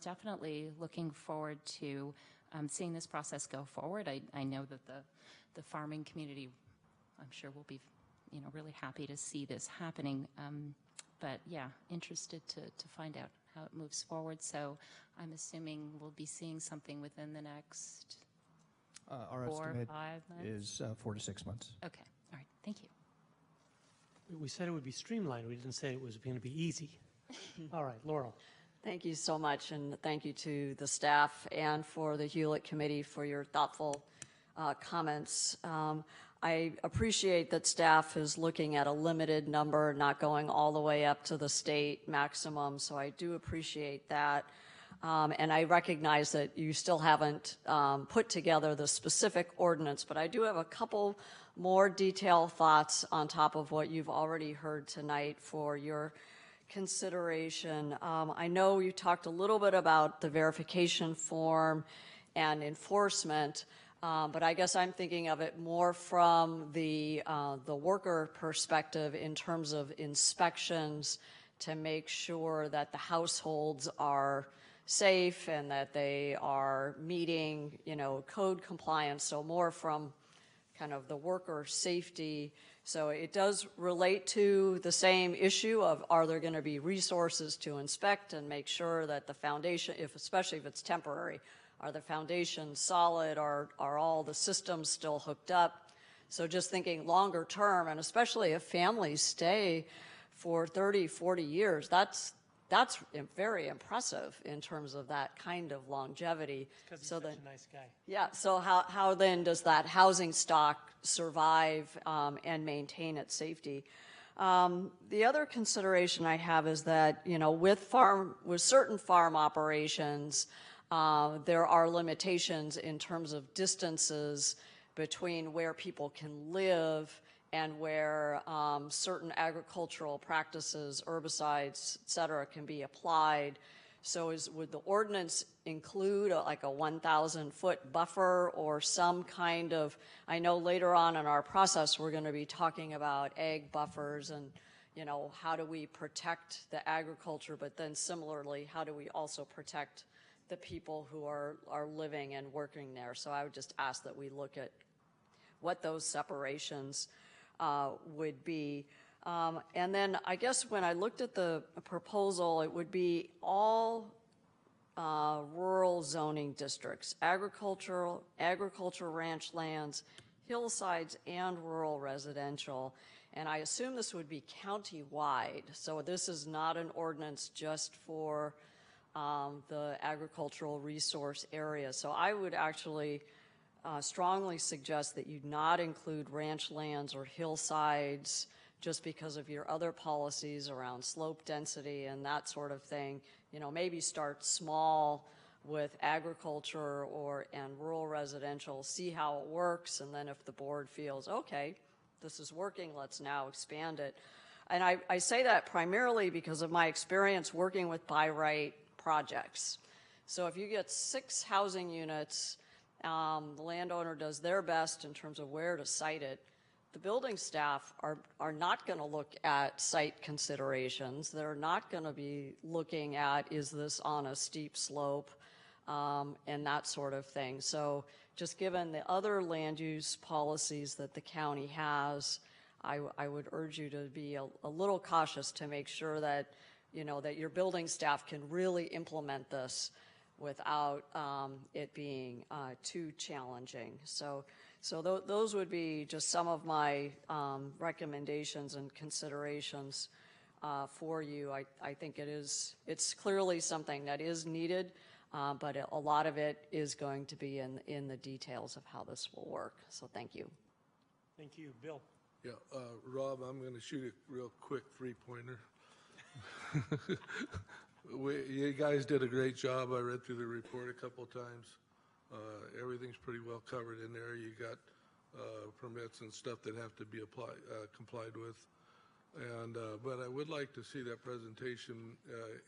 definitely looking forward to seeing this process go forward. I know that the farming community, I'm sure, will be really happy to see this happening. But yeah, interested to find out how it moves forward. So I'm assuming we'll be seeing something within the next Our 4 or estimate 5 months? is 4 to 6 months. Okay, all right, thank you. We said it would be streamlined. We didn't say it was going to be easy. All right, Laurel. Thank you so much, and thank you to the staff and for the Hewlett Committee for your thoughtful comments. I appreciate that staff is looking at a limited number, not going all the way up to the state maximum, so I do appreciate that. And I recognize that you still haven't put together the specific ordinance, but I do have a couple more detailed thoughts on top of what you've already heard tonight for your consideration. I know you talked a little bit about the verification form and enforcement, but I guess I'm thinking of it more from the worker perspective in terms of inspections to make sure that the households are safe and that they are meeting, code compliance. So more from kind of the worker safety. So it does relate to the same issue of, are there going to be resources to inspect and make sure that the foundation, especially if it's temporary, are the foundations solid? Are all the systems still hooked up? So just thinking longer term, and especially if families stay for 30, 40 years, that's very impressive in terms of that kind of longevity. Because he's such a nice guy. Yeah, so how then does that housing stock survive and maintain its safety? The other consideration I have is that, with certain farm operations, there are limitations in terms of distances between where people can live and where certain agricultural practices, herbicides, et cetera, can be applied. So would the ordinance include like a 1,000-foot buffer or some kind of, I know later on in our process we're going to be talking about ag buffers and, how do we protect the agriculture, but then similarly, how do we also protect the people who are living and working there? So I would just ask that we look at what those separations would be. And then I guess when I looked at the proposal, it would be all rural zoning districts, agriculture, ranch lands, hillsides, and rural residential. And I assume this would be county-wide. So this is not an ordinance just for the agricultural resource area. So I would actually strongly suggest that you not include ranch lands or hillsides just because of your other policies around slope density and that sort of thing. Maybe start small with agriculture and rural residential, see how it works, and then if the board feels, okay, this is working, let's now expand it. And I say that primarily because of my experience working with by right projects. So if you get 6 housing units, the landowner does their best in terms of where to site it. The building staff are not going to look at site considerations. They're not going to be looking at, is this on a steep slope, and that sort of thing. So just given the other land use policies that the county has, I would urge you to be a little cautious to make sure that, you know, that your building staff can really implement this without it being too challenging. So those would be just some of my recommendations and considerations for you. I think it's clearly something that is needed, but a lot of it is going to be in the details of how this will work. So thank you. Thank you. Bill? Yeah, Rob, I'm going to shoot a real quick 3-pointer. You guys did a great job. I read through the report a couple of times. Everything's pretty well covered in there. You got permits and stuff that have to be complied with. And but I would like to see that presentation.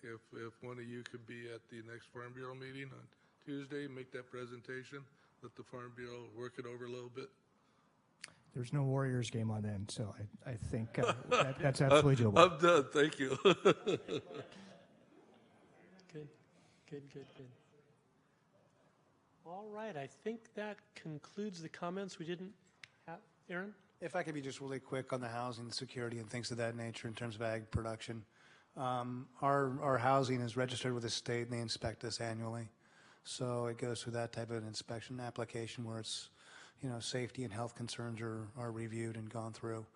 If one of you could be at the next Farm Bureau meeting on Tuesday, make that presentation. Let the Farm Bureau work it over a little bit. There's no Warriors game on then, so I think that's absolutely doable. I'm done. Thank you. Good. All right, I think that concludes the comments. We didn't have, Aaron? If I could be just really quick on the housing security and things of that nature in terms of ag production. Our housing is registered with the state and they inspect us annually. So it goes through that type of an inspection application where it's, you know, safety and health concerns are reviewed and gone through.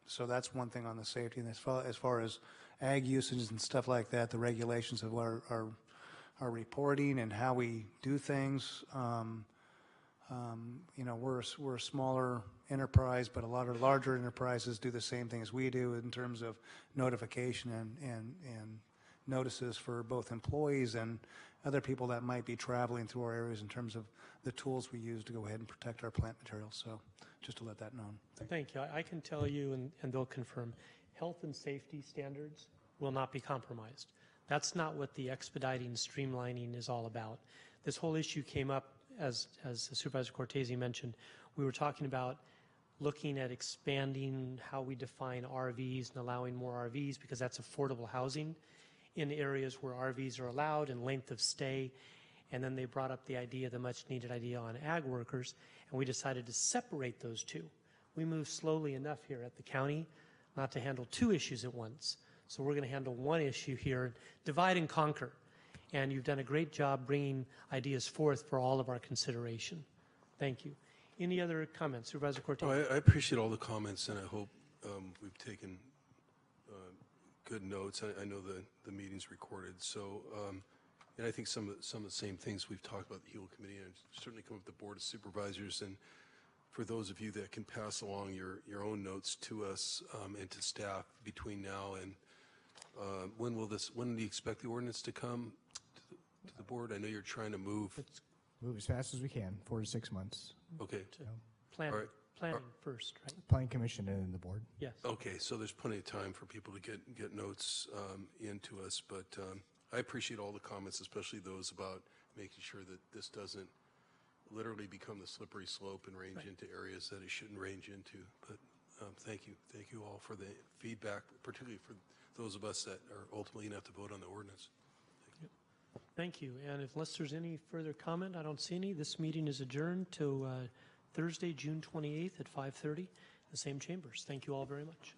So that's one thing on the safety. And as far as ag usages and stuff like that, the regulations of our reporting and how we do things, you know, we're a smaller enterprise, but a lot of larger enterprises do the same thing as we do in terms of notification and notices for both employees and other people that might be traveling through our areas in terms of the tools we use to go ahead and protect our plant materials. So just to let that known. Thank you. I can tell you, and they'll confirm, health and safety standards will not be compromised. That's not what the expediting, streamlining is all about. This whole issue came up, as Supervisor Cortese mentioned. We were talking about looking at expanding how we define RVs and allowing more RVs because that's affordable housing in areas where RVs are allowed and length of stay. And then they brought up the idea, the much needed idea on ag workers, and we decided to separate those two. We moved slowly enough here at the county not to handle 2 issues at once. So we're going to handle 1 issue here, divide and conquer. And you've done a great job bringing ideas forth for all of our consideration. Thank you. Any other comments? Supervisor Cortese? I appreciate all the comments, and I hope we've taken good notes. I know the meeting's recorded, so and I think some of the same things we've talked about the HEAL committee, and certainly come up with the Board of Supervisors. And for those of you that can pass along your own notes to us and to staff between now and when do you expect the ordinance to come to the board? I know you're trying to move as fast as we can, 4 to 6 months. Okay. Planning first, right? Planning Commission and then the board. Yes. Okay, so there's plenty of time for people to get notes into us, but I appreciate all the comments, especially those about making sure that this doesn't literally become the slippery slope and range into areas that it shouldn't range into. But thank you all for the feedback, particularly for those of us that are ultimately going to have to vote on the ordinance. Thank you. And unless there's any further comment, I don't see any. This meeting is adjourned to Thursday, June 28th at 5:30, the same chambers. Thank you all very much.